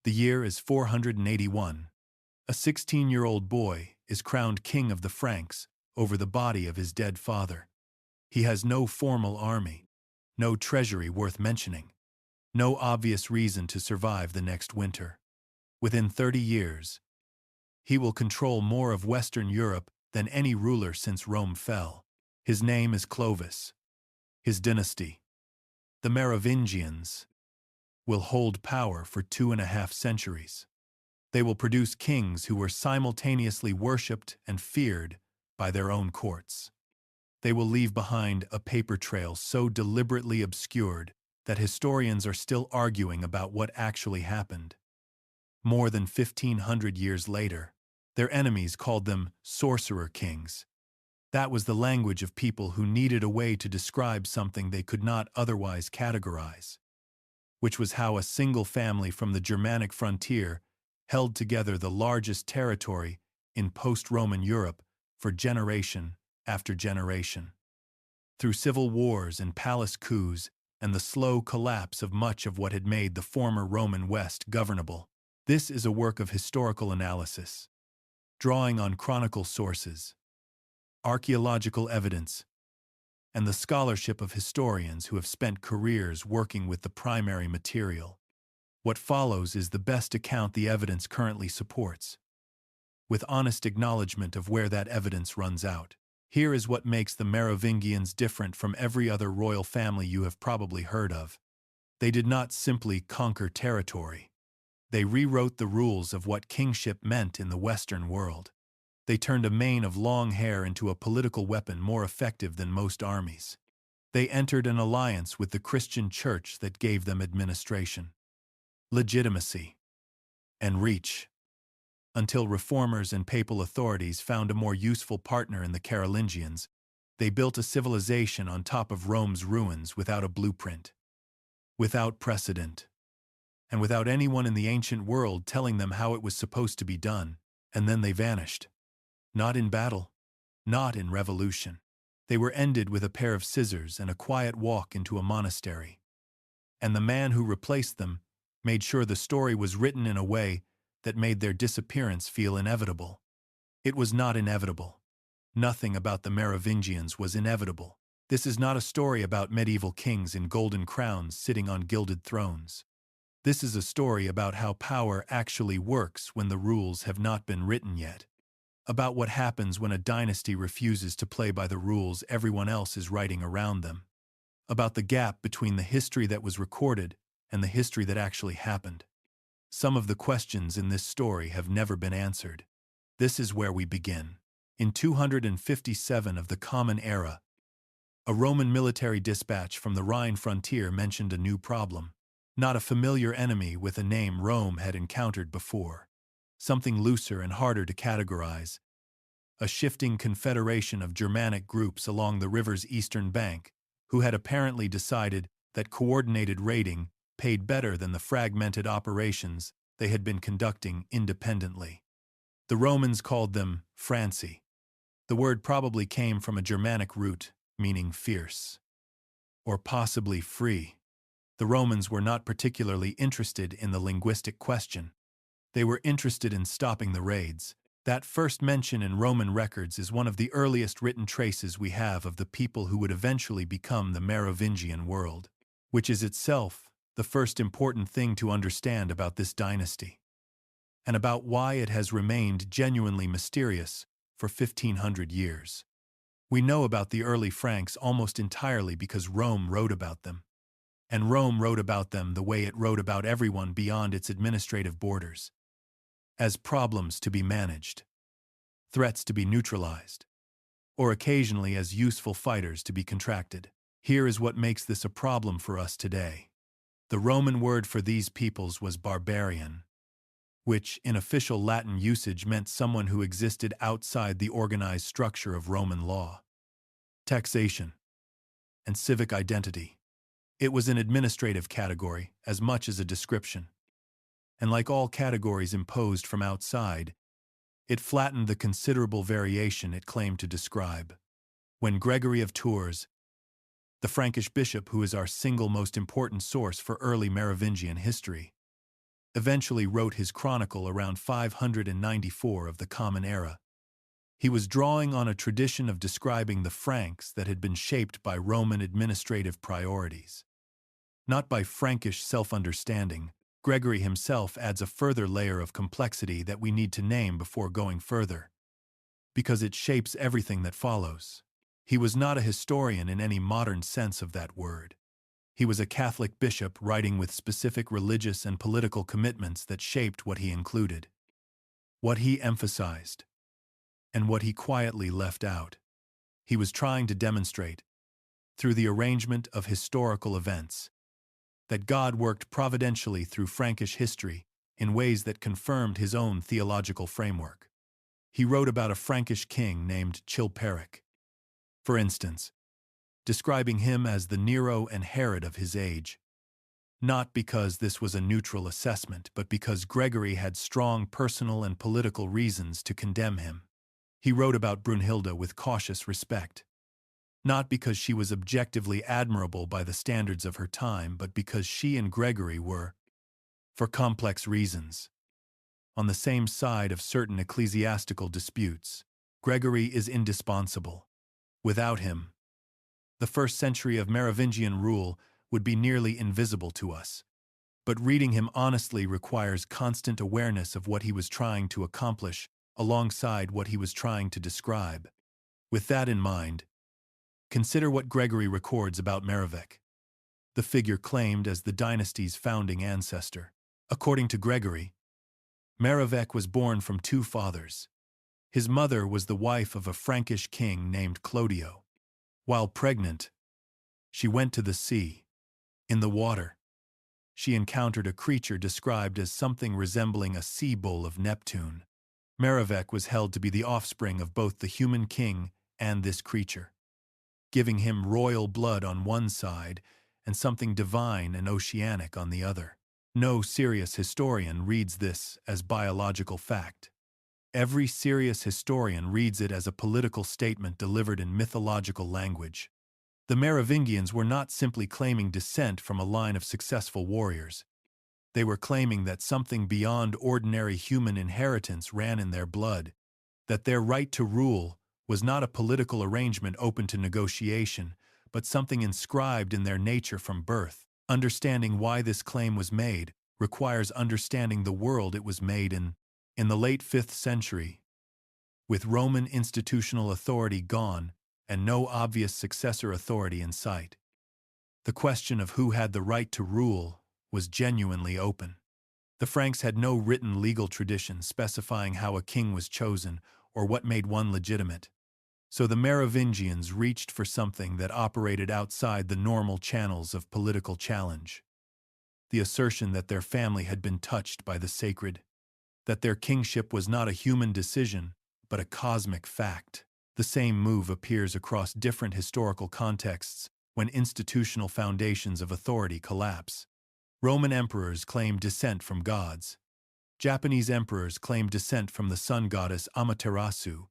The year is 481. A 16-year-old boy is crowned king of the Franks over the body of his dead father. He has no formal army, no treasury worth mentioning, no obvious reason to survive the next winter. Within 30 years, he will control more of Western Europe than any ruler since Rome fell. His name is Clovis. His dynasty, the Merovingians, will hold power for 2.5 centuries. They will produce kings who were simultaneously worshipped and feared by their own courts. They will leave behind a paper trail so deliberately obscured that historians are still arguing about what actually happened. More than 1,500 years later, their enemies called them sorcerer kings. That was the language of people who needed a way to describe something they could not otherwise categorize, which was how a single family from the Germanic frontier held together the largest territory in post-Roman Europe for generation after generation. Through civil wars and palace coups and the slow collapse of much of what had made the former Roman West governable, this is a work of historical analysis, drawing on chronicle sources, archaeological evidence, and the scholarship of historians who have spent careers working with the primary material. What follows is the best account the evidence currently supports, with honest acknowledgement of where that evidence runs out. Here is what makes the Merovingians different from every other royal family you have probably heard of. They did not simply conquer territory. They rewrote the rules of what kingship meant in the Western world. They turned a mane of long hair into a political weapon more effective than most armies. They entered an alliance with the Christian church that gave them administration, legitimacy, and reach, until reformers and papal authorities found a more useful partner in the Carolingians. They built a civilization on top of Rome's ruins without a blueprint, without precedent, and without anyone in the ancient world telling them how it was supposed to be done. And then they vanished. Not in battle, not in revolution. They were ended with a pair of scissors and a quiet walk into a monastery. And the man who replaced them made sure the story was written in a way that made their disappearance feel inevitable. It was not inevitable. Nothing about the Merovingians was inevitable. This is not a story about medieval kings in golden crowns sitting on gilded thrones. This is a story about how power actually works when the rules have not been written yet. About what happens when a dynasty refuses to play by the rules everyone else is writing around them. About the gap between the history that was recorded and the history that actually happened. Some of the questions in this story have never been answered. This is where we begin. In 257 of the Common Era, a Roman military dispatch from the Rhine frontier mentioned a new problem. Not a familiar enemy with a name Rome had encountered before. Something looser and harder to categorize. A shifting confederation of Germanic groups along the river's eastern bank, who had apparently decided that coordinated raiding paid better than the fragmented operations they had been conducting independently. The Romans called them Franci. The word probably came from a Germanic root meaning fierce, or possibly free. The Romans were not particularly interested in the linguistic question. They were interested in stopping the raids. That first mention in Roman records is one of the earliest written traces we have of the people who would eventually become the Merovingian world, which is itself the first important thing to understand about this dynasty, and about why it has remained genuinely mysterious for 1,500 years. We know about the early Franks almost entirely because Rome wrote about them. And Rome wrote about them the way it wrote about everyone beyond its administrative borders, as problems to be managed, threats to be neutralized, or occasionally as useful fighters to be contracted. Here is what makes this a problem for us today. The Roman word for these peoples was barbarian, which in official Latin usage meant someone who existed outside the organized structure of Roman law, taxation, and civic identity. It was an administrative category as much as a description. And like all categories imposed from outside, it flattened the considerable variation it claimed to describe. When Gregory of Tours, the Frankish bishop who is our single most important source for early Merovingian history, eventually wrote his chronicle around 594 of the Common Era. He was drawing on a tradition of describing the Franks that had been shaped by Roman administrative priorities. Not by Frankish self-understanding, Gregory himself adds a further layer of complexity that we need to name before going further, because it shapes everything that follows. He was not a historian in any modern sense of that word. He was a Catholic bishop writing with specific religious and political commitments that shaped what he included, what he emphasized, and what he quietly left out. He was trying to demonstrate, through the arrangement of historical events, that God worked providentially through Frankish history in ways that confirmed his own theological framework. He wrote about a Frankish king named Chilperic, for instance, describing him as the Nero and Herod of his age, not because this was a neutral assessment, but because Gregory had strong personal and political reasons to condemn him. He wrote about Brunhilde with cautious respect, not because she was objectively admirable by the standards of her time, but because she and Gregory were, for complex reasons, on the same side of certain ecclesiastical disputes. Gregory is indispensable. Without him, the first century of Merovingian rule would be nearly invisible to us. But reading him honestly requires constant awareness of what he was trying to accomplish alongside what he was trying to describe. With that in mind, consider what Gregory records about Merovic, the figure claimed as the dynasty's founding ancestor. According to Gregory, Merovic was born from two fathers. His mother was the wife of a Frankish king named Clodio. While pregnant, she went to the sea. In the water, she encountered a creature described as something resembling a sea bull of Neptune. Merovic was held to be the offspring of both the human king and this creature, giving him royal blood on one side and something divine and oceanic on the other. No serious historian reads this as biological fact. Every serious historian reads it as a political statement delivered in mythological language. The Merovingians were not simply claiming descent from a line of successful warriors. They were claiming that something beyond ordinary human inheritance ran in their blood, that their right to rule was not a political arrangement open to negotiation, but something inscribed in their nature from birth. Understanding why this claim was made requires understanding the world it was made in. In the late 5th century, with Roman institutional authority gone and no obvious successor authority in sight, the question of who had the right to rule was genuinely open. The Franks had no written legal tradition specifying how a king was chosen or what made one legitimate, so the Merovingians reached for something that operated outside the normal channels of political challenge. The assertion that their family had been touched by the sacred, that their kingship was not a human decision, but a cosmic fact. The same move appears across different historical contexts when institutional foundations of authority collapse. Roman emperors claim descent from gods. Japanese emperors claim descent from the sun goddess Amaterasu.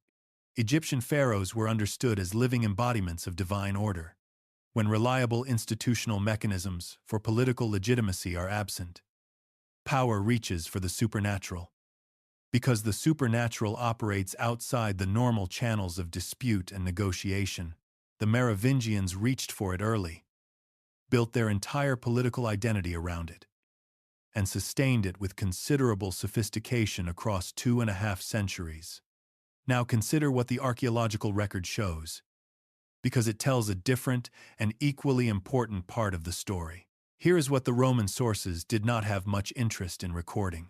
Egyptian pharaohs were understood as living embodiments of divine order. When reliable institutional mechanisms for political legitimacy are absent, power reaches for the supernatural. Because the supernatural operates outside the normal channels of dispute and negotiation, the Merovingians reached for it early, built their entire political identity around it, and sustained it with considerable sophistication across 2.5 centuries. Now consider what the archaeological record shows, because it tells a different and equally important part of the story. Here is what the Roman sources did not have much interest in recording.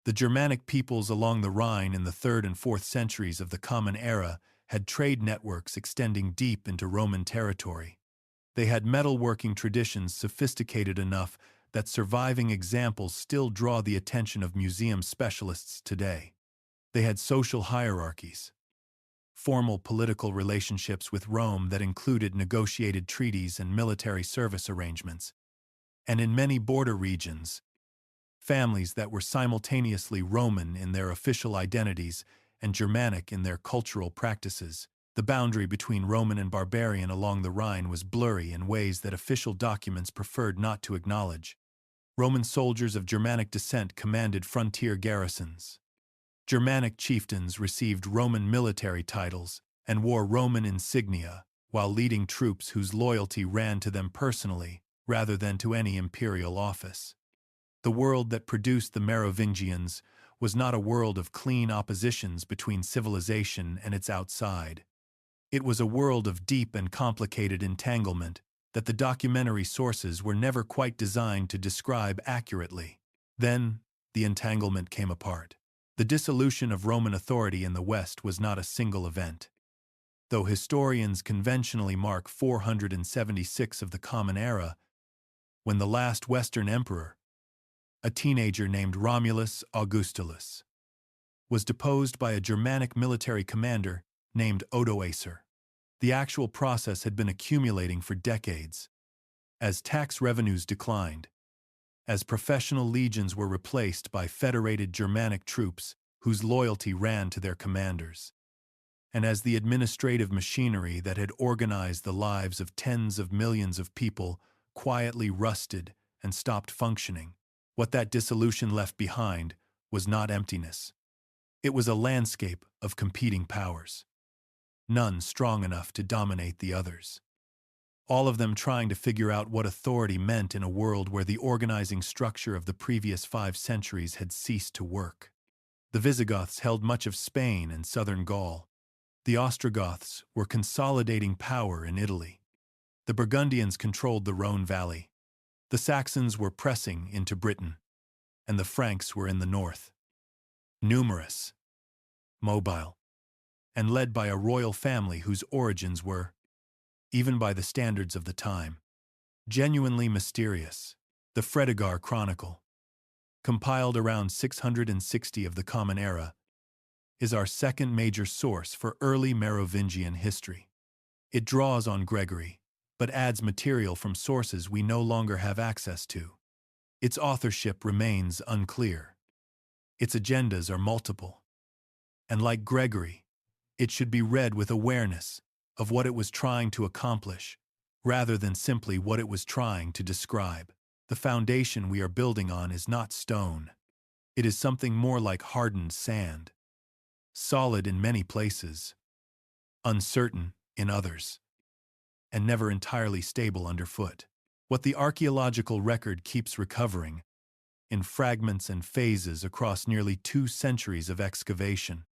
The Germanic peoples along the Rhine in the 3rd and 4th centuries of the Common Era had trade networks extending deep into Roman territory. They had metalworking traditions sophisticated enough that surviving examples still draw the attention of museum specialists today. They had social hierarchies, formal political relationships with Rome that included negotiated treaties and military service arrangements, and in many border regions, families that were simultaneously Roman in their official identities and Germanic in their cultural practices. The boundary between Roman and barbarian along the Rhine was blurry in ways that official documents preferred not to acknowledge. Roman soldiers of Germanic descent commanded frontier garrisons. Germanic chieftains received Roman military titles and wore Roman insignia, while leading troops whose loyalty ran to them personally rather than to any imperial office. The world that produced the Merovingians was not a world of clean oppositions between civilization and its outside. It was a world of deep and complicated entanglement that the documentary sources were never quite designed to describe accurately. Then, the entanglement came apart. The dissolution of Roman authority in the West was not a single event. Though historians conventionally mark 476 of the Common Era, when the last Western emperor, a teenager named Romulus Augustulus, was deposed by a Germanic military commander named Odoacer. The actual process had been accumulating for decades. As tax revenues declined, as professional legions were replaced by federated Germanic troops whose loyalty ran to their commanders, and as the administrative machinery that had organized the lives of tens of millions of people quietly rusted and stopped functioning, what that dissolution left behind was not emptiness. It was a landscape of competing powers, none strong enough to dominate the others. All of them trying to figure out what authority meant in a world where the organizing structure of the previous 5 centuries had ceased to work. The Visigoths held much of Spain and southern Gaul. The Ostrogoths were consolidating power in Italy. The Burgundians controlled the Rhone Valley. The Saxons were pressing into Britain, and the Franks were in the north. Numerous, mobile, and led by a royal family whose origins were, even by the standards of the time, genuinely mysterious. The Fredegar Chronicle, compiled around 660 of the Common Era, is our second major source for early Merovingian history. It draws on Gregory, but adds material from sources we no longer have access to. Its authorship remains unclear. Its agendas are multiple. And like Gregory, it should be read with awareness of what it was trying to accomplish, rather than simply what it was trying to describe. The foundation we are building on is not stone. It is something more like hardened sand. Solid in many places, uncertain in others, and never entirely stable underfoot. What the archaeological record keeps recovering, in fragments and phases across nearly 2 centuries of excavation,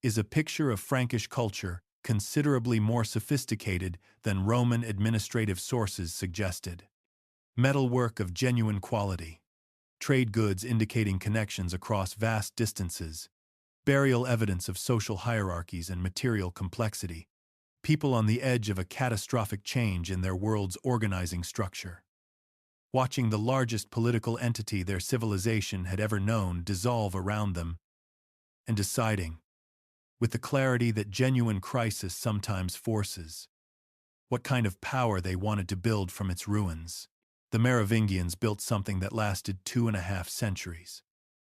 is a picture of Frankish culture considerably more sophisticated than Roman administrative sources suggested. Metalwork of genuine quality, trade goods indicating connections across vast distances, burial evidence of social hierarchies and material complexity, people on the edge of a catastrophic change in their world's organizing structure, watching the largest political entity their civilization had ever known dissolve around them, and deciding, with the clarity that genuine crisis sometimes forces, what kind of power they wanted to build from its ruins. The Merovingians built something that lasted 2.5 centuries.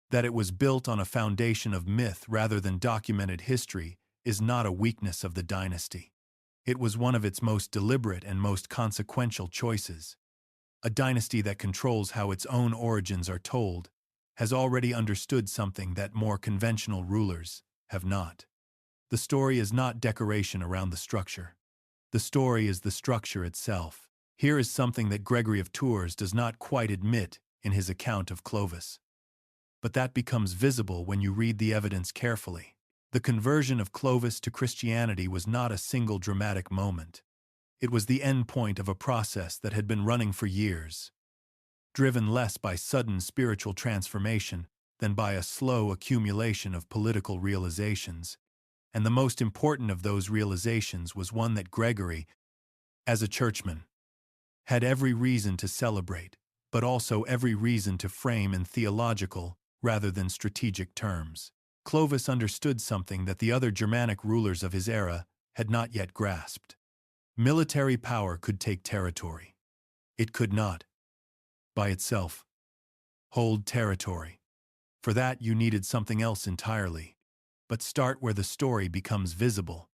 That it was built on a foundation of myth rather than documented history is not a weakness of the dynasty. It was one of its most deliberate and most consequential choices. A dynasty that controls how its own origins are told has already understood something that more conventional rulers have not. The story is not decoration around the structure. The story is the structure itself. Here is something that Gregory of Tours does not quite admit in his account of Clovis. But that becomes visible when you read the evidence carefully. The conversion of Clovis to Christianity was not a single dramatic moment. It was the end point of a process that had been running for years, driven less by sudden spiritual transformation than by a slow accumulation of political realizations. And the most important of those realizations was one that Gregory, as a churchman, had every reason to celebrate, but also every reason to frame in theological rather than strategic terms. Clovis understood something that the other Germanic rulers of his era had not yet grasped. Military power could take territory. It could not, by itself, hold territory. For that you needed something else entirely. But start where the story becomes visible.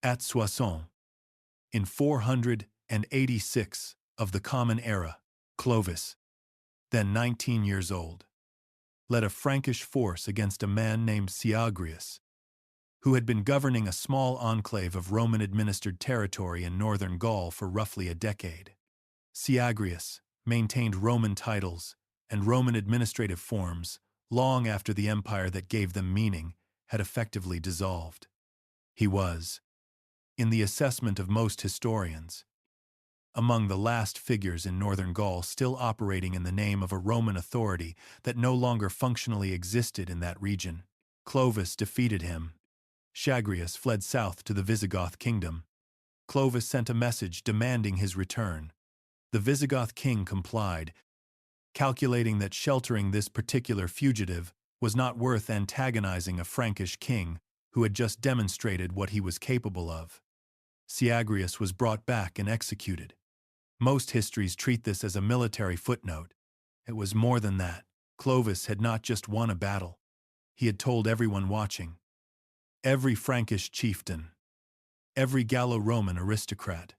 At Soissons, in 486 of the Common Era, Clovis, then 19 years old, led a Frankish force against a man named Syagrius, who had been governing a small enclave of Roman-administered territory in northern Gaul for roughly a decade. Syagrius maintained Roman titles and Roman administrative forms long after the empire that gave them meaning had effectively dissolved. He was, in the assessment of most historians, among the last figures in northern Gaul still operating in the name of a Roman authority that no longer functionally existed in that region. Clovis defeated him. Syagrius fled south to the Visigoth kingdom. Clovis sent a message demanding his return. The Visigoth king complied, calculating that sheltering this particular fugitive was not worth antagonizing a Frankish king who had just demonstrated what he was capable of. Syagrius was brought back and executed. Most histories treat this as a military footnote. It was more than that. Clovis had not just won a battle. He had told everyone watching, every Frankish chieftain, every Gallo-Roman aristocrat,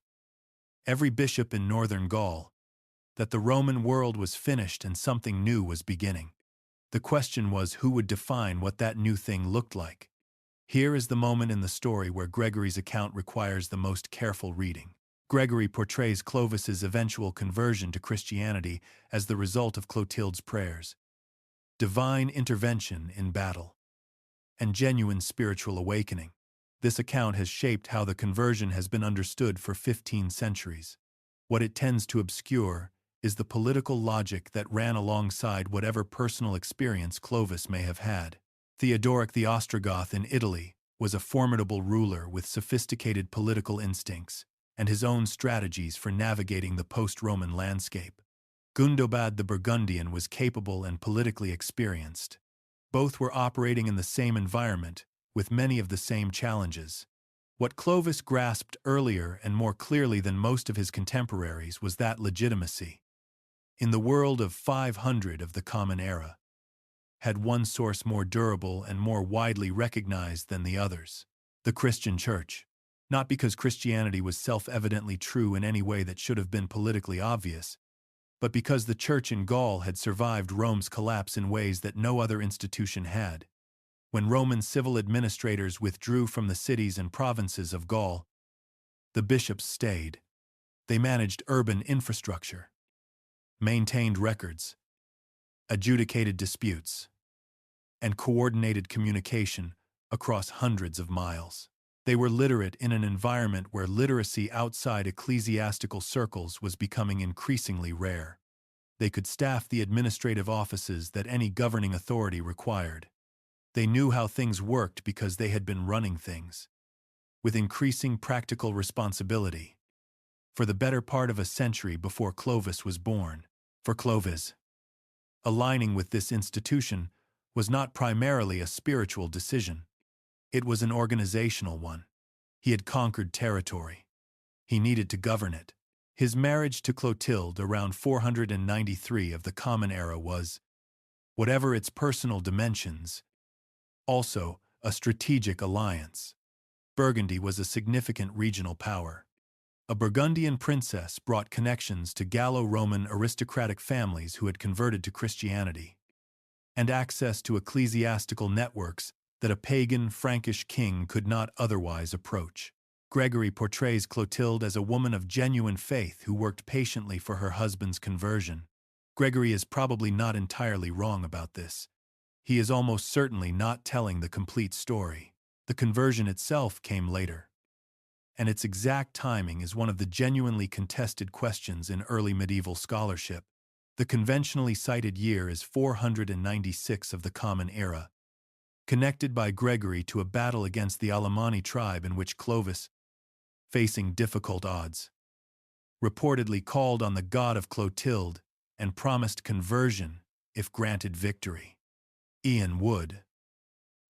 every bishop in northern Gaul, that the Roman world was finished and something new was beginning. The question was who would define what that new thing looked like. Here is the moment in the story where Gregory's account requires the most careful reading. Gregory portrays Clovis's eventual conversion to Christianity as the result of Clotilde's prayers, divine intervention in battle, and genuine spiritual awakening. This account has shaped how the conversion has been understood for 15 centuries. What it tends to obscure is the political logic that ran alongside whatever personal experience Clovis may have had. Theodoric the Ostrogoth in Italy was a formidable ruler with sophisticated political instincts and his own strategies for navigating the post-Roman landscape. Gundobad the Burgundian was capable and politically experienced. Both were operating in the same environment, with many of the same challenges. What Clovis grasped earlier and more clearly than most of his contemporaries was that legitimacy, in the world of 500 of the Common Era, had one source more durable and more widely recognized than the others: the Christian Church. Not because Christianity was self-evidently true in any way that should have been politically obvious, but because the Church in Gaul had survived Rome's collapse in ways that no other institution had. When Roman civil administrators withdrew from the cities and provinces of Gaul, the bishops stayed. They managed urban infrastructure, maintained records, adjudicated disputes, and coordinated communication across hundreds of miles. They were literate in an environment where literacy outside ecclesiastical circles was becoming increasingly rare. They could staff the administrative offices that any governing authority required. They knew how things worked because they had been running things, with increasing practical responsibility, for the better part of a century before Clovis was born. For Clovis, aligning with this institution was not primarily a spiritual decision. It was an organizational one. He had conquered territory. He needed to govern it. His marriage to Clotilde around 493 of the Common Era was, whatever its personal dimensions, also a strategic alliance. Burgundy was a significant regional power. A Burgundian princess brought connections to Gallo-Roman aristocratic families who had converted to Christianity, and access to ecclesiastical networks that a pagan Frankish king could not otherwise approach. Gregory portrays Clotilde as a woman of genuine faith who worked patiently for her husband's conversion. Gregory is probably not entirely wrong about this. He is almost certainly not telling the complete story. The conversion itself came later, and its exact timing is one of the genuinely contested questions in early medieval scholarship. The conventionally cited year is 496 of the Common Era, connected by Gregory to a battle against the Alemanni tribe in which Clovis, facing difficult odds, reportedly called on the god of Clotilde and promised conversion if granted victory. Ian Wood,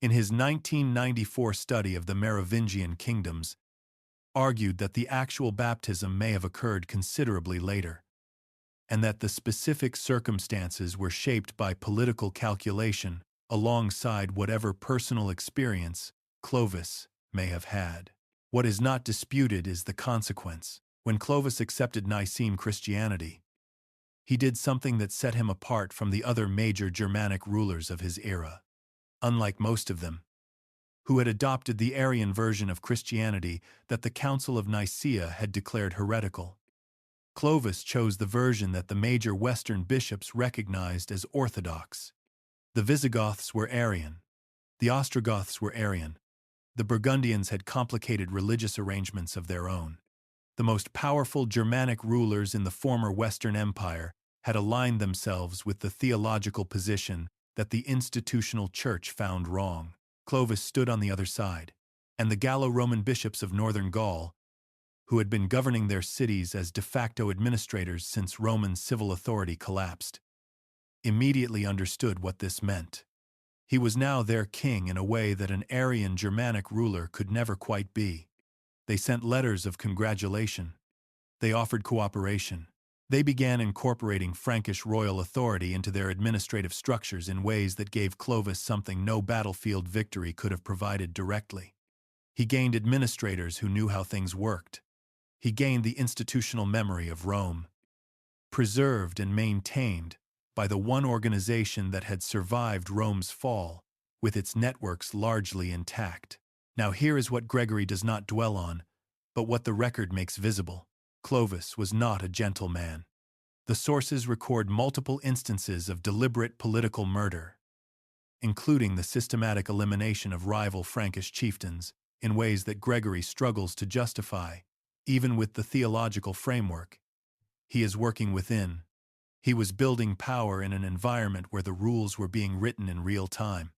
in his 1994 study of the Merovingian kingdoms, argued that the actual baptism may have occurred considerably later, and that the specific circumstances were shaped by political calculation alongside whatever personal experience Clovis may have had. What is not disputed is the consequence. When Clovis accepted Nicene Christianity, He did something that set him apart from the other major Germanic rulers of his era. Unlike most of them, who had adopted the Arian version of Christianity that the Council of Nicaea had declared heretical, Clovis chose the version that the major Western bishops recognized as orthodox. The Visigoths were Arian. The Ostrogoths were Arian. The Burgundians had complicated religious arrangements of their own. The most powerful Germanic rulers in the former Western Empire had aligned themselves with the theological position that the institutional church found wrong. Clovis stood on the other side, and the Gallo-Roman bishops of northern Gaul, who had been governing their cities as de facto administrators since Roman civil authority collapsed, immediately understood what this meant. He was now their king in a way that an Arian Germanic ruler could never quite be. They sent letters of congratulation. They offered cooperation. They began incorporating Frankish royal authority into their administrative structures in ways that gave Clovis something no battlefield victory could have provided directly. He gained administrators who knew how things worked. He gained the institutional memory of Rome, preserved and maintained by the one organization that had survived Rome's fall, with its networks largely intact. Now here is what Gregory does not dwell on, but what the record makes visible. Clovis was not a gentle man. The sources record multiple instances of deliberate political murder, including the systematic elimination of rival Frankish chieftains in ways that Gregory struggles to justify, even with the theological framework he is working within. He was building power in an environment where the rules were being written in real time,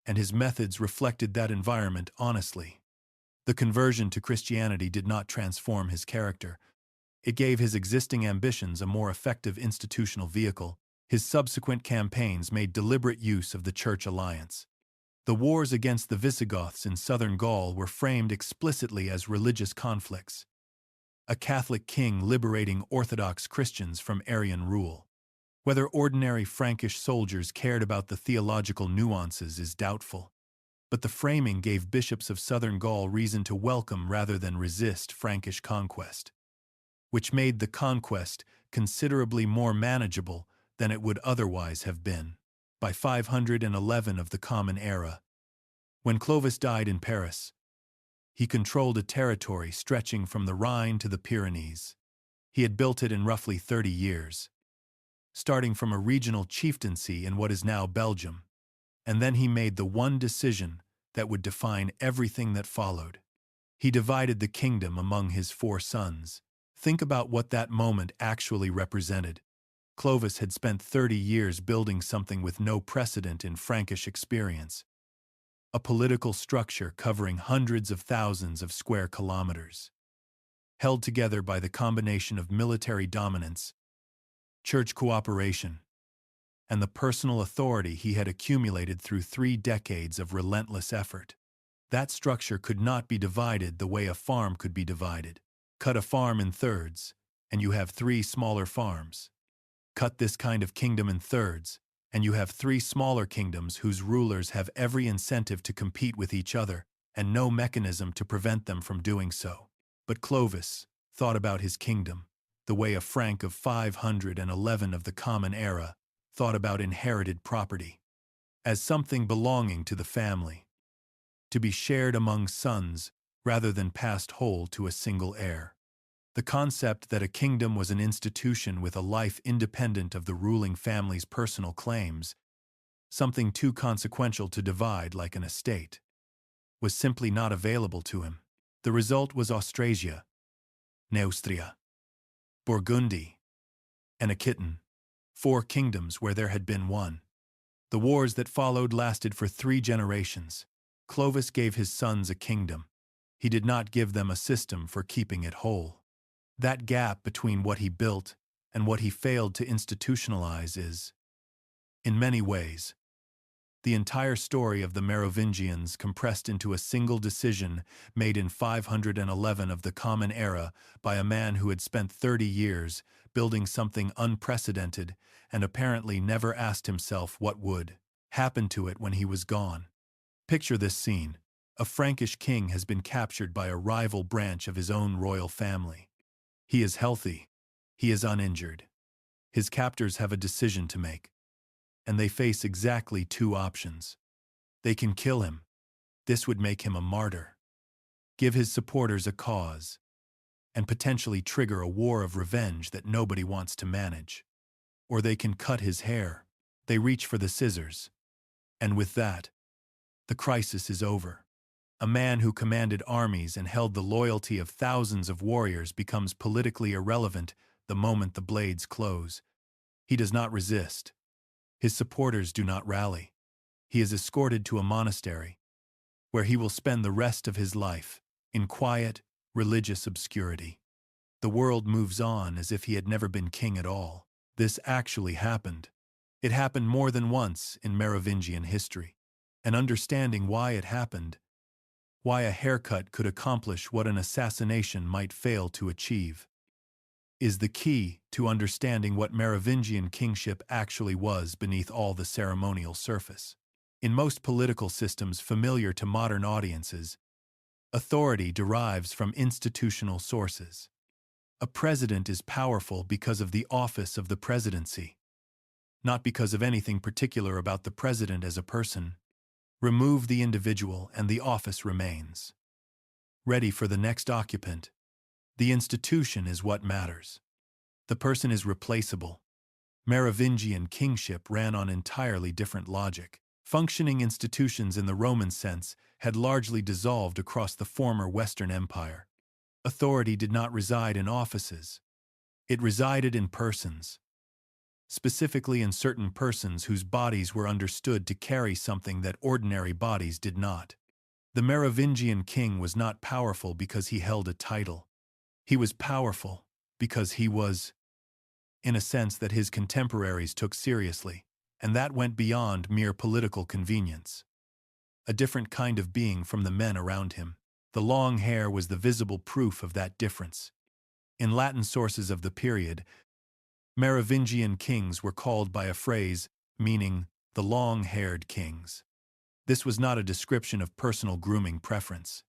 and his methods reflected that environment honestly. The conversion to Christianity did not transform his character. It gave his existing ambitions a more effective institutional vehicle. His subsequent campaigns made deliberate use of the church alliance. The wars against the Visigoths in southern Gaul were framed explicitly as religious conflicts. A Catholic king liberating Orthodox Christians from Arian rule. Whether ordinary Frankish soldiers cared about the theological nuances is doubtful, but the framing gave bishops of southern Gaul reason to welcome rather than resist Frankish conquest, which made the conquest considerably more manageable than it would otherwise have been. By 511 of the Common Era, when Clovis died in Paris, he controlled a territory stretching from the Rhine to the Pyrenees. He had built it in roughly 30 years, starting from a regional chieftaincy in what is now Belgium, and then he made the one decision that would define everything that followed. He divided the kingdom among his 4 sons. Think about what that moment actually represented. Clovis had spent 30 years building something with no precedent in Frankish experience. A political structure covering hundreds of thousands of square kilometers, held together by the combination of military dominance, church cooperation, and the personal authority he had accumulated through 3 decades of relentless effort. That structure could not be divided the way a farm could be divided. Cut a farm in thirds, and you have 3 smaller farms. Cut this kind of kingdom in thirds, and you have 3 smaller kingdoms whose rulers have every incentive to compete with each other, and no mechanism to prevent them from doing so. But Clovis thought about his kingdom the way a Frank of 511 of the Common Era thought about inherited property, as something belonging to the family, to be shared among sons rather than passed whole to a single heir. The concept that a kingdom was an institution with a life independent of the ruling family's personal claims, something too consequential to divide like an estate, was simply not available to him. The result was Austrasia, Neustria, Burgundy, and Aquitaine, 4 kingdoms where there had been one. The wars that followed lasted for 3 generations. Clovis gave his sons a kingdom. He did not give them a system for keeping it whole. That gap between what he built and what he failed to institutionalize is, in many ways, the entire story of the Merovingians compressed into a single decision made in 511 of the Common Era by a man who had spent 30 years building something unprecedented and apparently never asked himself what would happen to it when he was gone. Picture this scene. A Frankish king has been captured by a rival branch of his own royal family. He is healthy. He is uninjured. His captors have a decision to make, and they face exactly two options. They can kill him. This would make him a martyr, give his supporters a cause, and potentially trigger a war of revenge that nobody wants to manage. Or they can cut his hair. They reach for the scissors. And with that, the crisis is over. A man who commanded armies and held the loyalty of thousands of warriors becomes politically irrelevant the moment the blades close. He does not resist. His supporters do not rally. He is escorted to a monastery, where he will spend the rest of his life in quiet, religious obscurity. The world moves on as if he had never been king at all. This actually happened. It happened more than once in Merovingian history. And understanding why it happened, why a haircut could accomplish what an assassination might fail to achieve, is the key to understanding what Merovingian kingship actually was beneath all the ceremonial surface. In most political systems familiar to modern audiences, authority derives from institutional sources. A president is powerful because of the office of the presidency, not because of anything particular about the president as a person. Remove the individual and the office remains. Ready for the next occupant. The institution is what matters. The person is replaceable. Merovingian kingship ran on entirely different logic. Functioning institutions in the Roman sense had largely dissolved across the former Western Empire. Authority did not reside in offices. It resided in persons. Specifically in certain persons whose bodies were understood to carry something that ordinary bodies did not. The Merovingian king was not powerful because he held a title. He was powerful because he was, in a sense that his contemporaries took seriously, and that went beyond mere political convenience. A different kind of being from the men around him. The long hair was the visible proof of that difference. In Latin sources of the period, Merovingian kings were called by a phrase meaning the long-haired kings. This was not a description of personal grooming preference.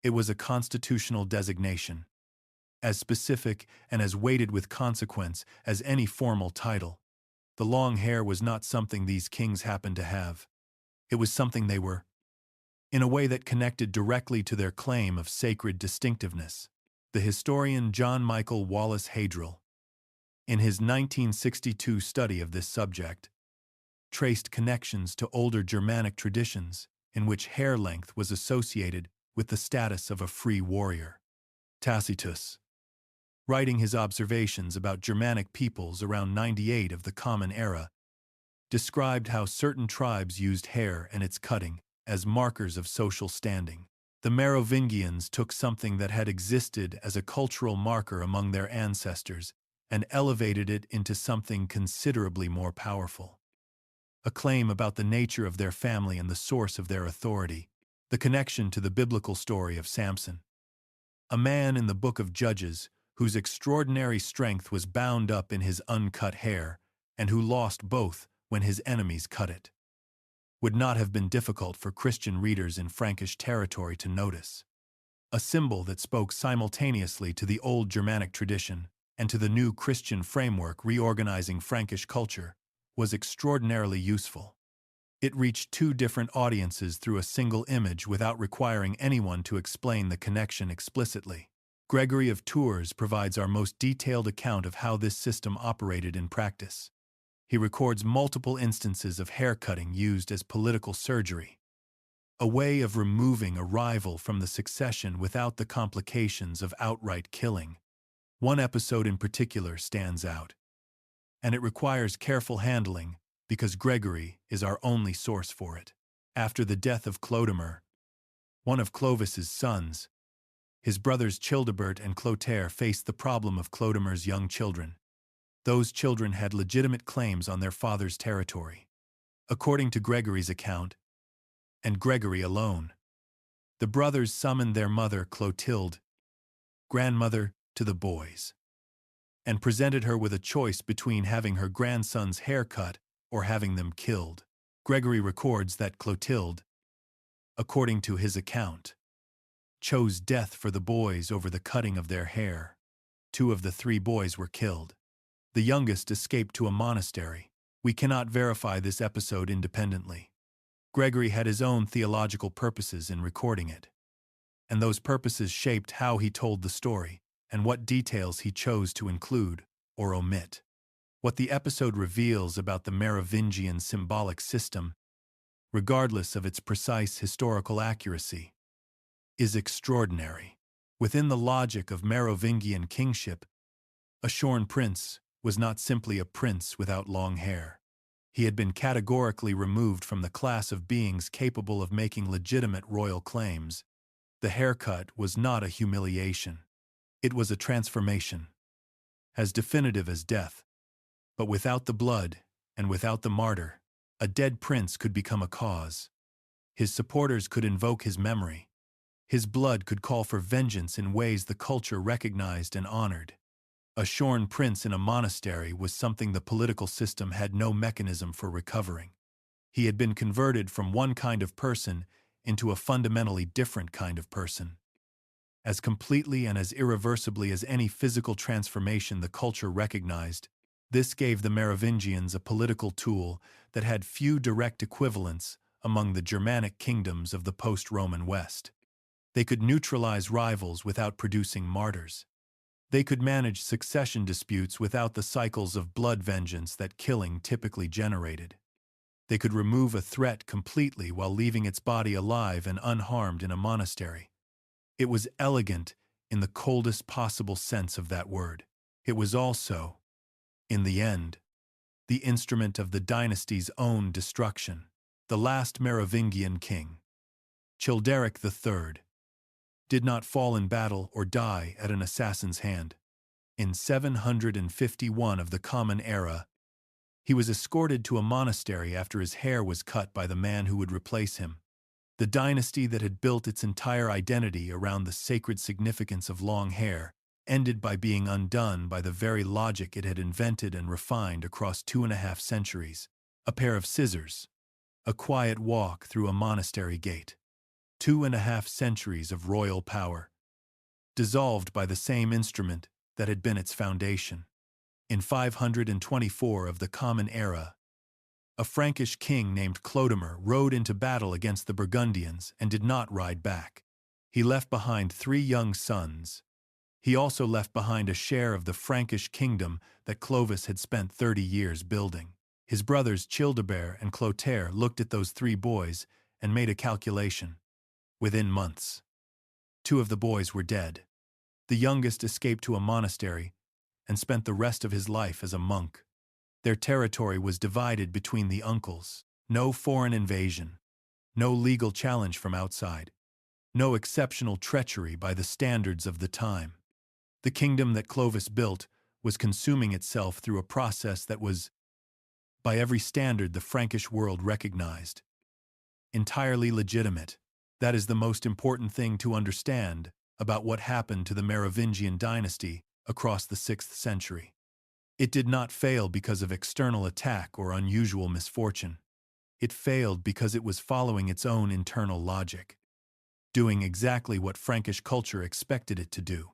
It was a constitutional designation, as specific and as weighted with consequence as any formal title. The long hair was not something these kings happened to have. It was something they were, in a way that connected directly to their claim of sacred distinctiveness. The historian John Michael Wallace Hadrill, in his 1962 study of this subject, traced connections to older Germanic traditions in which hair length was associated with the status of a free warrior. Tacitus, writing his observations about Germanic peoples around 98 of the Common Era, described how certain tribes used hair and its cutting as markers of social standing. The Merovingians took something that had existed as a cultural marker among their ancestors and elevated it into something considerably more powerful. A claim about the nature of their family and the source of their authority. The connection to the biblical story of Samson, a man in the book of Judges whose extraordinary strength was bound up in his uncut hair and who lost both when his enemies cut it, would not have been difficult for Christian readers in Frankish territory to notice. A symbol that spoke simultaneously to the old Germanic tradition and to the new Christian framework reorganizing Frankish culture was extraordinarily useful. It reached two different audiences through a single image without requiring anyone to explain the connection explicitly. Gregory of Tours provides our most detailed account of how this system operated in practice. He records multiple instances of haircutting used as political surgery, a way of removing a rival from the succession without the complications of outright killing. One episode in particular stands out, and it requires careful handling because Gregory is our only source for it. After the death of Clodomir, one of Clovis's sons, his brothers Childebert and Clotaire faced the problem of Clodomir's young children. Those children had legitimate claims on their father's territory. According to Gregory's account, and Gregory alone, the brothers summoned their mother Clotilde, grandmother to the boys, and presented her with a choice between having her grandsons' hair cut or having them killed. Gregory records that Clotilde, according to his account, chose death for the boys over the cutting of their hair. 2 of the 3 boys were killed. The youngest escaped to a monastery. We cannot verify this episode independently. Gregory had his own theological purposes in recording it, and those purposes shaped how he told the story and what details he chose to include or omit. What the episode reveals about the Merovingian symbolic system, regardless of its precise historical accuracy, is extraordinary. Within the logic of Merovingian kingship, a shorn prince was not simply a prince without long hair. He had been categorically removed from the class of beings capable of making legitimate royal claims. The haircut was not a humiliation. It was a transformation, as definitive as death. But without the blood, and without the martyr, a dead prince could become a cause. His supporters could invoke his memory. His blood could call for vengeance in ways the culture recognized and honored. A shorn prince in a monastery was something the political system had no mechanism for recovering. He had been converted from one kind of person into a fundamentally different kind of person. As completely and as irreversibly as any physical transformation the culture recognized, this gave the Merovingians a political tool that had few direct equivalents among the Germanic kingdoms of the post-Roman West. They could neutralize rivals without producing martyrs. They could manage succession disputes without the cycles of blood vengeance that killing typically generated. They could remove a threat completely while leaving its body alive and unharmed in a monastery. It was elegant in the coldest possible sense of that word. It was also, in the end, the instrument of the dynasty's own destruction. The last Merovingian king, Childeric III, did not fall in battle or die at an assassin's hand. In 751 of the Common Era, he was escorted to a monastery after his hair was cut by the man who would replace him. The dynasty that had built its entire identity around the sacred significance of long hair ended by being undone by the very logic it had invented and refined across 2.5 centuries. A pair of scissors, a quiet walk through a monastery gate. 2.5 centuries of royal power, dissolved by the same instrument that had been its foundation. In 524 of the Common Era, a Frankish king named Clovis rode into battle against the Burgundians and did not ride back. He left behind 3 young sons. He also left behind a share of the Frankish kingdom that Clovis had spent 30 years building. His brothers Childebert and Clotaire looked at those 3 boys and made a calculation. Within months, 2 of the boys were dead. The youngest escaped to a monastery and spent the rest of his life as a monk. Their territory was divided between the uncles. No foreign invasion, no legal challenge from outside, no exceptional treachery by the standards of the time. The kingdom that Clovis built was consuming itself through a process that was, by every standard the Frankish world recognized, entirely legitimate. That is the most important thing to understand about what happened to the Merovingian dynasty across the 6th century. It did not fail because of external attack or unusual misfortune. It failed because it was following its own internal logic, doing exactly what Frankish culture expected it to do,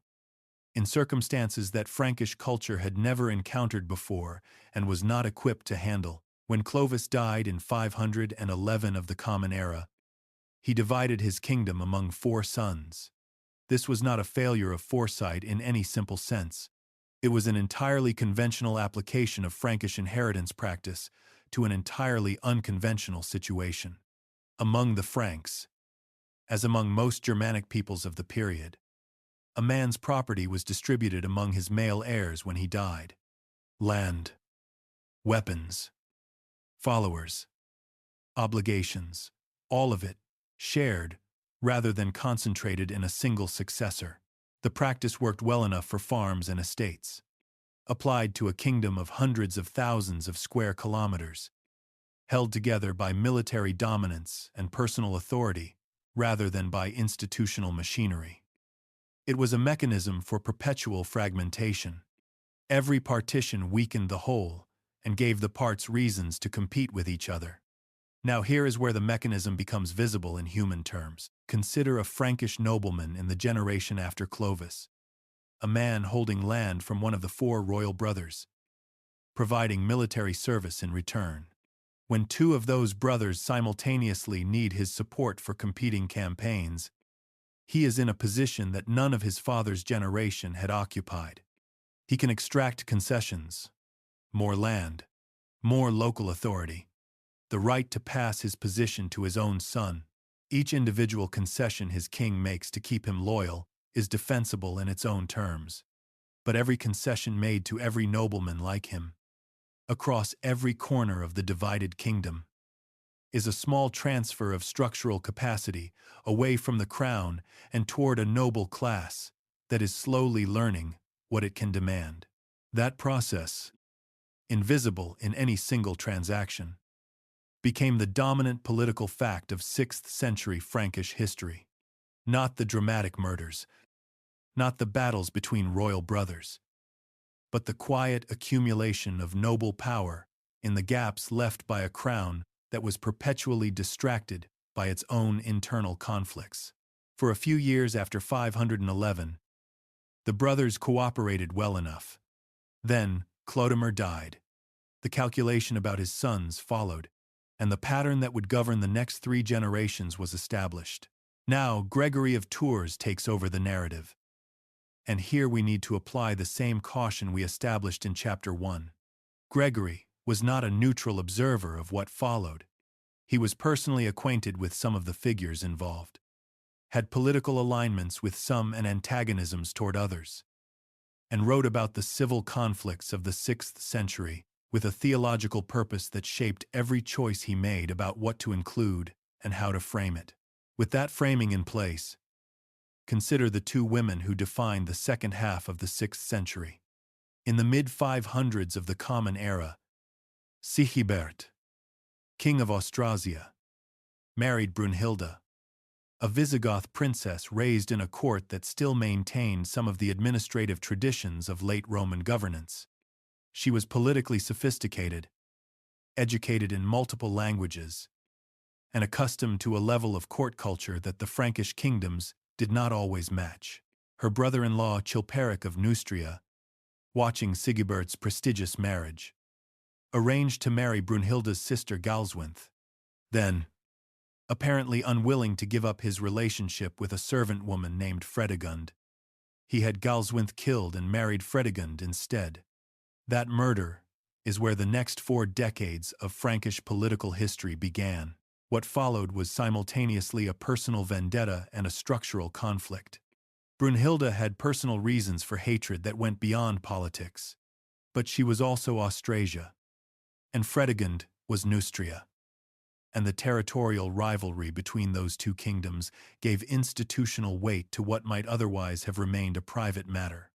in circumstances that Frankish culture had never encountered before and was not equipped to handle. When Clovis died in 511 of the Common Era, he divided his kingdom among 4 sons. This was not a failure of foresight in any simple sense. It was an entirely conventional application of Frankish inheritance practice to an entirely unconventional situation. Among the Franks, as among most Germanic peoples of the period, a man's property was distributed among his male heirs when he died. Land, weapons, followers, obligations, all of it shared rather than concentrated in a single successor. The practice worked well enough for farms and estates, applied to a kingdom of hundreds of thousands of square kilometers, held together by military dominance and personal authority rather than by institutional machinery. It was a mechanism for perpetual fragmentation. Every partition weakened the whole and gave the parts reasons to compete with each other. Now here is where the mechanism becomes visible in human terms. Consider a Frankish nobleman in the generation after Clovis, a man holding land from one of the 4 royal brothers. providing military service in return. When two of those brothers simultaneously need his support for competing campaigns, he is in a position that none of his father's generation had occupied. He can extract concessions, more land, more local authority, the right to pass his position to his own son. Each individual concession his king makes to keep him loyal is defensible in its own terms. But every concession made to every nobleman like him, across every corner of the divided kingdom, is a small transfer of structural capacity away from the crown and toward a noble class that is slowly learning what it can demand. That process, invisible in any single transaction, became the dominant political fact of 6th century Frankish history. Not the dramatic murders, not the battles between royal brothers, but the quiet accumulation of noble power in the gaps left by a crown that was perpetually distracted by its own internal conflicts. For a few years after 511, the brothers cooperated well enough. Then Clodomir died. The calculation about his sons followed, and the pattern that would govern the next 3 generations was established. Now Gregory of Tours takes over the narrative. And here we need to apply the same caution we established in Chapter 1. Gregory was not a neutral observer of what followed. He was personally acquainted with some of the figures involved, had political alignments with some and antagonisms toward others, and wrote about the civil conflicts of the 6th century with a theological purpose that shaped every choice he made about what to include and how to frame it. With that framing in place, consider the 2 women who defined the second half of the 6th century. In the mid-500s of the Common Era, Sigebert, king of Austrasia, married Brunhilda, a Visigoth princess raised in a court that still maintained some of the administrative traditions of late Roman governance. She was politically sophisticated, educated in multiple languages, and accustomed to a level of court culture that the Frankish kingdoms did not always match. Her brother-in-law Chilperic of Neustria, watching Sigebert's prestigious marriage, arranged to marry Brunhilda's sister Galswinthe. Then, apparently unwilling to give up his relationship with a servant woman named Fredegund, he had Galswinthe killed and married Fredegund instead. That murder is where the next 4 decades of Frankish political history began. What followed was simultaneously a personal vendetta and a structural conflict. Brunhilda had personal reasons for hatred that went beyond politics, but she was also Austrasia, and Fredegund was Neustria. And the territorial rivalry between those 2 kingdoms gave institutional weight to what might otherwise have remained a private matter.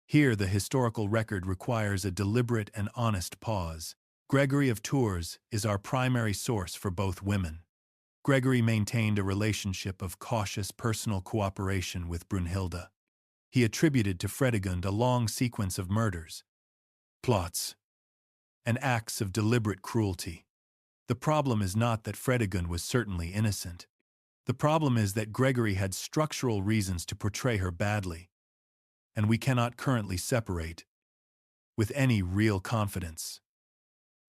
Here the historical record requires a deliberate and honest pause. Gregory of Tours is our primary source for both women. Gregory maintained a relationship of cautious personal cooperation with Brunhilda. He attributed to Fredegund a long sequence of murders, plots, and acts of deliberate cruelty. The problem is not that Fredegund was certainly innocent. The problem is that Gregory had structural reasons to portray her badly, and we cannot currently separate, with any real confidence,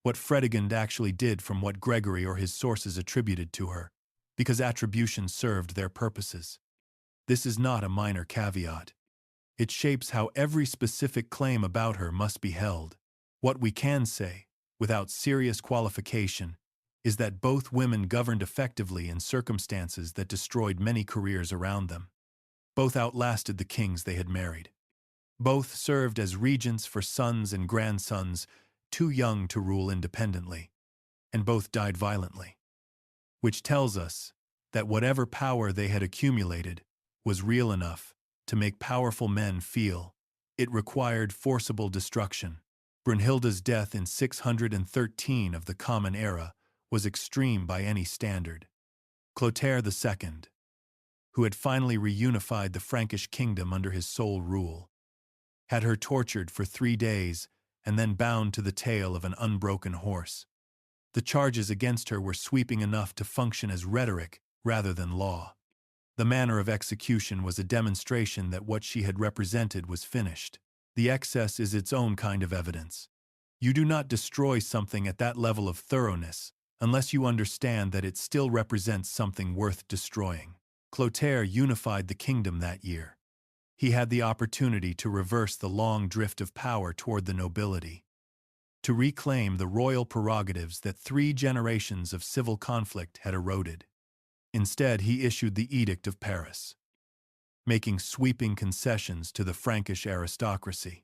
what Fredegund actually did from what Gregory or his sources attributed to her, because attribution served their purposes. This is not a minor caveat. It shapes how every specific claim about her must be held. What we can say, without serious qualification, is that both women governed effectively in circumstances that destroyed many careers around them. Both outlasted the kings they had married. Both served as regents for sons and grandsons too young to rule independently, and both died violently, which tells us that whatever power they had accumulated was real enough to make powerful men feel it required forcible destruction. Brunhilda's death in 613 of the Common Era was extreme by any standard. Clotaire II, who had finally reunified the Frankish kingdom under his sole rule, had her tortured for 3 days and then bound to the tail of an unbroken horse. The charges against her were sweeping enough to function as rhetoric rather than law. The manner of execution was a demonstration that what she had represented was finished. The excess is its own kind of evidence. You do not destroy something at that level of thoroughness unless you understand that it still represents something worth destroying. Clotaire unified the kingdom that year. He had the opportunity to reverse the long drift of power toward the nobility, to reclaim the royal prerogatives that 3 generations of civil conflict had eroded. Instead, he issued the Edict of Paris, making sweeping concessions to the Frankish aristocracy,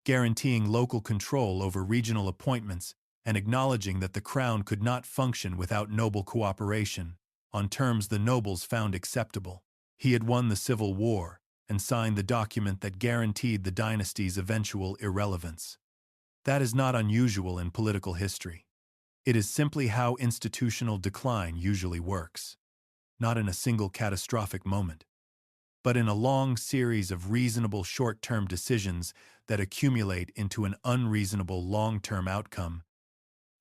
guaranteeing local control over regional appointments and acknowledging that the crown could not function without noble cooperation on terms the nobles found acceptable. He had won the Civil War and signed the document that guaranteed the dynasty's eventual irrelevance. That is not unusual in political history. It is simply how institutional decline usually works, not in a single catastrophic moment, but in a long series of reasonable short-term decisions that accumulate into an unreasonable long-term outcome,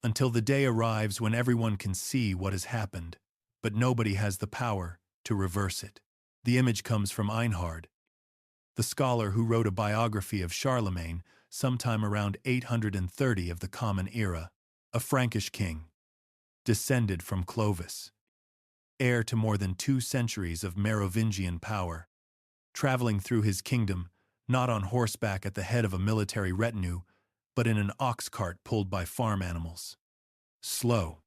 until the day arrives when everyone can see what has happened, but nobody has the power to reverse it. The image comes from Einhard, the scholar who wrote a biography of Charlemagne sometime around 830 of the Common Era, a Frankish king, descended from Clovis, heir to more than 2 centuries of Merovingian power, traveling through his kingdom not on horseback at the head of a military retinue, but in an ox cart pulled by farm animals. Slow,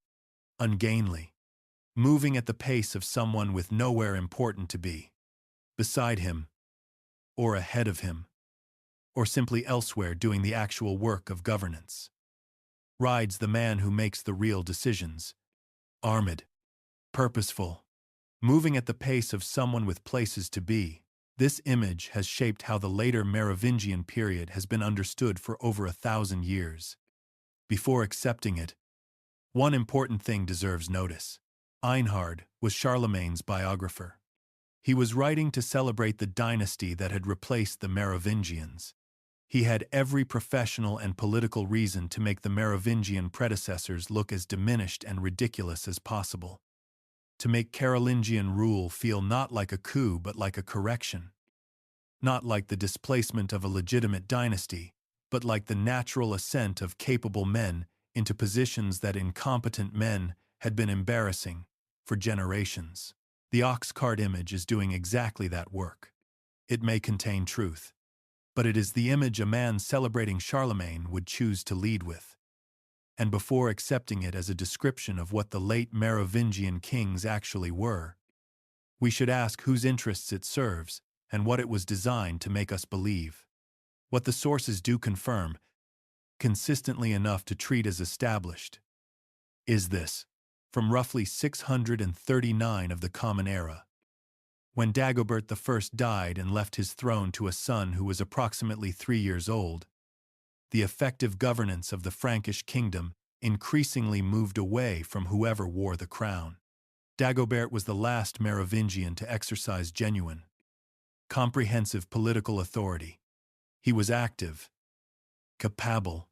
ungainly, moving at the pace of someone with nowhere important to be, beside him, or ahead of him, or simply elsewhere doing the actual work of governance. Rides the man who makes the real decisions, armed, purposeful, moving at the pace of someone with places to be. This image has shaped how the later Merovingian period has been understood for over 1,000 years. Before accepting it, one important thing deserves notice. Einhard was Charlemagne's biographer. He was writing to celebrate the dynasty that had replaced the Merovingians. He had every professional and political reason to make the Merovingian predecessors look as diminished and ridiculous as possible, to make Carolingian rule feel not like a coup but like a correction, not like the displacement of a legitimate dynasty, but like the natural ascent of capable men into positions that incompetent men had been embarrassing for generations. The ox cart image is doing exactly that work. It may contain truth, but it is the image a man celebrating Charlemagne would choose to lead with. And before accepting it as a description of what the late Merovingian kings actually were, we should ask whose interests it serves and what it was designed to make us believe. What the sources do confirm, consistently enough to treat as established, is this: from roughly 639 of the Common Era, when Dagobert I died and left his throne to a son who was approximately 3 years old, the effective governance of the Frankish kingdom increasingly moved away from whoever wore the crown. Dagobert was the last Merovingian to exercise genuine, comprehensive political authority. He was active, capable,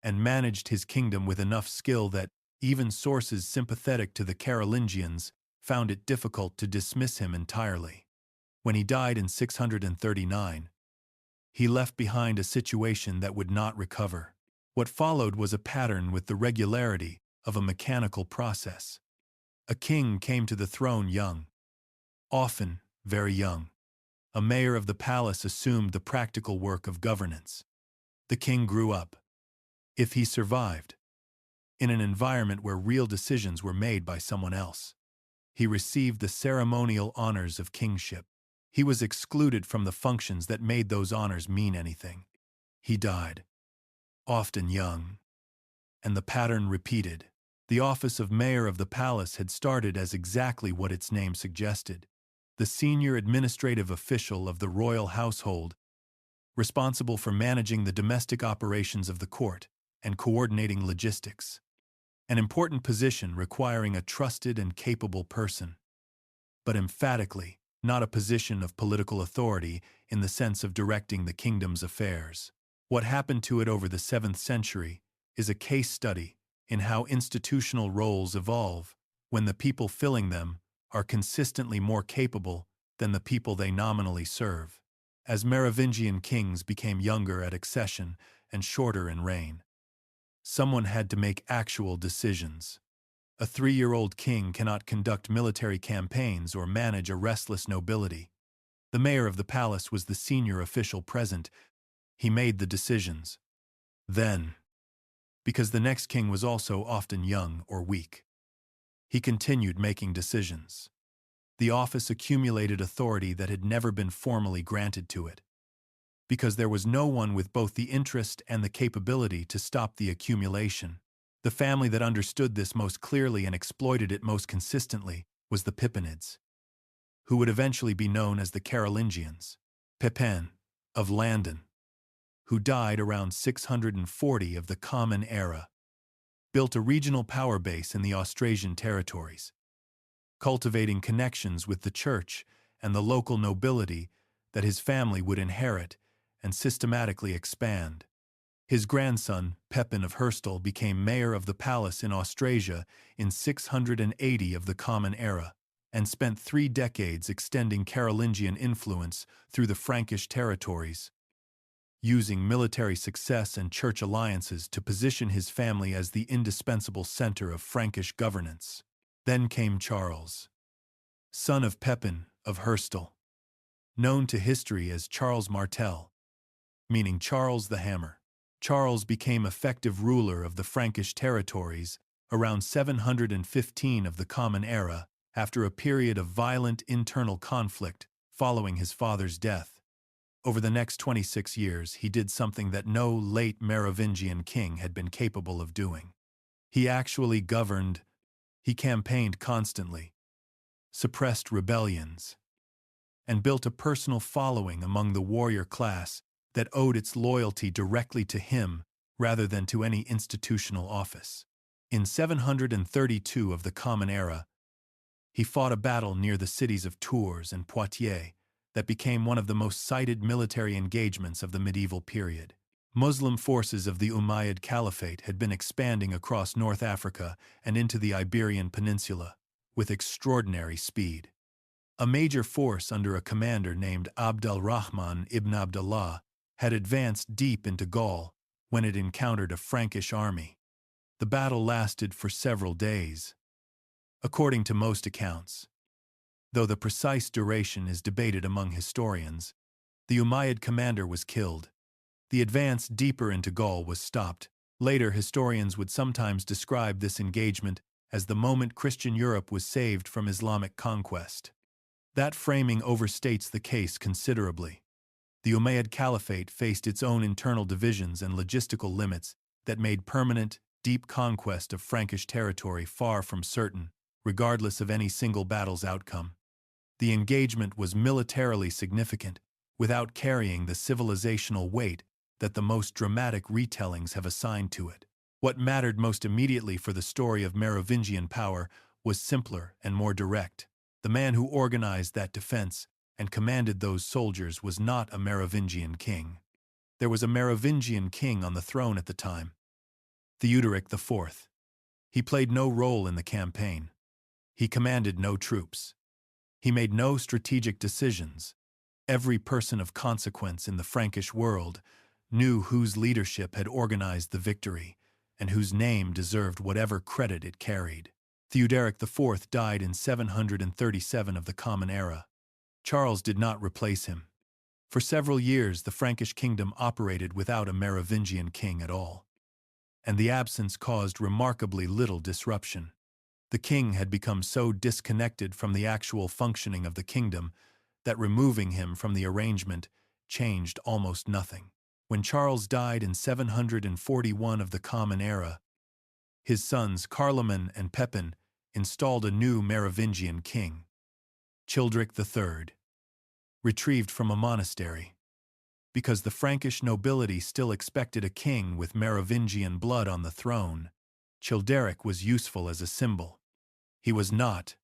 and managed his kingdom with enough skill that even sources sympathetic to the Carolingians found it difficult to dismiss him entirely. When he died in 639, he left behind a situation that would not recover. What followed was a pattern with the regularity of a mechanical process. A king came to the throne young, often very young. A mayor of the palace assumed the practical work of governance. The king grew up, if he survived, in an environment where real decisions were made by someone else. He received the ceremonial honors of kingship. He was excluded from the functions that made those honors mean anything. He died, often young, and the pattern repeated. The office of mayor of the palace had started as exactly what its name suggested: the senior administrative official of the royal household, responsible for managing the domestic operations of the court and coordinating logistics. An important position requiring a trusted and capable person, but emphatically not a position of political authority in the sense of directing the kingdom's affairs. What happened to it over the 7th century is a case study in how institutional roles evolve when the people filling them are consistently more capable than the people they nominally serve. As Merovingian kings became younger at accession and shorter in reign, Someone had to make actual decisions. A 3-year-old king cannot conduct military campaigns or manage a restless nobility. The mayor of the palace was the senior official present. He made the decisions. Then, because the next king was also often young or weak, he continued making decisions. The office accumulated authority that had never been formally granted to it, because there was no one with both the interest and the capability to stop the accumulation. The family that understood this most clearly and exploited it most consistently was the Pippinids, who would eventually be known as the Carolingians. Pepin of Landen, who died around 640 of the Common Era, built a regional power base in the Austrasian territories, cultivating connections with the church and the local nobility that his family would inherit and systematically expand. His grandson, Pepin of Herstal, became mayor of the palace in Austrasia in 680 of the Common Era, and spent 3 decades extending Carolingian influence through the Frankish territories, using military success and church alliances to position his family as the indispensable center of Frankish governance. Then came Charles, son of Pepin of Herstal, known to history as Charles Martel, meaning Charles the Hammer. Charles became effective ruler of the Frankish territories around 715 of the Common Era after a period of violent internal conflict following his father's death. Over the next 26 years, he did something that no late Merovingian king had been capable of doing. He actually governed. He campaigned constantly, suppressed rebellions, and built a personal following among the warrior class that owed its loyalty directly to him rather than to any institutional office. In 732 of the Common Era, he fought a battle near the cities of Tours and Poitiers that became one of the most cited military engagements of the medieval period. Muslim forces of the Umayyad Caliphate had been expanding across North Africa and into the Iberian Peninsula with extraordinary speed. A major force under a commander named Abd al-Rahman ibn Abdullah had advanced deep into Gaul when it encountered a Frankish army. The battle lasted for several days, according to most accounts. Though the precise duration is debated among historians, the Umayyad commander was killed. The advance deeper into Gaul was stopped. Later, historians would sometimes describe this engagement as the moment Christian Europe was saved from Islamic conquest. That framing overstates the case considerably. The Umayyad Caliphate faced its own internal divisions and logistical limits that made permanent, deep conquest of Frankish territory far from certain, regardless of any single battle's outcome. The engagement was militarily significant, without carrying the civilizational weight that the most dramatic retellings have assigned to it. What mattered most immediately for the story of Merovingian power was simpler and more direct. The man who organized that defense and commanded those soldiers was not a Merovingian king. There was a Merovingian king on the throne at the time, Theuderic IV. He played no role in the campaign. He commanded no troops. He made no strategic decisions. Every person of consequence in the Frankish world knew whose leadership had organized the victory and whose name deserved whatever credit it carried. Theuderic IV died in 737 of the Common Era. Charles did not replace him. For several years, the Frankish kingdom operated without a Merovingian king at all, and the absence caused remarkably little disruption. The king had become so disconnected from the actual functioning of the kingdom that removing him from the arrangement changed almost nothing. When Charles died in 741 of the Common Era, his sons Carloman and Pepin installed a new Merovingian king, Childeric III, retrieved from a monastery. Because the Frankish nobility still expected a king with Merovingian blood on the throne, Childeric was useful as a symbol. He was not,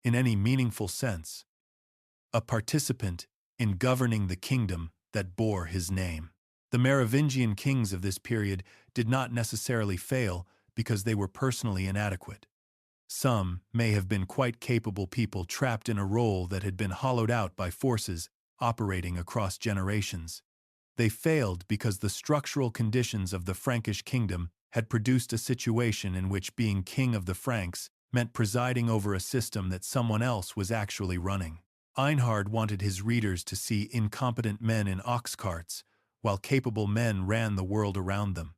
in any meaningful sense, a participant in governing the kingdom that bore his name. The Merovingian kings of this period did not necessarily fail because they were personally inadequate. Some may have been quite capable people trapped in a role that had been hollowed out by forces operating across generations. They failed because the structural conditions of the Frankish kingdom had produced a situation in which being king of the Franks meant presiding over a system that someone else was actually running. Einhard wanted his readers to see incompetent men in ox carts, while capable men ran the world around them.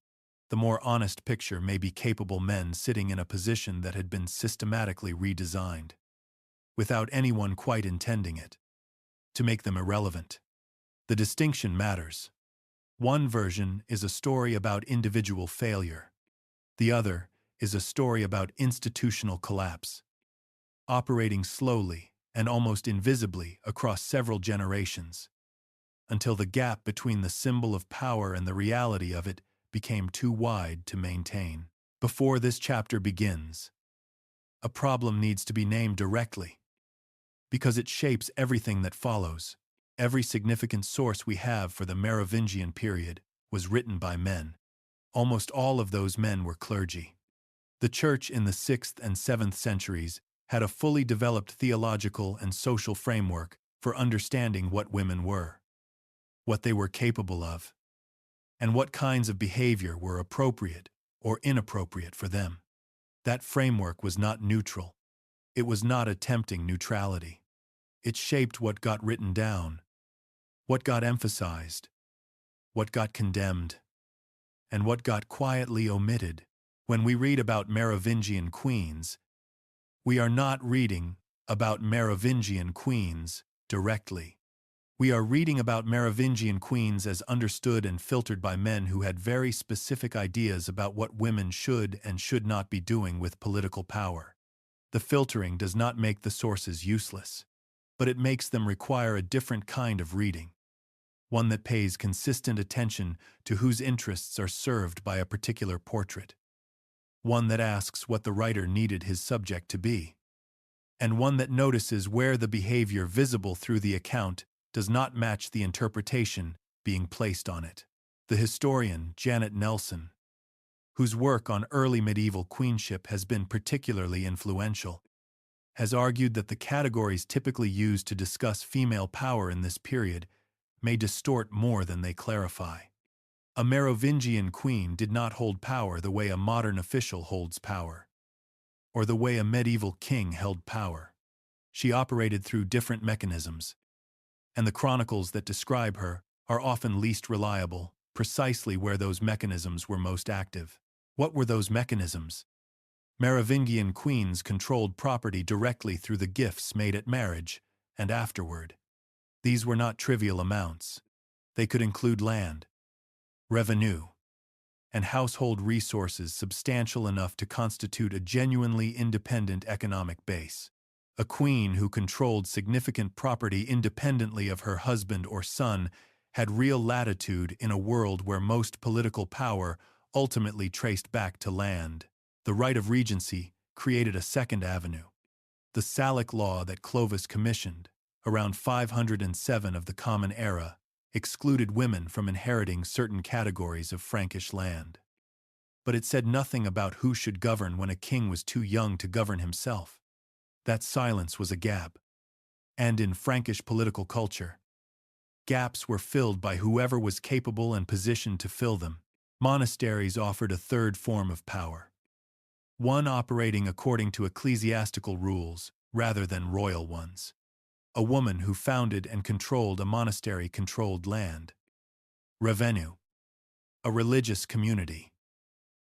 The more honest picture may be capable men sitting in a position that had been systematically redesigned, without anyone quite intending it, to make them irrelevant. The distinction matters. One version is a story about individual failure. The other is a story about institutional collapse, operating slowly and almost invisibly across several generations, until the gap between the symbol of power and the reality of it became too wide to maintain. Before this chapter begins, a problem needs to be named directly, because it shapes everything that follows. Every significant source we have for the Merovingian period was written by men. Almost all of those men were clergy. The Church in the 6th and 7th centuries had a fully developed theological and social framework for understanding what women were, what they were capable of, and what kinds of behavior were appropriate or inappropriate for them. That framework was not neutral. It was not attempting neutrality. It shaped what got written down, what got emphasized, what got condemned, and what got quietly omitted. When we read about Merovingian queens, we are not reading about Merovingian queens directly. We are reading about Merovingian queens as understood and filtered by men who had very specific ideas about what women should and should not be doing with political power. The filtering does not make the sources useless, but it makes them require a different kind of reading, one that pays consistent attention to whose interests are served by a particular portrait, one that asks what the writer needed his subject to be, and one that notices where the behavior visible through the account does not match the interpretation being placed on it. The historian Janet Nelson, whose work on early medieval queenship has been particularly influential, has argued that the categories typically used to discuss female power in this period may distort more than they clarify. A Merovingian queen did not hold power the way a modern official holds power, or the way a medieval king held power. She operated through different mechanisms, and the chronicles that describe her are often least reliable, precisely where those mechanisms were most active. What were those mechanisms? Merovingian queens controlled property directly through the gifts made at marriage and afterward. These were not trivial amounts. They could include land, revenue, and household resources substantial enough to constitute a genuinely independent economic base. A queen who controlled significant property independently of her husband or son had real latitude in a world where most political power ultimately traced back to land. The right of regency created a second avenue. The Salic law that Clovis commissioned, around 507 of the Common Era, excluded women from inheriting certain categories of Frankish land. But it said nothing about who should govern when a king was too young to govern himself. That silence was a gap. And in Frankish political culture, gaps were filled by whoever was capable and positioned to fill them. Monasteries offered a third form of power, one operating according to ecclesiastical rules rather than royal ones. A woman who founded and controlled a monastery controlled land, revenue, a religious community,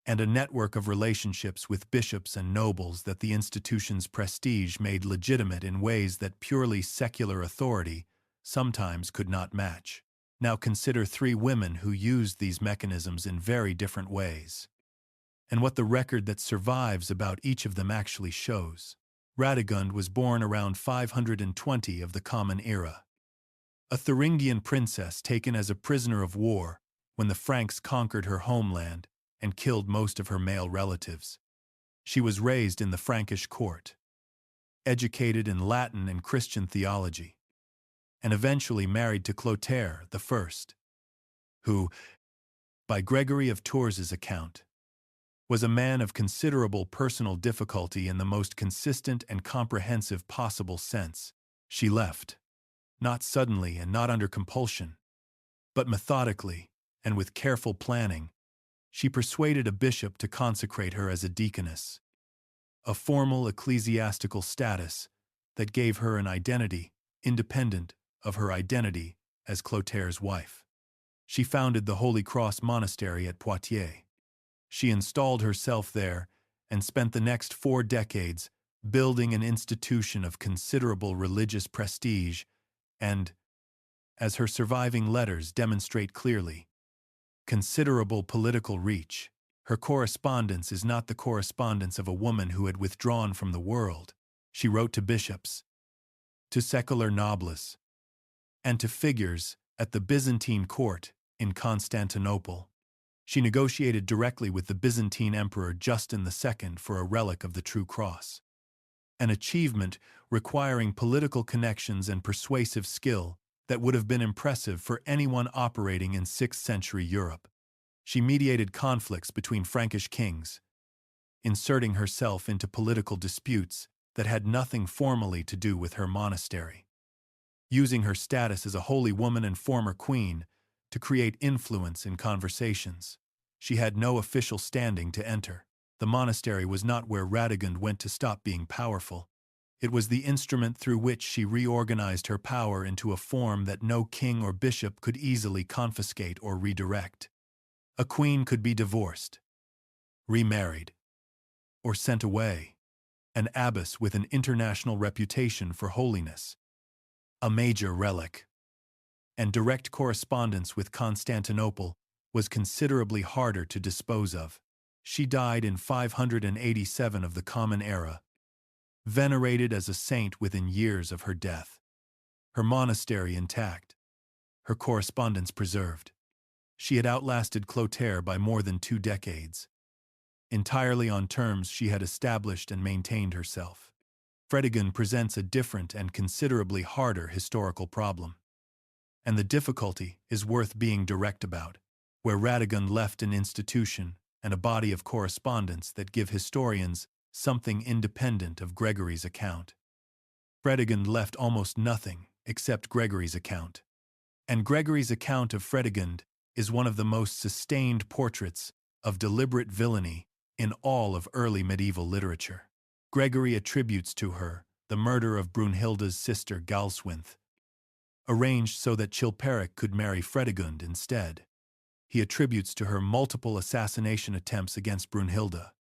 and a network of relationships with bishops and nobles that the institution's prestige made legitimate in ways that purely secular authority sometimes could not match. Now consider three women who used these mechanisms in very different ways, and what the record that survives about each of them actually shows. Radegund was born around 520 of the Common Era, a Thuringian princess taken as a prisoner of war when the Franks conquered her homeland and killed most of her male relatives. She was raised in the Frankish court, educated in Latin and Christian theology, and eventually married to Clotaire I, who, by Gregory of Tours' account, was a man of considerable personal difficulty in the most consistent and comprehensive possible sense. She left, not suddenly and not under compulsion, but methodically and with careful planning. She persuaded a bishop to consecrate her as a deaconess, a formal ecclesiastical status that gave her an identity independent of her identity as Clotaire's wife. She founded the Holy Cross Monastery at Poitiers. She installed herself there and spent the next 4 decades building an institution of considerable religious prestige and, as her surviving letters demonstrate clearly, considerable political reach. Her correspondence is not the correspondence of a woman who had withdrawn from the world. She wrote to bishops, to secular nobles, and to figures at the Byzantine court in Constantinople. She negotiated directly with the Byzantine Emperor Justin II for a relic of the True Cross, an achievement requiring political connections and persuasive skill that would have been impressive for anyone operating in 6th century Europe. She mediated conflicts between Frankish kings, inserting herself into political disputes that had nothing formally to do with her monastery, using her status as a holy woman and former queen to create influence in conversations. She had no official standing to enter. The monastery was not where Radegund went to stop being powerful. It was the instrument through which she reorganized her power into a form that no king or bishop could easily confiscate or redirect. A queen could be divorced, remarried, or sent away. An abbess with an international reputation for holiness, a major relic, and direct correspondence with Constantinople was considerably harder to dispose of. She died in 587 of the Common Era, venerated as a saint within years of her death. Her monastery intact, her correspondence preserved. She had outlasted Clotaire by more than 2 decades. Entirely on terms she had established and maintained herself. Fredegund presents a different and considerably harder historical problem. And the difficulty is worth being direct about, where Radegund left an institution and a body of correspondence that give historians something independent of Gregory's account. Fredegund left almost nothing except Gregory's account. And Gregory's account of Fredegund is one of the most sustained portraits of deliberate villainy in all of early medieval literature. Gregory attributes to her the murder of Brunhilda's sister Galswinthe, arranged so that Chilperic could marry Fredegund instead. He attributes to her multiple assassination attempts against Brunhilda.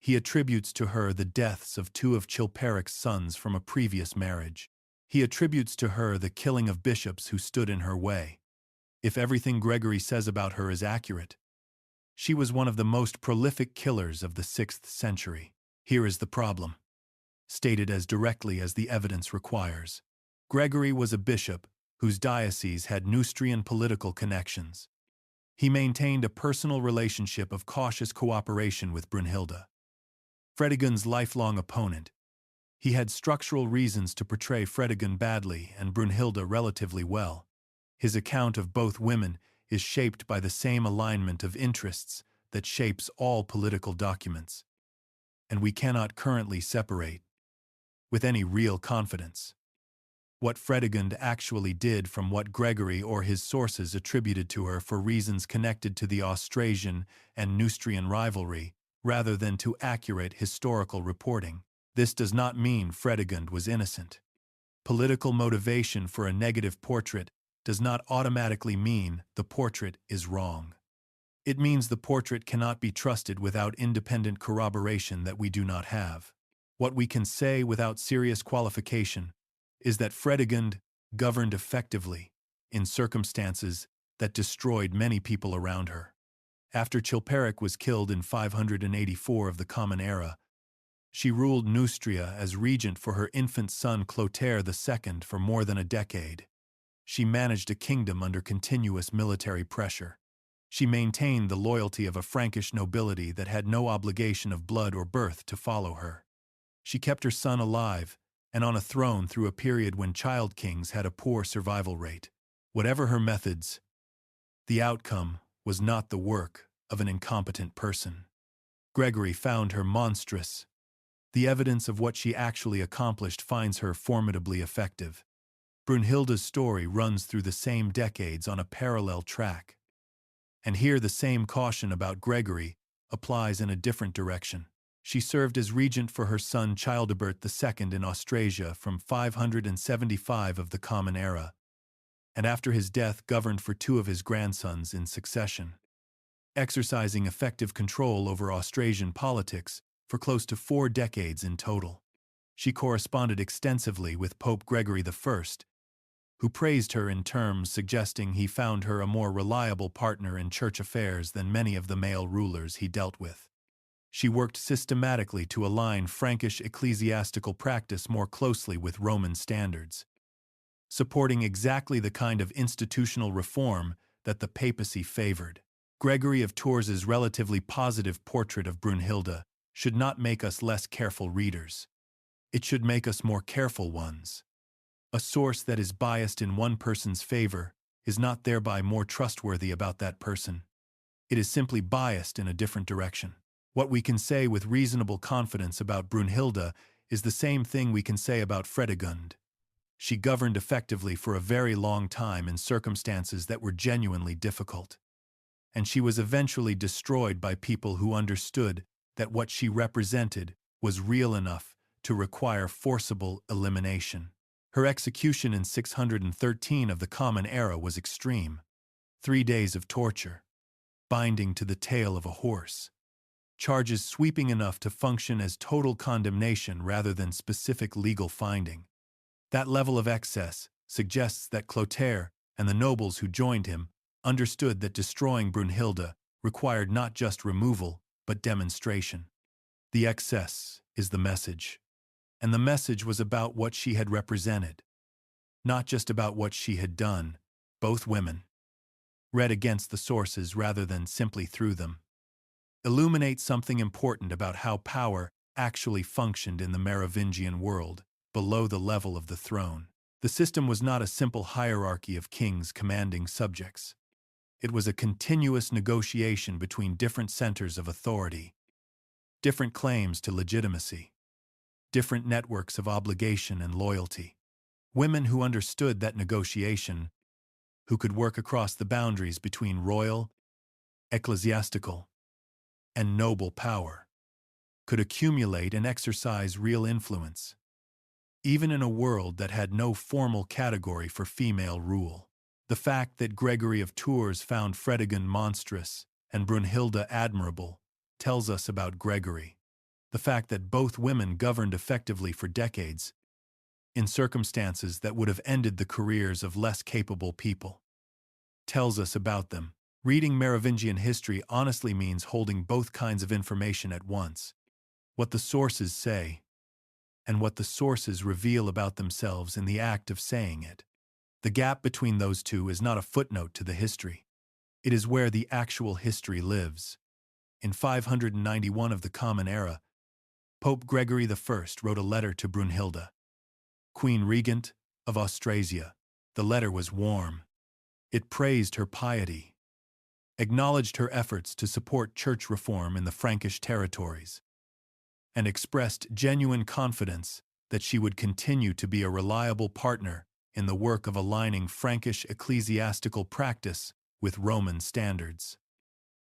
He attributes to her the deaths of 2 of Chilperic's sons from a previous marriage. He attributes to her the killing of bishops who stood in her way. If everything Gregory says about her is accurate, she was one of the most prolific killers of the 6th century. Here is the problem, stated as directly as the evidence requires. Gregory was a bishop whose diocese had Neustrian political connections. He maintained a personal relationship of cautious cooperation with Brunhilda, Fredegund's lifelong opponent. He had structural reasons to portray Fredegund badly and Brunhilda relatively well. His account of both women is shaped by the same alignment of interests that shapes all political documents, and we cannot currently separate, with any real confidence, what Fredegund actually did from what Gregory or his sources attributed to her for reasons connected to the Austrasian and Neustrian rivalry, rather than to accurate historical reporting. This does not mean Fredegund was innocent. Political motivation for a negative portrait does not automatically mean the portrait is wrong. It means the portrait cannot be trusted without independent corroboration that we do not have. What we can say without serious qualification is that Fredegund governed effectively in circumstances that destroyed many people around her. After Chilperic was killed in 584 of the Common Era, she ruled Neustria as regent for her infant son Clotaire II for more than a decade. She managed a kingdom under continuous military pressure. She maintained the loyalty of a Frankish nobility that had no obligation of blood or birth to follow her. She kept her son alive and on a throne through a period when child kings had a poor survival rate. Whatever her methods, the outcome was not the work of an incompetent person. Gregory found her monstrous. The evidence of what she actually accomplished finds her formidably effective. Brunhilda's story runs through the same decades on a parallel track. And here the same caution about Gregory applies in a different direction. She served as regent for her son Childebert II in Austrasia from 575 of the Common Era, and after his death governed for 2 of his grandsons in succession, exercising effective control over Austrasian politics for close to 4 decades in total. She corresponded extensively with Pope Gregory I, who praised her in terms suggesting he found her a more reliable partner in church affairs than many of the male rulers he dealt with. She worked systematically to align Frankish ecclesiastical practice more closely with Roman standards, supporting exactly the kind of institutional reform that the papacy favored. Gregory of Tours' relatively positive portrait of Brunhilde should not make us less careful readers. It should make us more careful ones. A source that is biased in one person's favor is not thereby more trustworthy about that person. It is simply biased in a different direction. What we can say with reasonable confidence about Brunhilde is the same thing we can say about Fredegund. She governed effectively for a very long time in circumstances that were genuinely difficult. And she was eventually destroyed by people who understood that what she represented was real enough to require forcible elimination. Her execution in 613 of the Common Era was extreme. 3 days of torture, binding to the tail of a horse. Charges sweeping enough to function as total condemnation rather than specific legal finding. That level of excess suggests that Clotaire and the nobles who joined him understood that destroying Brunhilde required not just removal, but demonstration. The excess is the message. And the message was about what she had represented, not just about what she had done. Both women read against the sources rather than simply through them. Illuminate something important about how power actually functioned in the Merovingian world, below the level of the throne. The system was not a simple hierarchy of kings commanding subjects. It was a continuous negotiation between different centers of authority, different claims to legitimacy, different networks of obligation and loyalty. Women who understood that negotiation, who could work across the boundaries between royal, ecclesiastical, and noble power, could accumulate and exercise real influence, even in a world that had no formal category for female rule. The fact that Gregory of Tours found Fredegund monstrous and Brunhilde admirable tells us about Gregory. The fact that both women governed effectively for decades, in circumstances that would have ended the careers of less capable people, tells us about them. Reading Merovingian history honestly means holding both kinds of information at once. What the sources say, and what the sources reveal about themselves in the act of saying it. The gap between those two is not a footnote to the history. It is where the actual history lives. In 591 of the Common Era, Pope Gregory I wrote a letter to Brunhilde, Queen Regent of Austrasia. The letter was warm. It praised her piety, acknowledged her efforts to support church reform in the Frankish territories, and expressed genuine confidence that she would continue to be a reliable partner in the work of aligning Frankish ecclesiastical practice with Roman standards.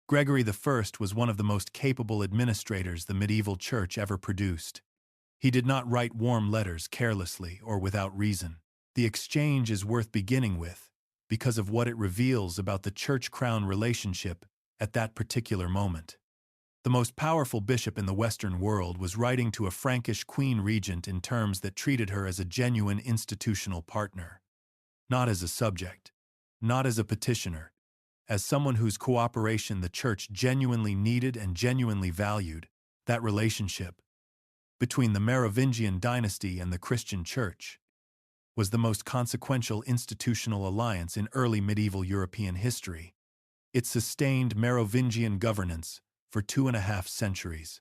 Gregory I was one of the most capable administrators the medieval church ever produced. He did not write warm letters carelessly or without reason. The exchange is worth beginning with because of what it reveals about the church-crown relationship at that particular moment. The most powerful bishop in the Western world was writing to a Frankish queen regent in terms that treated her as a genuine institutional partner, not as a subject, not as a petitioner, as someone whose cooperation the church genuinely needed and genuinely valued. That relationship between the Merovingian dynasty and the Christian church was the most consequential institutional alliance in early medieval European history. It sustained Merovingian governance for 2.5 centuries.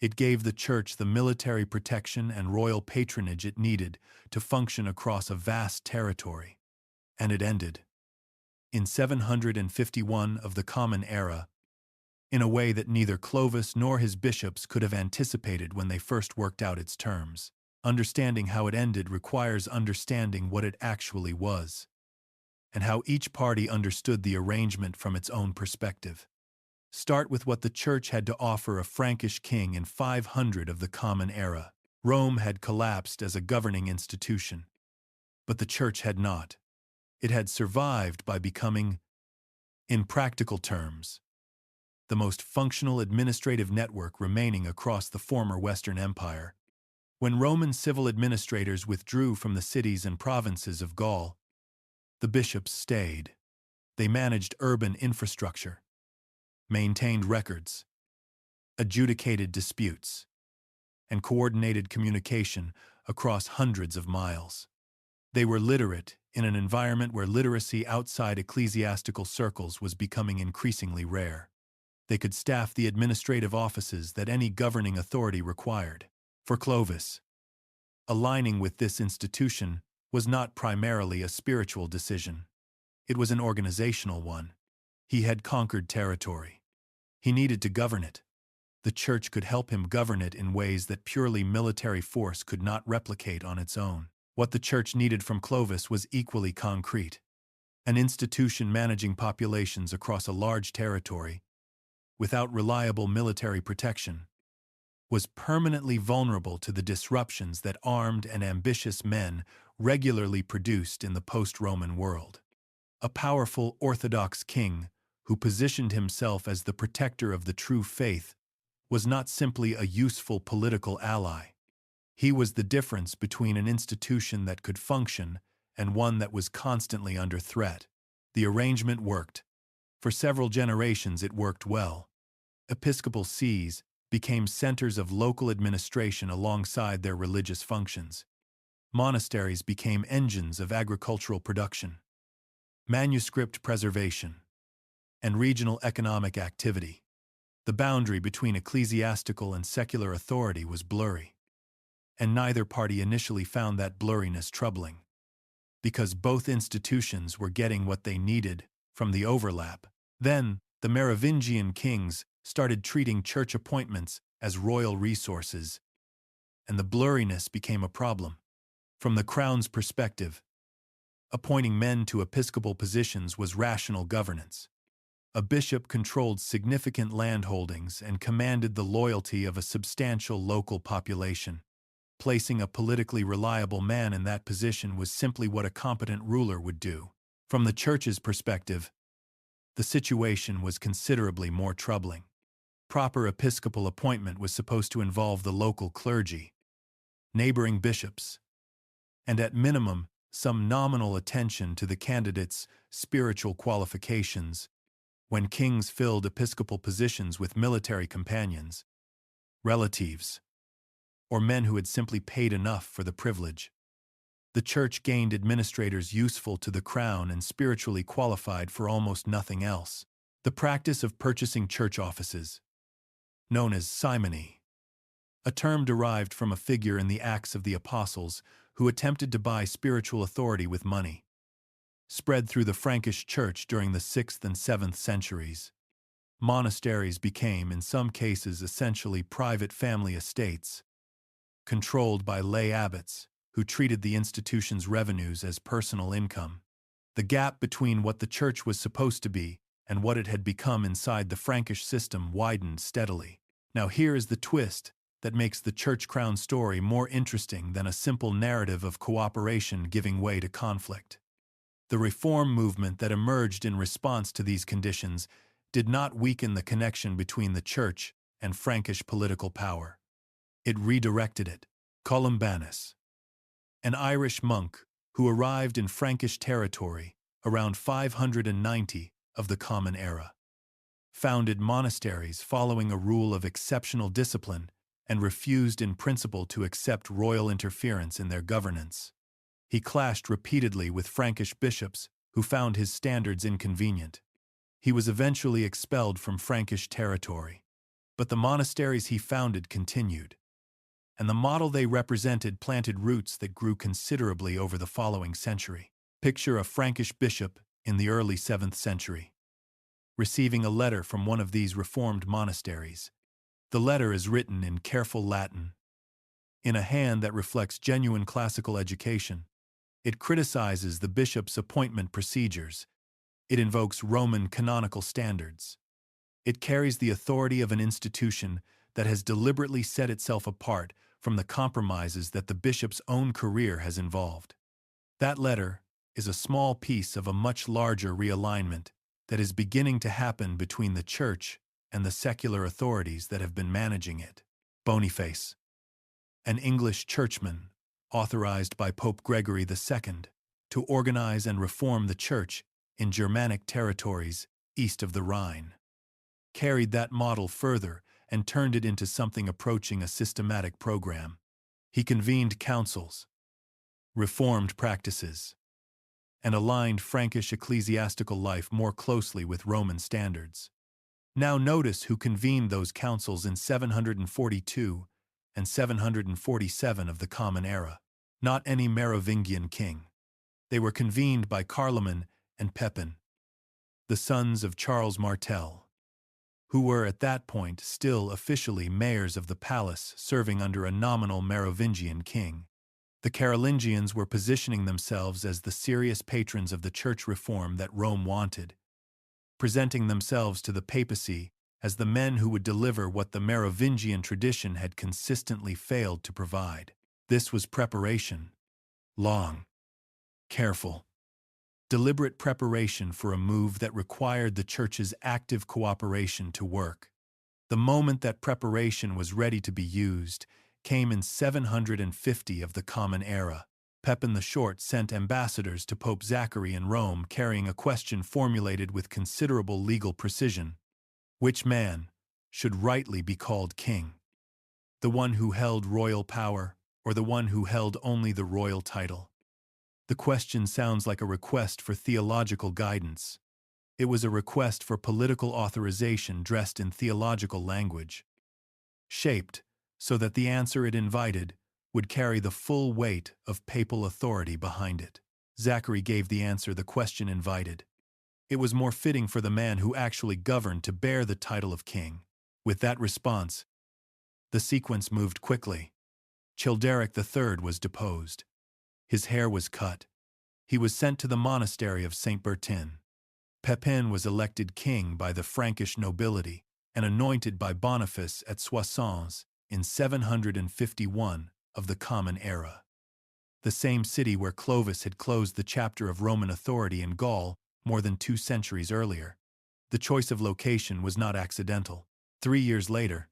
It gave the church the military protection and royal patronage it needed to function across a vast territory. And it ended, in 751 of the Common Era, in a way that neither Clovis nor his bishops could have anticipated when they first worked out its terms. Understanding how it ended requires understanding what it actually was. and how each party understood the arrangement from its own perspective. Start with what the Church had to offer a Frankish king in 500 of the Common Era. Rome had collapsed as a governing institution, but the Church had not. It had survived by becoming, in practical terms, the most functional administrative network remaining across the former Western Empire. When Roman civil administrators withdrew from the cities and provinces of Gaul, the bishops stayed. They managed urban infrastructure, maintained records, adjudicated disputes, and coordinated communication across hundreds of miles. They were literate in an environment where literacy outside ecclesiastical circles was becoming increasingly rare. They could staff the administrative offices that any governing authority required. For Clovis, aligning with this institution was not primarily a spiritual decision. It was an organizational one. He had conquered territory. He needed to govern it. The Church could help him govern it in ways that purely military force could not replicate on its own. What the Church needed from Clovis was equally concrete. An institution managing populations across a large territory, without reliable military protection, was permanently vulnerable to the disruptions that armed and ambitious men regularly produced in the post-Roman world. A powerful Orthodox king who positioned himself as the protector of the true faith was not simply a useful political ally. He was the difference between an institution that could function and one that was constantly under threat. The arrangement worked. For several generations it worked well. Episcopal sees became centers of local administration alongside their religious functions. Monasteries became engines of agricultural production, manuscript preservation, and regional economic activity. The boundary between ecclesiastical and secular authority was blurry, and neither party initially found that blurriness troubling, because both institutions were getting what they needed from the overlap. Then, the Merovingian kings started treating church appointments as royal resources, and the blurriness became a problem. From the crown's perspective, appointing men to episcopal positions was rational governance. A bishop controlled significant landholdings and commanded the loyalty of a substantial local population. Placing a politically reliable man in that position was simply what a competent ruler would do. From the Church's perspective, the situation was considerably more troubling. Proper episcopal appointment was supposed to involve the local clergy, neighboring bishops, and at minimum, some nominal attention to the candidate's spiritual qualifications. When kings filled episcopal positions with military companions, relatives, or men who had simply paid enough for the privilege, the Church gained administrators useful to the crown and spiritually qualified for almost nothing else. The practice of purchasing church offices, known as simony, a term derived from a figure in the Acts of the Apostles who attempted to buy spiritual authority with money, spread through the Frankish church during the 6th and 7th centuries. Monasteries became, in some cases, essentially private family estates, controlled by lay abbots who treated the institution's revenues as personal income. The gap between what the church was supposed to be and what it had become inside the Frankish system widened steadily. Now here is the twist that makes the church crown story more interesting than a simple narrative of cooperation giving way to conflict. The reform movement that emerged in response to these conditions did not weaken the connection between the church and Frankish political power. It redirected it. Columbanus, an Irish monk who arrived in Frankish territory around 590 of the Common Era, founded monasteries following a rule of exceptional discipline and refused in principle to accept royal interference in their governance. He clashed repeatedly with Frankish bishops who found his standards inconvenient. He was eventually expelled from Frankish territory, but the monasteries he founded continued, and the model they represented planted roots that grew considerably over the following century. Picture a Frankish bishop in the early 7th century, receiving a letter from one of these reformed monasteries. The letter is written in careful Latin, in a hand that reflects genuine classical education. It criticizes the bishop's appointment procedures. It invokes Roman canonical standards. It carries the authority of an institution that has deliberately set itself apart from the compromises that the bishop's own career has involved. That letter is a small piece of a much larger realignment that is beginning to happen between the church and the secular authorities that have been managing it. Boniface, an English churchman authorized by Pope Gregory II to organize and reform the church in Germanic territories east of the Rhine, carried that model further and turned it into something approaching a systematic program. He convened councils, reformed practices, and aligned Frankish ecclesiastical life more closely with Roman standards. Now notice who convened those councils in 742 and 747 of the Common Era. Not any Merovingian king. They were convened by Carloman and Pepin, the sons of Charles Martel, who were at that point still officially mayors of the palace serving under a nominal Merovingian king. The Carolingians were positioning themselves as the serious patrons of the church reform that Rome wanted, presenting themselves to the papacy as the men who would deliver what the Merovingian tradition had consistently failed to provide. This was preparation. Long, careful, deliberate preparation for a move that required the church's active cooperation to work. The moment that preparation was ready to be used came in 750 of the Common Era. Pepin the Short sent ambassadors to Pope Zachary in Rome carrying a question formulated with considerable legal precision. Which man should rightly be called king? The one who held royal power, or the one who held only the royal title? The question sounds like a request for theological guidance. It was a request for political authorization dressed in theological language, shaped so that the answer it invited would carry the full weight of papal authority behind it. Zachary gave the answer the question invited. It was more fitting for the man who actually governed to bear the title of king. With that response, the sequence moved quickly. Childeric III was deposed. His hair was cut. He was sent to the monastery of Saint Bertin. Pepin was elected king by the Frankish nobility and anointed by Boniface at Soissons in 751 of the Common Era, the same city where Clovis had closed the chapter of Roman authority in Gaul more than 2 centuries earlier. The choice of location was not accidental. 3 years later,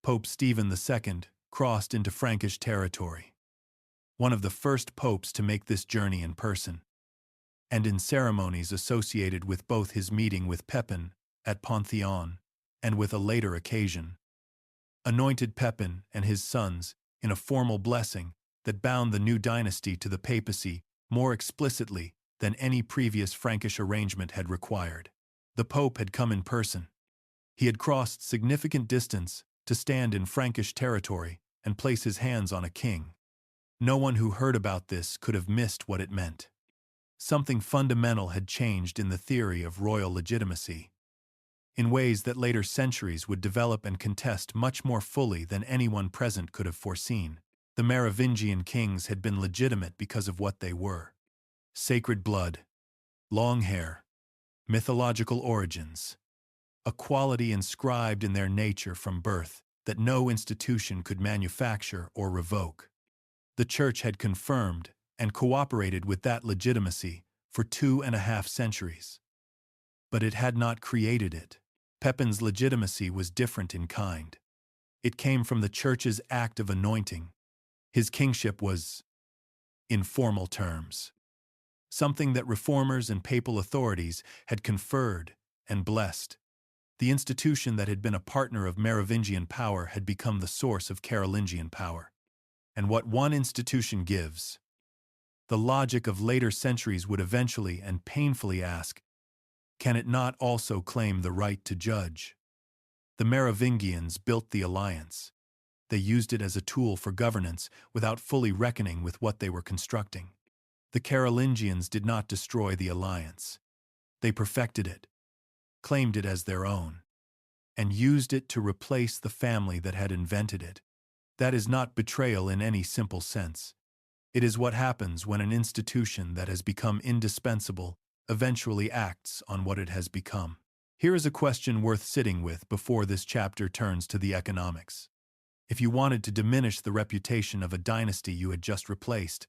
Pope Stephen II crossed into Frankish territory, one of the first popes to make this journey in person, and in ceremonies associated with both his meeting with Pepin at Pantheon and with a later occasion, anointed Pepin and his sons in a formal blessing that bound the new dynasty to the papacy more explicitly than any previous Frankish arrangement had required. The Pope had come in person. He had crossed significant distance to stand in Frankish territory and place his hands on a king. No one who heard about this could have missed what it meant. Something fundamental had changed in the theory of royal legitimacy, in ways that later centuries would develop and contest much more fully than anyone present could have foreseen. The Merovingian kings had been legitimate because of what they were: sacred blood, long hair, mythological origins, a quality inscribed in their nature from birth that no institution could manufacture or revoke. The Church had confirmed and cooperated with that legitimacy for 2.5 centuries. But it had not created it. Pepin's legitimacy was different in kind. It came from the Church's act of anointing. His kingship was, in formal terms, something that reformers and papal authorities had conferred and blessed. The institution that had been a partner of Merovingian power had become the source of Carolingian power. And what one institution gives, the logic of later centuries would eventually and painfully ask, can it not also claim the right to judge? The Merovingians built the alliance. They used it as a tool for governance without fully reckoning with what they were constructing. The Carolingians did not destroy the alliance. They perfected it, claimed it as their own, and used it to replace the family that had invented it. That is not betrayal in any simple sense. It is what happens when an institution that has become indispensable eventually acts on what it has become. Here is a question worth sitting with before this chapter turns to the economics. If you wanted to diminish the reputation of a dynasty you had just replaced,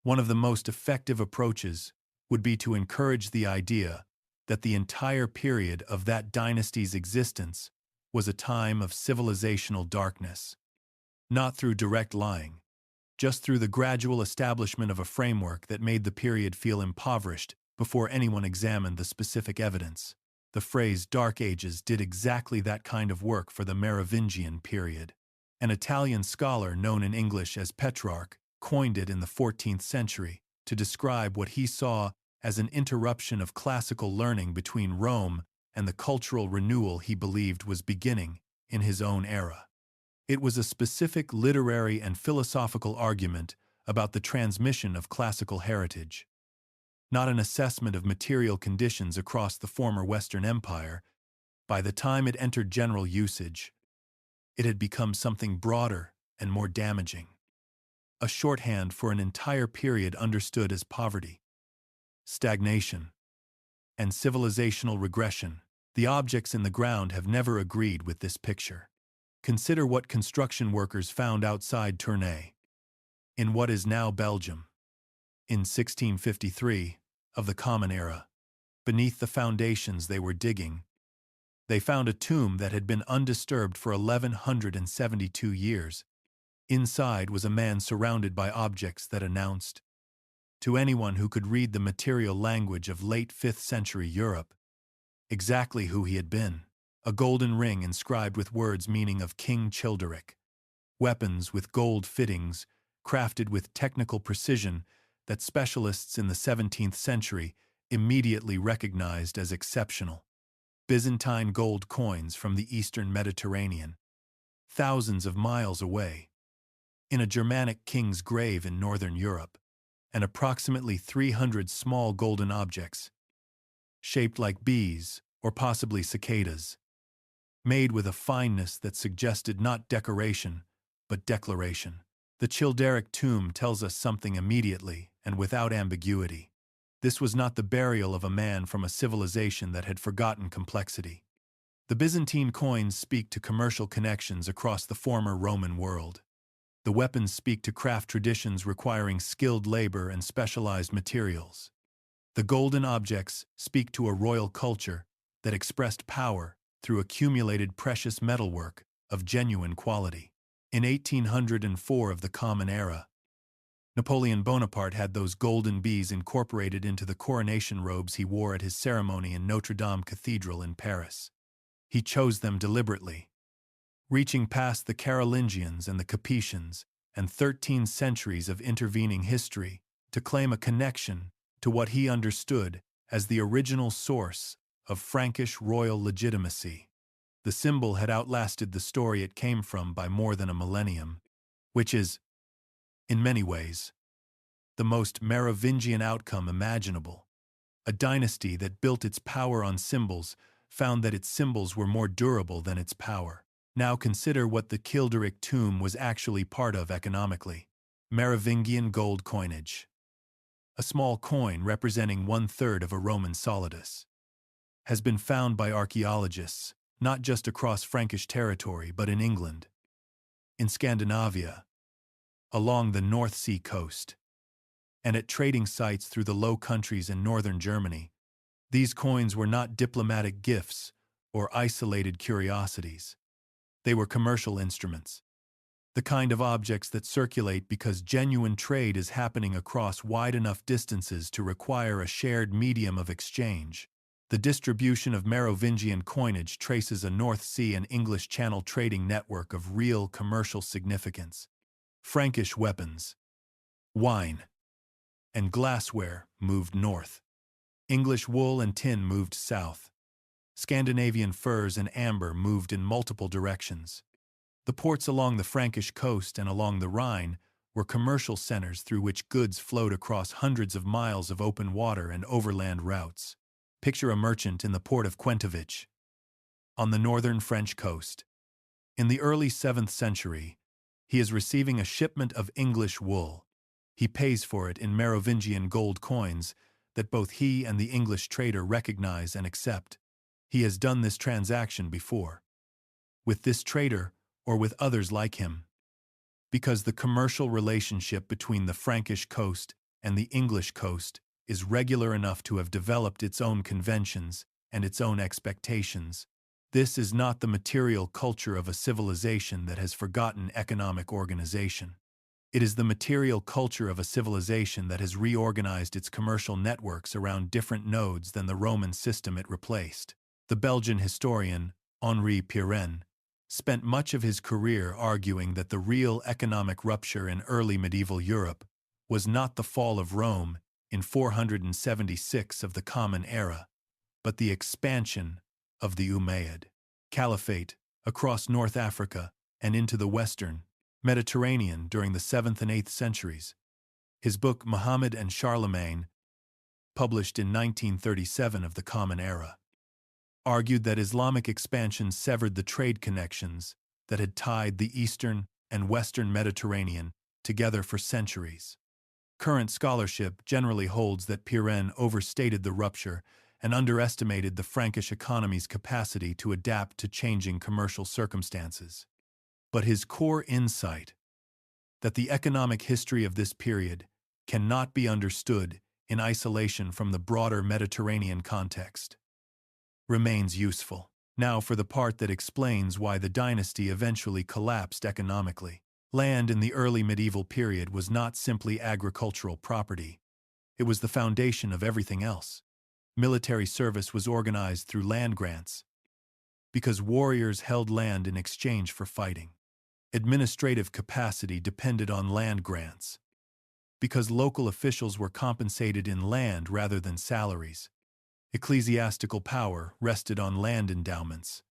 one of the most effective approaches would be to encourage the idea that the entire period of that dynasty's existence was a time of civilizational darkness, not through direct lying, just through the gradual establishment of a framework that made the period feel impoverished before anyone examined the specific evidence. The phrase Dark Ages did exactly that kind of work for the Merovingian period. An Italian scholar known in English as Petrarch coined it in the 14th century to describe what he saw as an interruption of classical learning between Rome and the cultural renewal he believed was beginning in his own era. It was a specific literary and philosophical argument about the transmission of classical heritage, not an assessment of material conditions across the former Western Empire. By the time it entered general usage, it had become something broader and more damaging. A shorthand for an entire period understood as poverty, stagnation, and civilizational regression. The objects in the ground have never agreed with this picture. Consider what construction workers found outside Tournai, in what is now Belgium, in 1653, of the Common Era. Beneath the foundations they were digging, they found a tomb that had been undisturbed for 1172 years. Inside was a man surrounded by objects that announced, to anyone who could read the material language of late 5th century Europe, exactly who he had been. A golden ring inscribed with words meaning of King Childeric, weapons with gold fittings crafted with technical precision that specialists in the 17th century immediately recognized as exceptional. Byzantine gold coins from the eastern Mediterranean, thousands of miles away, in a Germanic king's grave in northern Europe, and approximately 300 small golden objects, shaped like bees or possibly cicadas, made with a fineness that suggested not decoration, but declaration. The Childeric tomb tells us something immediately and without ambiguity. This was not the burial of a man from a civilization that had forgotten complexity. The Byzantine coins speak to commercial connections across the former Roman world. The weapons speak to craft traditions requiring skilled labor and specialized materials. The golden objects speak to a royal culture that expressed power through accumulated precious metalwork of genuine quality. In 1804 of the Common Era, Napoleon Bonaparte had those golden bees incorporated into the coronation robes he wore at his ceremony in Notre Dame Cathedral in Paris. He chose them deliberately, reaching past the Carolingians and the Capetians and 13 centuries of intervening history to claim a connection to what he understood as the original source of Frankish royal legitimacy. The symbol had outlasted the story it came from by more than a millennium, which is, in many ways, the most Merovingian outcome imaginable. A dynasty that built its power on symbols found that its symbols were more durable than its power. Now consider what the Childeric tomb was actually part of economically. Merovingian gold coinage. A small coin representing 1/3 of a Roman solidus has been found by archaeologists, not just across Frankish territory but in England, in Scandinavia, along the North Sea coast, and at trading sites through the Low Countries and northern Germany. These coins were not diplomatic gifts or isolated curiosities. They were commercial instruments, the kind of objects that circulate because genuine trade is happening across wide enough distances to require a shared medium of exchange. The distribution of Merovingian coinage traces a North Sea and English Channel trading network of real commercial significance. Frankish weapons, wine, and glassware moved north. English wool and tin moved south. Scandinavian furs and amber moved in multiple directions. The ports along the Frankish coast and along the Rhine were commercial centers through which goods flowed across hundreds of miles of open water and overland routes. Picture a merchant in the port of Quentovich, on the northern French coast. In the early 7th century, he is receiving a shipment of English wool. He pays for it in Merovingian gold coins that both he and the English trader recognize and accept. He has done this transaction before, with this trader or with others like him, because the commercial relationship between the Frankish coast and the English coast is regular enough to have developed its own conventions and its own expectations. This is not the material culture of a civilization that has forgotten economic organization. It is the material culture of a civilization that has reorganized its commercial networks around different nodes than the Roman system it replaced. The Belgian historian, Henri Pirenne, spent much of his career arguing that the real economic rupture in early medieval Europe was not the fall of Rome in 476 of the Common Era, but the expansion of the Umayyad Caliphate across North Africa and into the Western Mediterranean during the 7th and 8th centuries. His book Muhammad and Charlemagne, published in 1937 of the Common Era, argued that Islamic expansion severed the trade connections that had tied the Eastern and Western Mediterranean together for centuries. Current scholarship generally holds that Pirenne overstated the rupture and underestimated the Frankish economy's capacity to adapt to changing commercial circumstances. But his core insight, that the economic history of this period cannot be understood in isolation from the broader Mediterranean context, remains useful. Now for the part that explains why the dynasty eventually collapsed economically. Land in the early medieval period was not simply agricultural property. It was the foundation of everything else. Military service was organized through land grants, because warriors held land in exchange for fighting. Administrative capacity depended on land grants, because local officials were compensated in land rather than salaries. Ecclesiastical power rested on land endowments,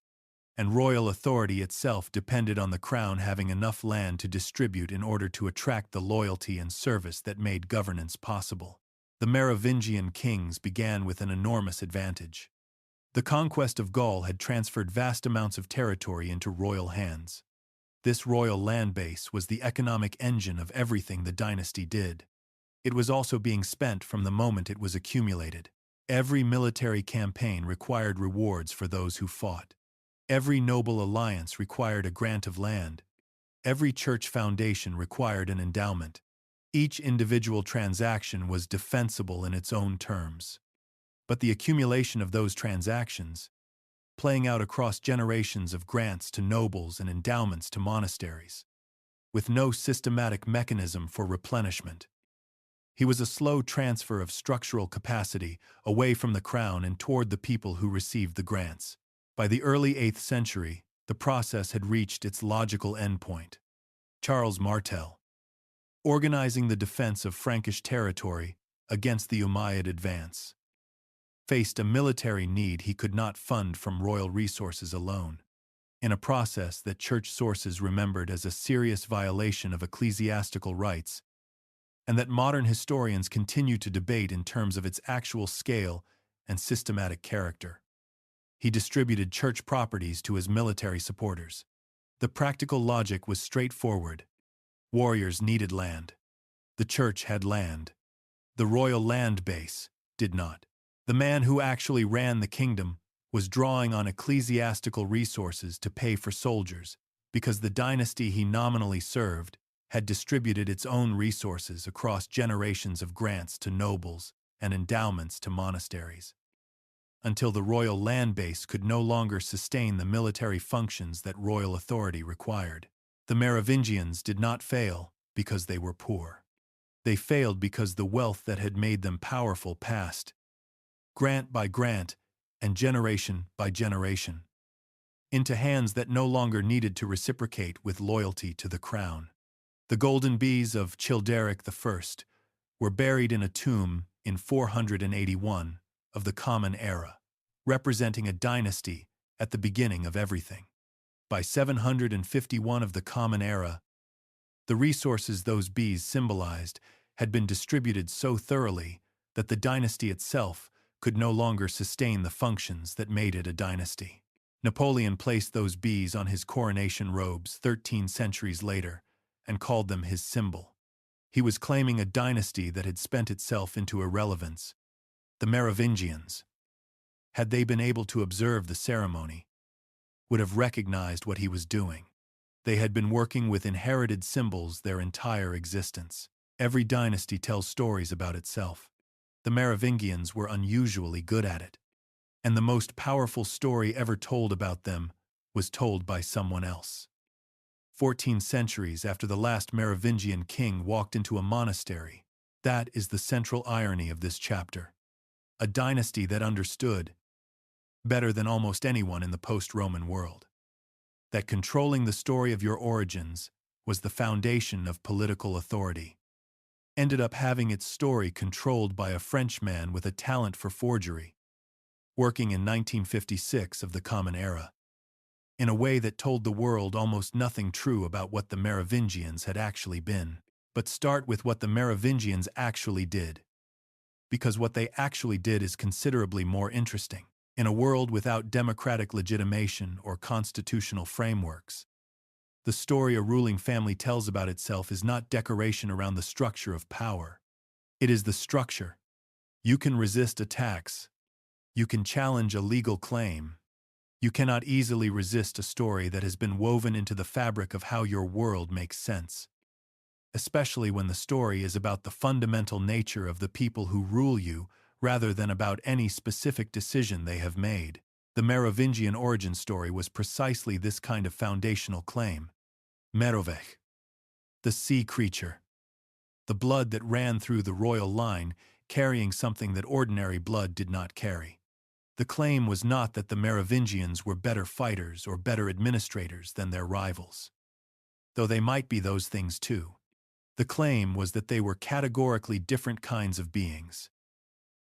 and royal authority itself depended on the crown having enough land to distribute in order to attract the loyalty and service that made governance possible. The Merovingian kings began with an enormous advantage. The conquest of Gaul had transferred vast amounts of territory into royal hands. This royal land base was the economic engine of everything the dynasty did. It was also being spent from the moment it was accumulated. Every military campaign required rewards for those who fought. Every noble alliance required a grant of land. Every church foundation required an endowment. Each individual transaction was defensible in its own terms. But the accumulation of those transactions, playing out across generations of grants to nobles and endowments to monasteries, with no systematic mechanism for replenishment. He was a slow transfer of structural capacity away from the crown and toward the people who received the grants. By the early 8th century, the process had reached its logical endpoint. Charles Martel, organizing the defense of Frankish territory against the Umayyad advance, faced a military need he could not fund from royal resources alone, in a process that church sources remembered as a serious violation of ecclesiastical rights, and that modern historians continue to debate in terms of its actual scale and systematic character. He distributed church properties to his military supporters. The practical logic was straightforward. Warriors needed land. The church had land. The royal land base did not. The man who actually ran the kingdom was drawing on ecclesiastical resources to pay for soldiers, because the dynasty he nominally served had distributed its own resources across generations of grants to nobles and endowments to monasteries, until the royal land base could no longer sustain the military functions that royal authority required. The Merovingians did not fail because they were poor. They failed because the wealth that had made them powerful passed, grant by grant and generation by generation, into hands that no longer needed to reciprocate with loyalty to the crown. The golden bees of Childeric I were buried in a tomb in 481 of the Common Era, representing a dynasty at the beginning of everything. By 751 of the Common Era, the resources those bees symbolized had been distributed so thoroughly that the dynasty itself could no longer sustain the functions that made it a dynasty. Napoleon placed those bees on his coronation robes 13 centuries later and called them his symbol. He was claiming a dynasty that had spent itself into irrelevance, the Merovingians. Had they been able to observe the ceremony, would have recognized what he was doing. They had been working with inherited symbols their entire existence. Every dynasty tells stories about itself. The Merovingians were unusually good at it. And the most powerful story ever told about them was told by someone else. 14 centuries after the last Merovingian king walked into a monastery, that is the central irony of this chapter. A dynasty that understood, better than almost anyone in the post-Roman world, that controlling the story of your origins was the foundation of political authority, ended up having its story controlled by a Frenchman with a talent for forgery, working in 1956 of the Common Era, in a way that told the world almost nothing true about what the Merovingians had actually been. But start with what the Merovingians actually did, because what they actually did is considerably more interesting. In a world without democratic legitimation or constitutional frameworks, the story a ruling family tells about itself is not decoration around the structure of power. It is the structure. You can resist attacks. You can challenge a legal claim. You cannot easily resist a story that has been woven into the fabric of how your world makes sense, especially when the story is about the fundamental nature of the people who rule you rather than about any specific decision they have made. The Merovingian origin story was precisely this kind of foundational claim. Merovech, the sea creature, the blood that ran through the royal line, carrying something that ordinary blood did not carry. The claim was not that the Merovingians were better fighters or better administrators than their rivals, though they might be those things too. The claim was that they were categorically different kinds of beings,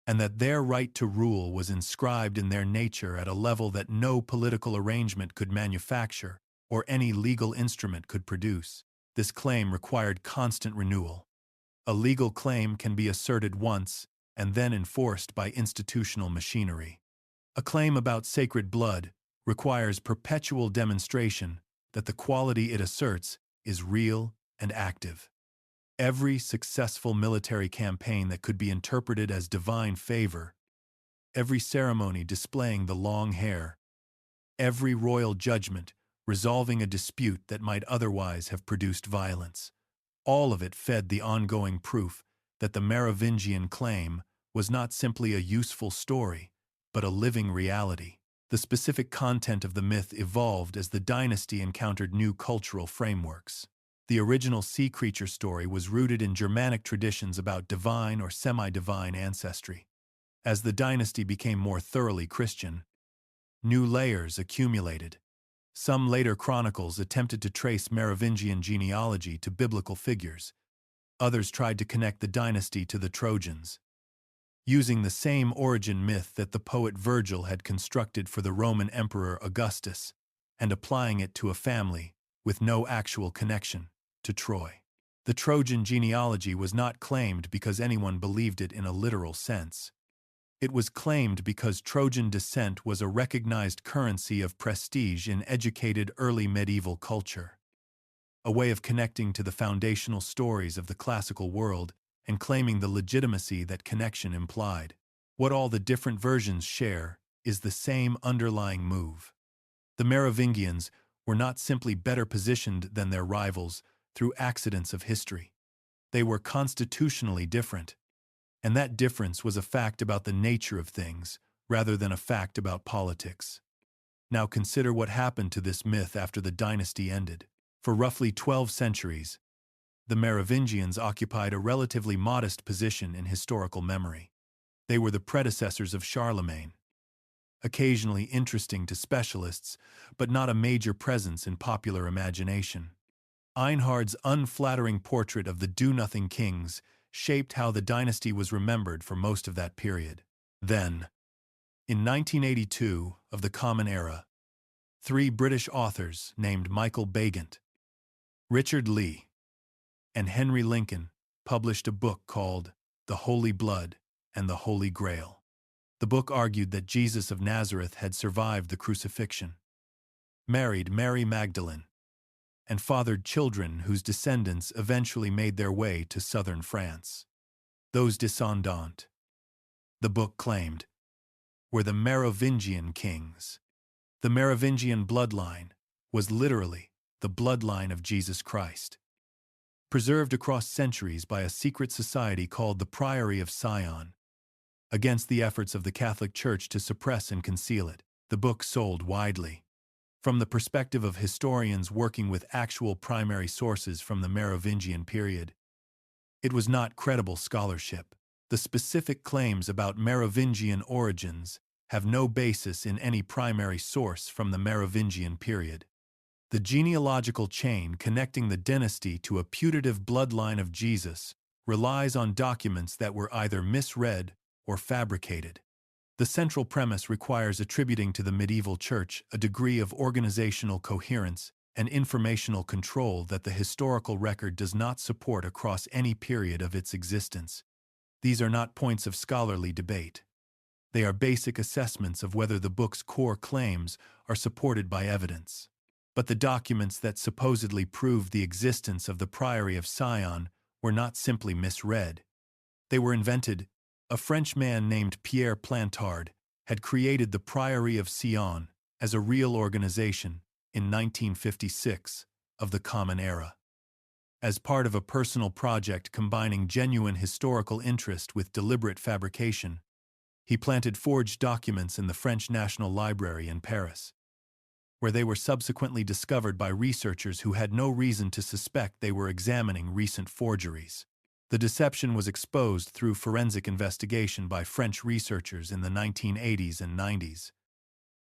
and that their right to rule was inscribed in their nature at a level that no political arrangement could manufacture or any legal instrument could produce. This claim required constant renewal. A legal claim can be asserted once and then enforced by institutional machinery. A claim about sacred blood requires perpetual demonstration that the quality it asserts is real and active. Every successful military campaign that could be interpreted as divine favor, every ceremony displaying the long hair, every royal judgment resolving a dispute that might otherwise have produced violence, all of it fed the ongoing proof that the Merovingian claim was not simply a useful story, but a living reality. The specific content of the myth evolved as the dynasty encountered new cultural frameworks. The original sea creature story was rooted in Germanic traditions about divine or semi-divine ancestry. As the dynasty became more thoroughly Christian, new layers accumulated. Some later chronicles attempted to trace Merovingian genealogy to biblical figures. Others tried to connect the dynasty to the Trojans, using the same origin myth that the poet Virgil had constructed for the Roman Emperor Augustus, and applying it to a family with no actual connection to Troy. The Trojan genealogy was not claimed because anyone believed it in a literal sense. It was claimed because Trojan descent was a recognized currency of prestige in educated early medieval culture, a way of connecting to the foundational stories of the classical world and claiming the legitimacy that connection implied. What all the different versions share is the same underlying move. The Merovingians were not simply better positioned than their rivals through accidents of history. They were constitutionally different, and that difference was a fact about the nature of things rather than a fact about politics. Now consider what happened to this myth after the dynasty ended. For roughly 12 centuries, the Merovingians occupied a relatively modest position in historical memory. They were the predecessors of Charlemagne, occasionally interesting to specialists, but not a major presence in popular imagination. Einhard's unflattering portrait of the do-nothing kings shaped how the dynasty was remembered for most of that period. Then, in 1982 of the Common Era, 3 British authors named Michael Begant, Richard Lee, and Henry Lincoln published a book called The Holy Blood and the Holy Grail. The book argued that Jesus of Nazareth had survived the crucifixion, married Mary Magdalene, and fathered children whose descendants eventually made their way to southern France. Those descendants, the book claimed, were the Merovingian kings. The Merovingian bloodline was literally the bloodline of Jesus Christ, preserved across centuries by a secret society called the Priory of Sion. Against the efforts of the Catholic Church to suppress and conceal it, the book sold widely. From the perspective of historians working with actual primary sources from the Merovingian period, it was not credible scholarship. The specific claims about Merovingian origins have no basis in any primary source from the Merovingian period. The genealogical chain connecting the dynasty to a putative bloodline of Jesus relies on documents that were either misread or fabricated. The central premise requires attributing to the medieval church a degree of organizational coherence and informational control that the historical record does not support across any period of its existence. These are not points of scholarly debate. They are basic assessments of whether the book's core claims are supported by evidence. But the documents that supposedly proved the existence of the Priory of Sion were not simply misread. They were invented. A French man named Pierre Plantard had created the Priory of Sion as a real organization in 1956 of the Common Era. As part of a personal project combining genuine historical interest with deliberate fabrication, he planted forged documents in the French National Library in Paris, where they were subsequently discovered by researchers who had no reason to suspect they were examining recent forgeries. The deception was exposed through forensic investigation by French researchers in the 1980s and 90s,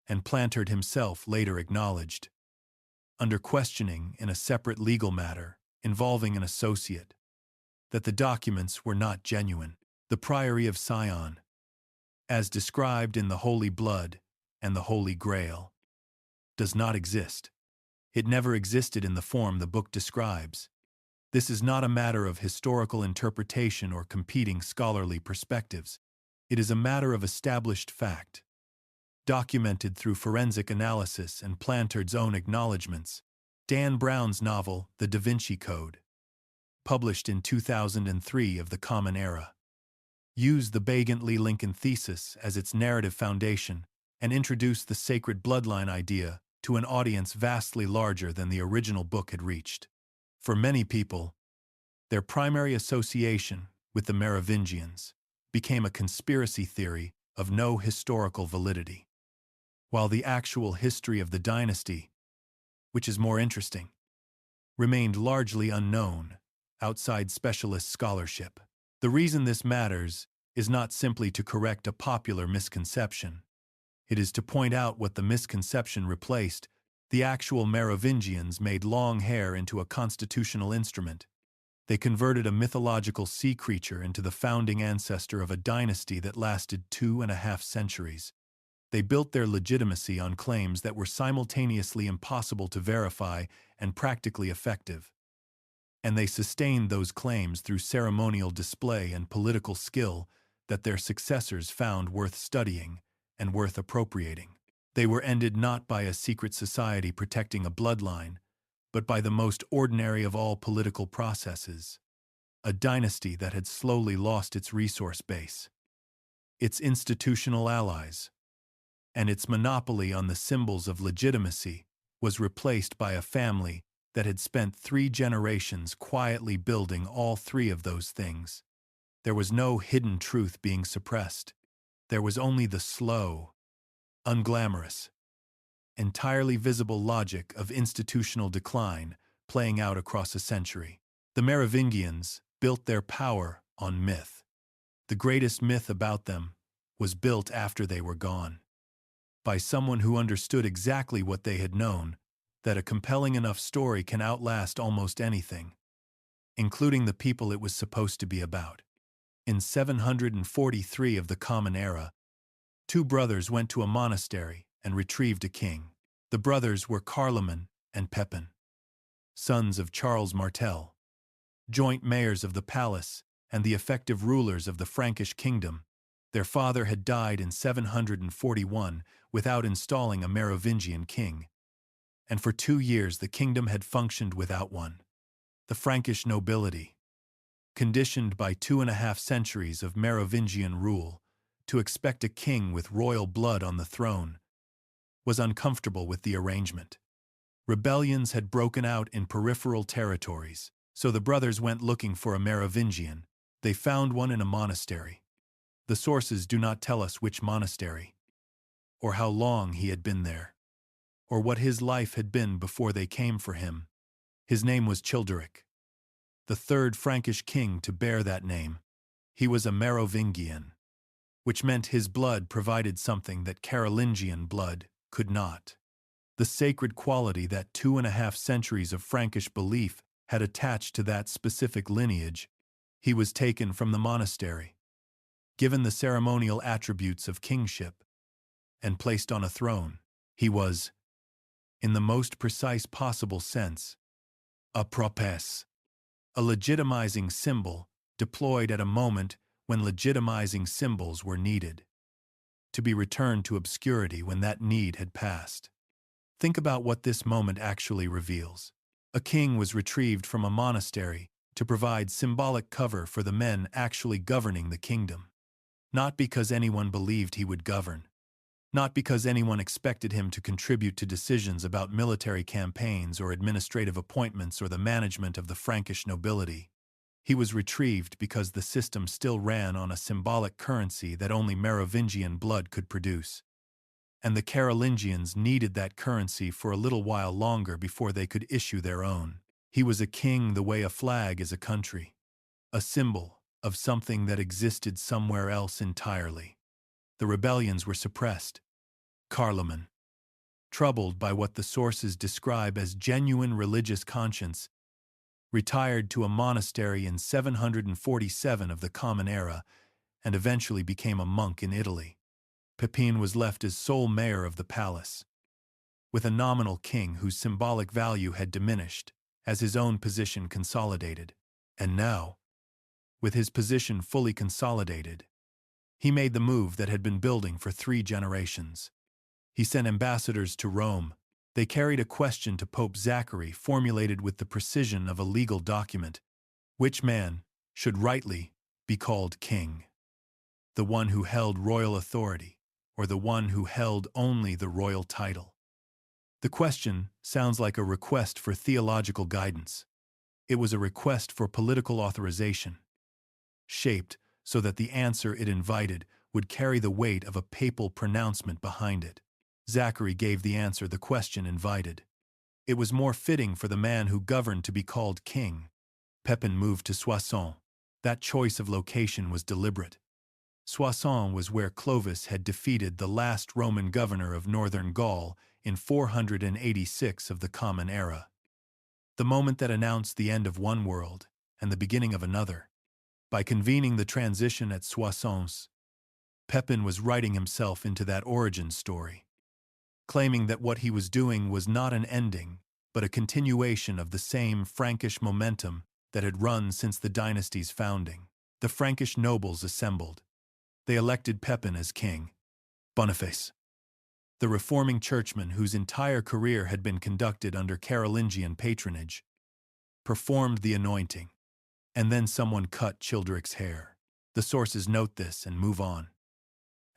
and Plantard himself later acknowledged, under questioning in a separate legal matter involving an associate, that the documents were not genuine. The Priory of Sion, as described in the Holy Blood and the Holy Grail, does not exist. It never existed in the form the book describes. This is not a matter of historical interpretation or competing scholarly perspectives. It is a matter of established fact, documented through forensic analysis and Plantard's own acknowledgments. Dan Brown's novel, The Da Vinci Code, published in 2003 of the Common Era, used the Baigent-Lee-Lincoln thesis as its narrative foundation and introduced the sacred bloodline idea to an audience vastly larger than the original book had reached. For many people, their primary association with the Merovingians became a conspiracy theory of no historical validity, while the actual history of the dynasty, which is more interesting, remained largely unknown outside specialist scholarship. The reason this matters is not simply to correct a popular misconception. It is to point out what the misconception replaced. The actual Merovingians made long hair into a constitutional instrument. They converted a mythological sea creature into the founding ancestor of a dynasty that lasted 2.5 centuries. They built their legitimacy on claims that were simultaneously impossible to verify and practically effective. And they sustained those claims through ceremonial display and political skill that their successors found worth studying and worth appropriating. They were ended not by a secret society protecting a bloodline, but by the most ordinary of all political processes, a dynasty that had slowly lost its resource base, its institutional allies, and its monopoly on the symbols of legitimacy was replaced by a family that had spent 3 generations quietly building all 3 of those things. There was no hidden truth being suppressed. There was only the slow, unglamorous, entirely visible logic of institutional decline playing out across a century. The Merovingians built their power on myth. The greatest myth about them was built after they were gone, by someone who understood exactly what they had known, that a compelling enough story can outlast almost anything, including the people it was supposed to be about. In 743 of the Common Era, 2 brothers went to a monastery and retrieved a king. The brothers were Carloman and Pepin, sons of Charles Martel, joint mayors of the palace and the effective rulers of the Frankish kingdom. Their father had died in 741 without installing a Merovingian king. and for 2 years the kingdom had functioned without one. The Frankish nobility, conditioned by 2.5 centuries of Merovingian rule to expect a king with royal blood on the throne, was uncomfortable with the arrangement. Rebellions had broken out in peripheral territories, so the brothers went looking for a Merovingian. They found one in a monastery. The sources do not tell us which monastery, or how long he had been there, or what his life had been before they came for him. His name was Childeric, the third Frankish king to bear that name. He was a Merovingian, which meant his blood provided something that Carolingian blood could not. The sacred quality that 2.5 centuries of Frankish belief had attached to that specific lineage. He was taken from the monastery, given the ceremonial attributes of kingship, and placed on a throne. He was, in the most precise possible sense, a propes, a legitimizing symbol deployed at a moment when legitimizing symbols were needed, to be returned to obscurity when that need had passed. Think about what this moment actually reveals. A king was retrieved from a monastery to provide symbolic cover for the men actually governing the kingdom. Not because anyone believed he would govern, not because anyone expected him to contribute to decisions about military campaigns or administrative appointments or the management of the Frankish nobility. He was retrieved because the system still ran on a symbolic currency that only Merovingian blood could produce. And the Carolingians needed that currency for a little while longer before they could issue their own. He was a king the way a flag is a country, a symbol of something that existed somewhere else entirely. The rebellions were suppressed. Carloman, troubled by what the sources describe as genuine religious conscience, retired to a monastery in 747 of the Common Era and eventually became a monk in Italy. Pepin was left as sole mayor of the palace, with a nominal king whose symbolic value had diminished as his own position consolidated. And now, with his position fully consolidated, he made the move that had been building for 3 generations. He sent ambassadors to Rome. They carried a question to Pope Zachary formulated with the precision of a legal document. Which man should rightly be called king? The one who held royal authority, or the one who held only the royal title? The question sounds like a request for theological guidance. It was a request for political authorization, shaped so that the answer it invited would carry the weight of a papal pronouncement behind it. Zachary gave the answer the question invited. It was more fitting for the man who governed to be called king. Pepin moved to Soissons. That choice of location was deliberate. Soissons was where Clovis had defeated the last Roman governor of northern Gaul in 486 of the Common Era. The moment that announced the end of one world and the beginning of another. By convening the transition at Soissons, Pepin was writing himself into that origin story, claiming that what he was doing was not an ending, but a continuation of the same Frankish momentum that had run since the dynasty's founding. The Frankish nobles assembled. They elected Pepin as king. Boniface, the reforming churchman whose entire career had been conducted under Carolingian patronage, performed the anointing. And then someone cut Childeric's hair. The sources note this and move on,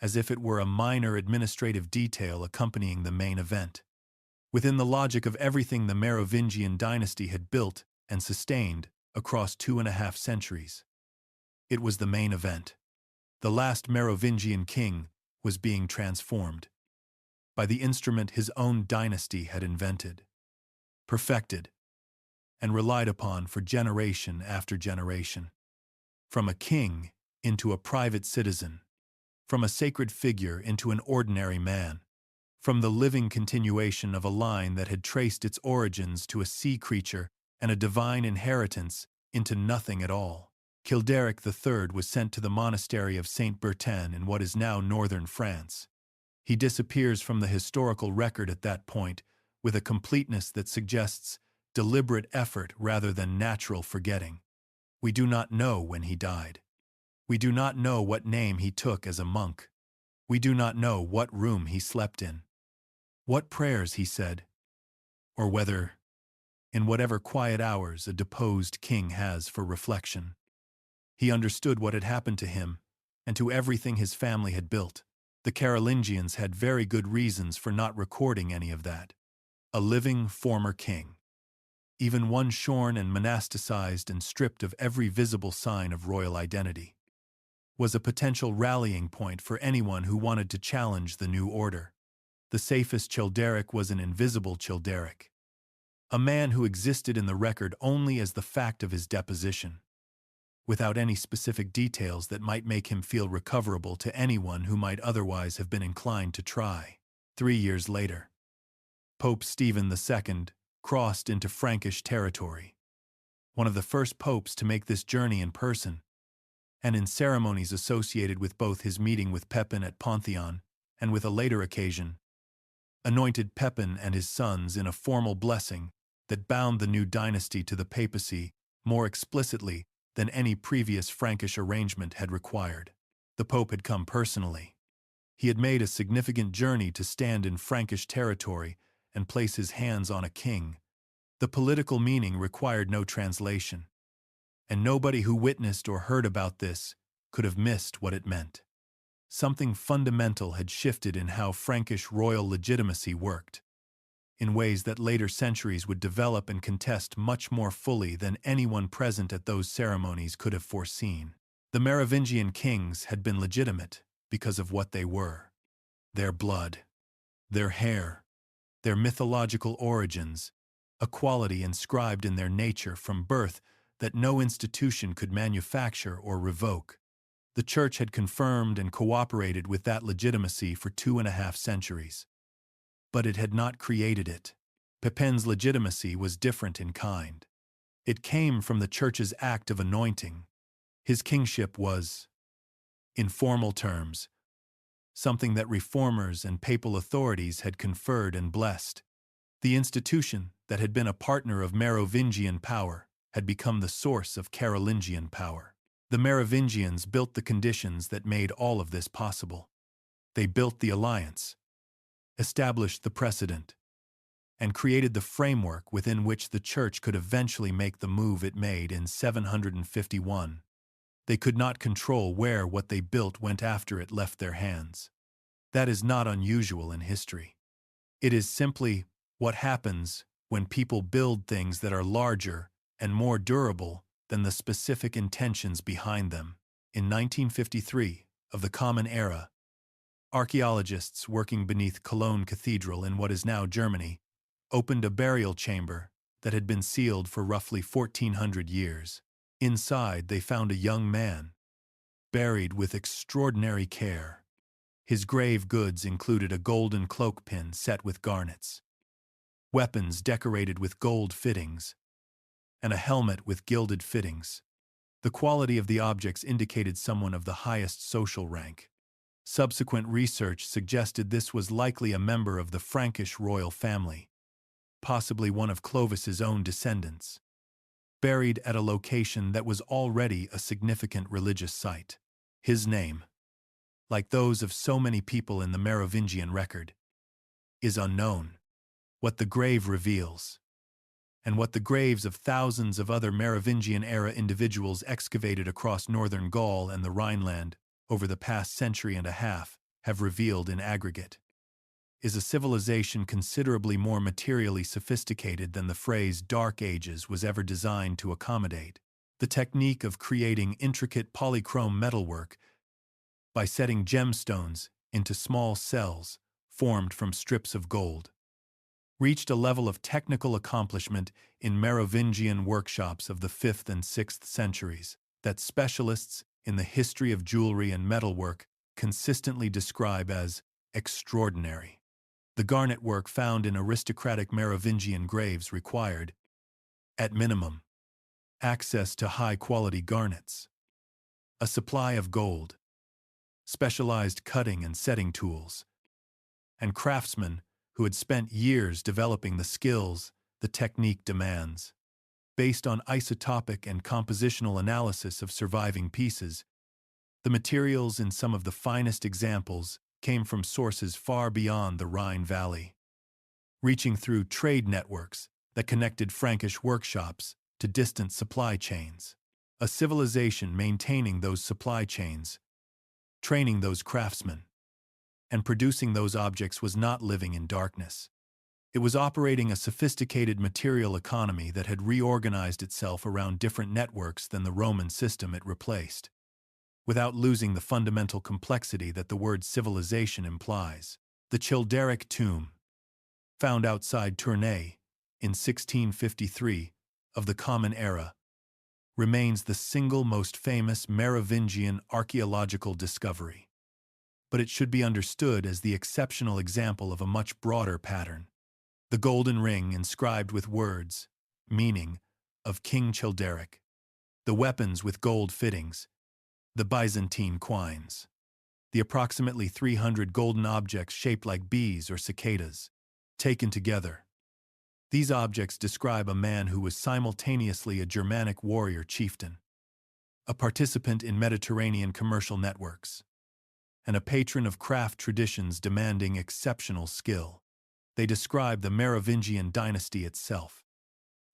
as if it were a minor administrative detail accompanying the main event. Within the logic of everything the Merovingian dynasty had built and sustained across 2.5 centuries, it was the main event. The last Merovingian king was being transformed by the instrument his own dynasty had invented, perfected, and relied upon for generation after generation. From a king into a private citizen, from a sacred figure into an ordinary man, from the living continuation of a line that had traced its origins to a sea creature and a divine inheritance into nothing at all. Childeric III was sent to the monastery of Saint Bertin in what is now northern France. He disappears from the historical record at that point with a completeness that suggests deliberate effort rather than natural forgetting. We do not know when he died. We do not know what name he took as a monk. We do not know what room he slept in, what prayers he said, or whether, in whatever quiet hours a deposed king has for reflection, he understood what had happened to him and to everything his family had built. The Carolingians had very good reasons for not recording any of that. A living former king, even one shorn and monasticized and stripped of every visible sign of royal identity, was a potential rallying point for anyone who wanted to challenge the new order. The safest Childeric was an invisible Childeric, a man who existed in the record only as the fact of his deposition, without any specific details that might make him feel recoverable to anyone who might otherwise have been inclined to try. 3 years later, Pope Stephen II crossed into Frankish territory, one of the first popes to make this journey in person, and in ceremonies associated with both his meeting with Pepin at Pantheon and with a later occasion, anointed Pepin and his sons in a formal blessing that bound the new dynasty to the papacy more explicitly than any previous Frankish arrangement had required. The Pope had come personally. He had made a significant journey to stand in Frankish territory and place his hands on a king. The political meaning required no translation, and nobody who witnessed or heard about this could have missed what it meant. Something fundamental had shifted in how Frankish royal legitimacy worked, in ways that later centuries would develop and contest much more fully than anyone present at those ceremonies could have foreseen. The Merovingian kings had been legitimate because of what they were: their blood, their hair, their mythological origins, a quality inscribed in their nature from birth that no institution could manufacture or revoke. The Church had confirmed and cooperated with that legitimacy for 2.5 centuries. But it had not created it. Pepin's legitimacy was different in kind. It came from the Church's act of anointing. His kingship was, in formal terms, something that reformers and papal authorities had conferred and blessed. The institution that had been a partner of Merovingian power had become the source of Carolingian power. The Merovingians built the conditions that made all of this possible. They built the alliance, established the precedent, and created the framework within which the Church could eventually make the move it made in 751. They could not control where what they built went after it left their hands. That is not unusual in history. It is simply what happens when people build things that are larger and more durable than the specific intentions behind them. In 1953, of the Common Era, archaeologists working beneath Cologne Cathedral in what is now Germany opened a burial chamber that had been sealed for roughly 1,400 years. Inside, they found a young man, buried with extraordinary care. His grave goods included a golden cloak pin set with garnets, weapons decorated with gold fittings, and a helmet with gilded fittings. The quality of the objects indicated someone of the highest social rank. Subsequent research suggested this was likely a member of the Frankish royal family, possibly one of Clovis's own descendants, buried at a location that was already a significant religious site. His name, like those of so many people in the Merovingian record, is unknown. What the grave reveals, and what the graves of thousands of other Merovingian-era individuals excavated across northern Gaul and the Rhineland over the past century and a half have revealed in aggregate, is a civilization considerably more materially sophisticated than the phrase Dark Ages was ever designed to accommodate. The technique of creating intricate polychrome metalwork by setting gemstones into small cells formed from strips of gold reached a level of technical accomplishment in Merovingian workshops of the 5th and 6th centuries that specialists in the history of jewelry and metalwork consistently describe as extraordinary. The garnet work found in aristocratic Merovingian graves required, at minimum, access to high-quality garnets, a supply of gold, specialized cutting and setting tools, and craftsmen who had spent years developing the skills the technique demands. Based on isotopic and compositional analysis of surviving pieces, the materials in some of the finest examples came from sources far beyond the Rhine Valley. reaching through trade networks that connected Frankish workshops to distant supply chains. A civilization maintaining those supply chains, training those craftsmen, and producing those objects was not living in darkness. It was operating a sophisticated material economy that had reorganized itself around different networks than the Roman system it replaced, without losing the fundamental complexity that the word civilization implies. The Childeric tomb, found outside Tournai in 1653 of the Common Era, remains the single most famous Merovingian archaeological discovery. But it should be understood as the exceptional example of a much broader pattern. The golden ring inscribed with words, meaning, of King Childeric. The weapons with gold fittings, the Byzantine quines. The approximately 300 golden objects shaped like bees or cicadas. Taken together, these objects describe a man who was simultaneously a Germanic warrior chieftain, a participant in Mediterranean commercial networks, and a patron of craft traditions demanding exceptional skill. They describe the Merovingian dynasty itself,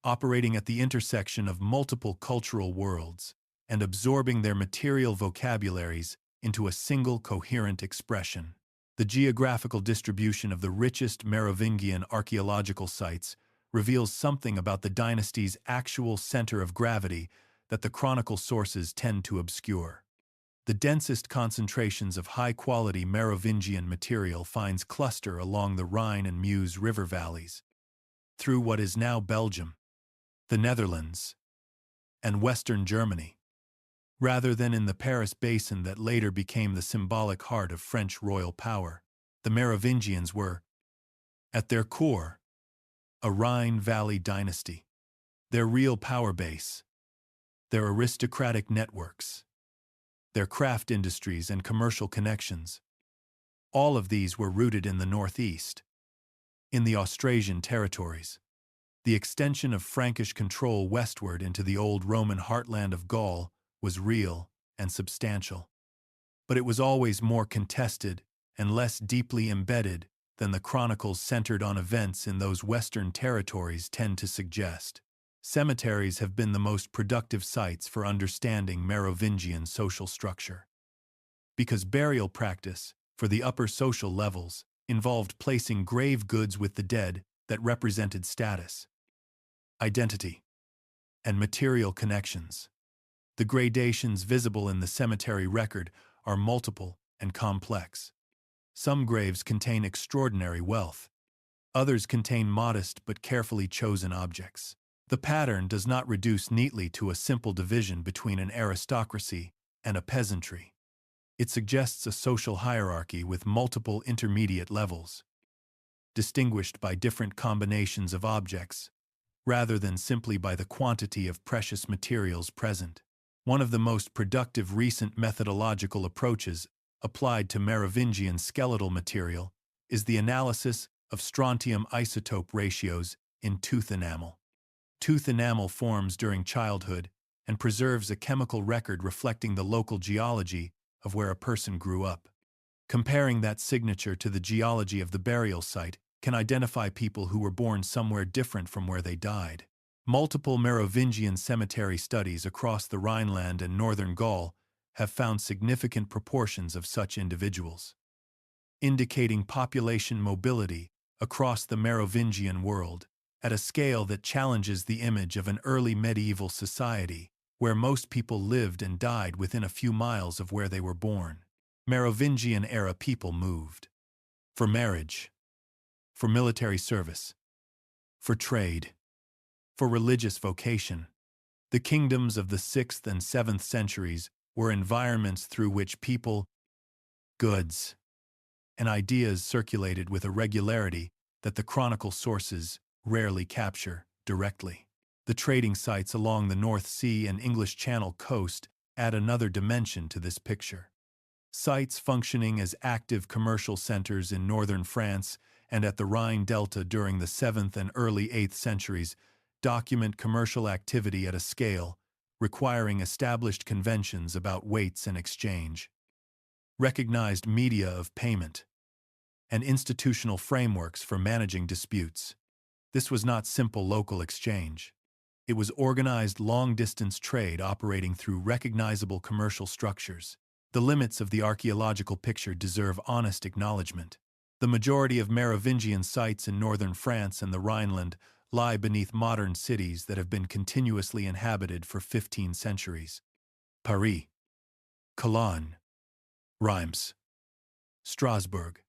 operating at the intersection of multiple cultural worlds and absorbing their material vocabularies into a single coherent expression. The geographical distribution of the richest Merovingian archaeological sites reveals something about the dynasty's actual center of gravity that the chronicle sources tend to obscure. The densest concentrations of high-quality Merovingian material finds cluster along the Rhine and Meuse river valleys, through what is now Belgium, the Netherlands, and Western Germany, rather than in the Paris basin that later became the symbolic heart of French royal power. The Merovingians were, at their core, a Rhine Valley dynasty. Their real power base, their aristocratic networks, their craft industries and commercial connections, all of these were rooted in the northeast, in the Austrasian territories. The extension of Frankish control westward into the old Roman heartland of Gaul was real and substantial. But it was always more contested and less deeply embedded than the chronicles centered on events in those western territories tend to suggest. Cemeteries have been the most productive sites for understanding Merovingian social structure, because burial practice, for the upper social levels, involved placing grave goods with the dead that represented status, identity, and material connections. The gradations visible in the cemetery record are multiple and complex. Some graves contain extraordinary wealth. Others contain modest but carefully chosen objects. The pattern does not reduce neatly to a simple division between an aristocracy and a peasantry. It suggests a social hierarchy with multiple intermediate levels, distinguished by different combinations of objects, rather than simply by the quantity of precious materials present. One of the most productive recent methodological approaches applied to Merovingian skeletal material is the analysis of strontium isotope ratios in tooth enamel. Tooth enamel forms during childhood and preserves a chemical record reflecting the local geology of where a person grew up. Comparing that signature to the geology of the burial site can identify people who were born somewhere different from where they died. Multiple Merovingian cemetery studies across the Rhineland and northern Gaul have found significant proportions of such individuals, indicating population mobility across the Merovingian world at a scale that challenges the image of an early medieval society where most people lived and died within a few miles of where they were born. Merovingian-era people moved for marriage, for military service, for trade, for religious vocation. The kingdoms of the 6th and 7th centuries were environments through which people, goods, and ideas circulated with a regularity that the chronicle sources rarely capture directly. The trading sites along the North Sea and English Channel coast add another dimension to this picture. Sites functioning as active commercial centers in northern France and at the Rhine Delta during the 7th and early 8th centuries document commercial activity at a scale requiring established conventions about weights and exchange. Recognized media of payment, and institutional frameworks for managing disputes. This was not simple local exchange. It was organized long-distance trade operating through recognizable commercial structures. The limits of the archaeological picture deserve honest acknowledgement. The majority of Merovingian sites in northern France and the Rhineland lie beneath modern cities that have been continuously inhabited for 15 centuries. Paris, Cologne, Reims, Strasbourg.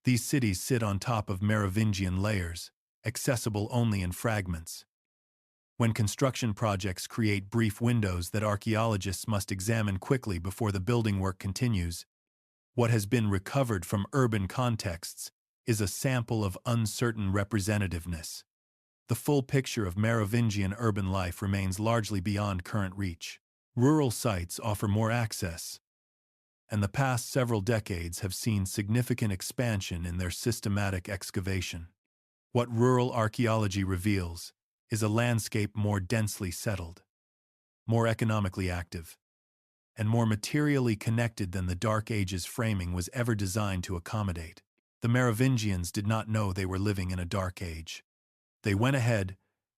These cities sit on top of Merovingian layers, accessible only in fragments. When construction projects create brief windows that archaeologists must examine quickly before the building work continues, what has been recovered from urban contexts is a sample of uncertain representativeness. The full picture of Merovingian urban life remains largely beyond current reach. Rural sites offer more access, and the past several decades have seen significant expansion in their systematic excavation. What rural archaeology reveals is a landscape more densely settled, more economically active, and more materially connected than the Dark Ages framing was ever designed to accommodate. The Merovingians did not know they were living in a dark age. They went ahead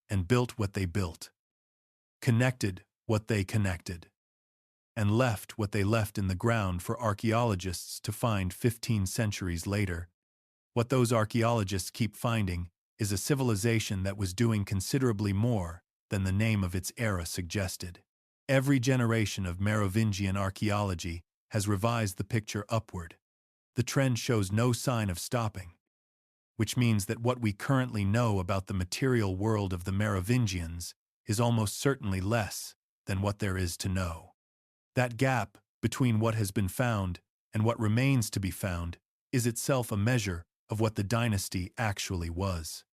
and built what they built, connected what they connected, and left what they left in the ground for archaeologists to find 15 centuries later. What those archaeologists keep finding is a civilization that was doing considerably more than the name of its era suggested. Every generation of Merovingian archaeology has revised the picture upward. The trend shows no sign of stopping, which means that what we currently know about the material world of the Merovingians is almost certainly less than what there is to know. That gap between what has been found and what remains to be found is itself a measure of what the dynasty actually was.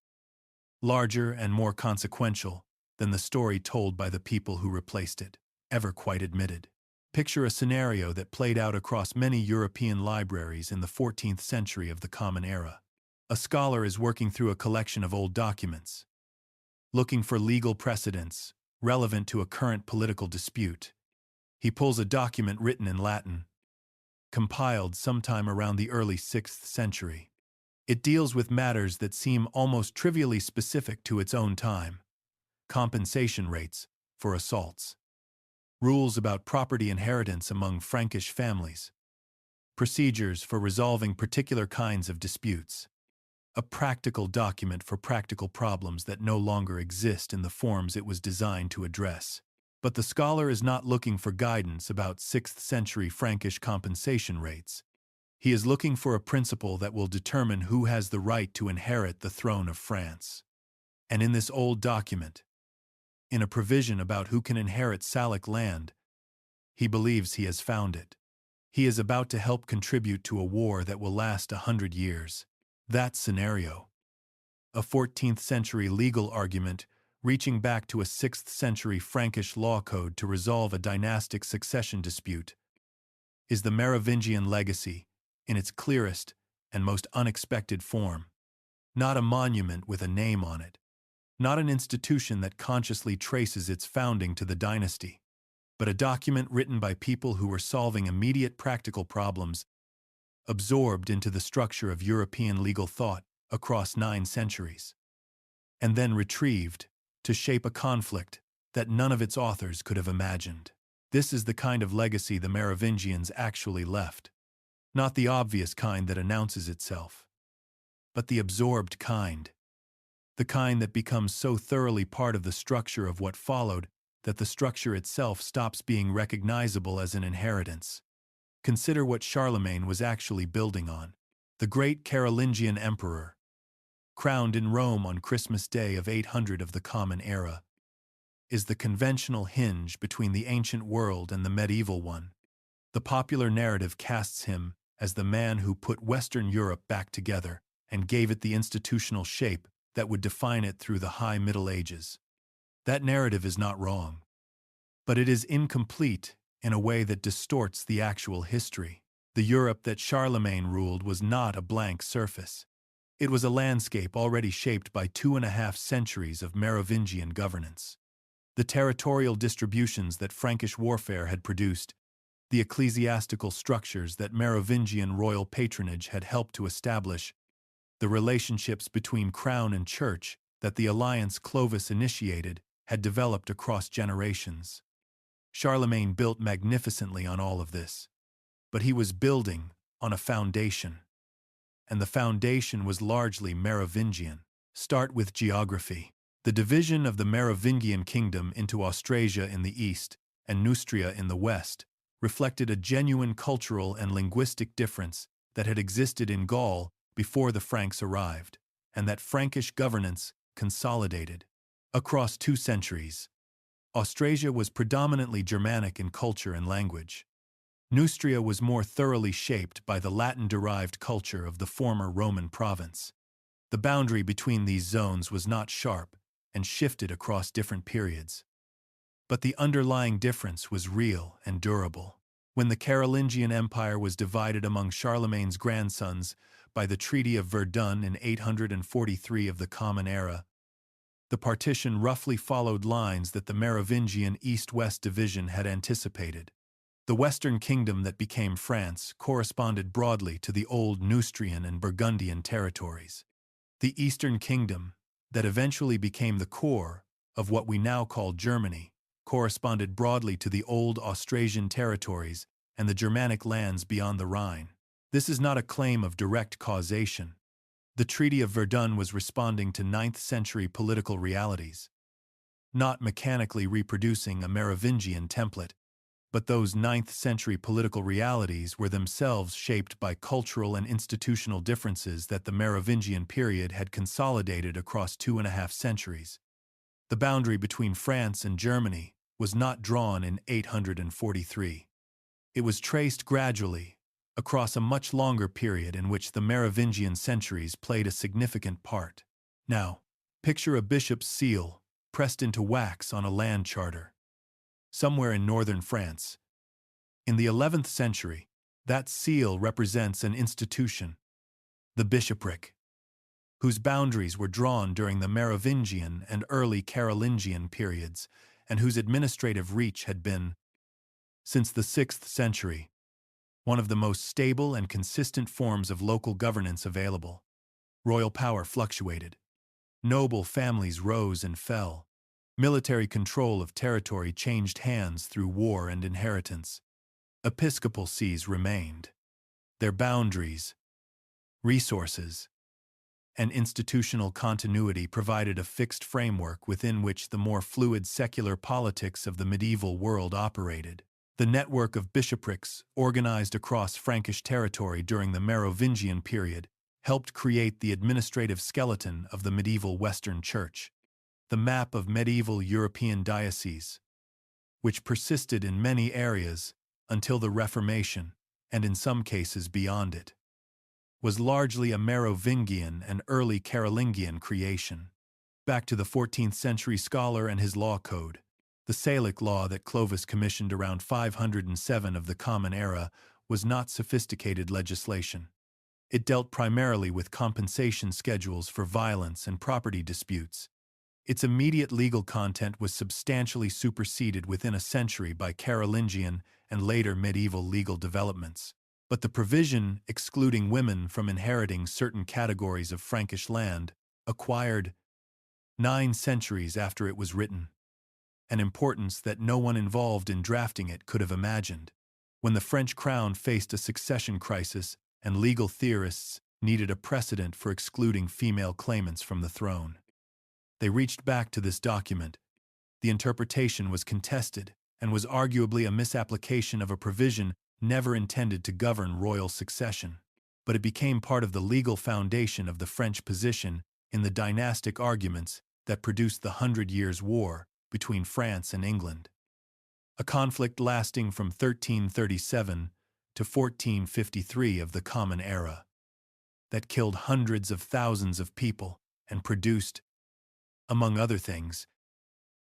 Larger and more consequential than the story told by the people who replaced it ever quite admitted. Picture a scenario that played out across many European libraries in the 14th century of the Common Era. A scholar is working through a collection of old documents, looking for legal precedents relevant to a current political dispute. He pulls a document written in Latin, compiled sometime around the early 6th century. It deals with matters that seem almost trivially specific to its own time: compensation rates for assaults, rules about property inheritance among Frankish families, procedures for resolving particular kinds of disputes. A practical document for practical problems that no longer exist in the forms it was designed to address. But the scholar is not looking for guidance about 6th century Frankish compensation rates. He is looking for a principle that will determine who has the right to inherit the throne of France. And in this old document, in a provision about who can inherit Salic land, he believes he has found it. He is about to help contribute to a war that will last 100 years. That scenario, a 14th century legal argument reaching back to a 6th century Frankish law code to resolve a dynastic succession dispute, is the Merovingian legacy in its clearest and most unexpected form. Not a monument with a name on it, not an institution that consciously traces its founding to the dynasty, but a document written by people who were solving immediate practical problems, absorbed into the structure of European legal thought across 9 centuries, and then retrieved to shape a conflict that none of its authors could have imagined. This is the kind of legacy the Merovingians actually left. Not the obvious kind that announces itself, but the absorbed kind. The kind that becomes so thoroughly part of the structure of what followed that the structure itself stops being recognizable as an inheritance. Consider what Charlemagne was actually building on. The great Carolingian emperor, crowned in Rome on Christmas Day of 800 of the Common Era, is the conventional hinge between the ancient world and the medieval one. The popular narrative casts him as the man who put Western Europe back together and gave it the institutional shape that would define it through the High Middle Ages. That narrative is not wrong, but it is incomplete in a way that distorts the actual history. The Europe that Charlemagne ruled was not a blank surface. It was a landscape already shaped by 2.5 centuries of Merovingian governance. The territorial distributions that Frankish warfare had produced The ecclesiastical structures that Merovingian royal patronage had helped to establish, the relationships between crown and church that the alliance Clovis initiated, had developed across generations. Charlemagne built magnificently on all of this. But he was building on a foundation. And the foundation was largely Merovingian. Start with geography. The division of the Merovingian kingdom into Austrasia in the east and Neustria in the west reflected a genuine cultural and linguistic difference that had existed in Gaul before the Franks arrived, and that Frankish governance consolidated. Across 2 centuries, Austrasia was predominantly Germanic in culture and language. Neustria was more thoroughly shaped by the Latin-derived culture of the former Roman province. The boundary between these zones was not sharp and shifted across different periods. But the underlying difference was real and durable. When the Carolingian Empire was divided among Charlemagne's grandsons by the Treaty of Verdun in 843 of the Common Era, the partition roughly followed lines that the Merovingian east-west division had anticipated. The western kingdom that became France corresponded broadly to the old Neustrian and Burgundian territories. The eastern kingdom, that eventually became the core of what we now call Germany, corresponded broadly to the old Austrasian territories and the Germanic lands beyond the Rhine. This is not a claim of direct causation. The Treaty of Verdun was responding to 9th-century political realities, not mechanically reproducing a Merovingian template, but those 9th-century political realities were themselves shaped by cultural and institutional differences that the Merovingian period had consolidated across 2.5 centuries. The boundary between France and Germany was not drawn in 843. It was traced gradually across a much longer period in which the Merovingian centuries played a significant part. Now, picture a bishop's seal pressed into wax on a land charter, somewhere in northern France. In the 11th century, that seal represents an institution, the bishopric, whose boundaries were drawn during the Merovingian and early Carolingian periods, and whose administrative reach had been, since the 6th century, one of the most stable and consistent forms of local governance available. Royal power fluctuated. Noble families rose and fell. Military control of territory changed hands through war and inheritance. Episcopal sees remained. Their boundaries, resources, and institutional continuity provided a fixed framework within which the more fluid secular politics of the medieval world operated. The network of bishoprics, organized across Frankish territory during the Merovingian period, helped create the administrative skeleton of the medieval Western Church. The map of medieval European dioceses, which persisted in many areas until the Reformation, and in some cases beyond it, was largely a Merovingian and early Carolingian creation. Back to the 14th century scholar and his law code. The Salic law that Clovis commissioned around 507 of the Common Era was not sophisticated legislation. It dealt primarily with compensation schedules for violence and property disputes. Its immediate legal content was substantially superseded within a century by Carolingian and later medieval legal developments. But the provision excluding women from inheriting certain categories of Frankish land acquired, 9 centuries after it was written, an importance that no one involved in drafting it could have imagined. When the French crown faced a succession crisis and legal theorists needed a precedent for excluding female claimants from the throne, they reached back to this document. The interpretation was contested and was arguably a misapplication of a provision never intended to govern royal succession, but it became part of the legal foundation of the French position in the dynastic arguments that produced the 100 Years' War between France and England, a conflict lasting from 1337 to 1453 of the Common Era, that killed hundreds of thousands of people and produced, among other things,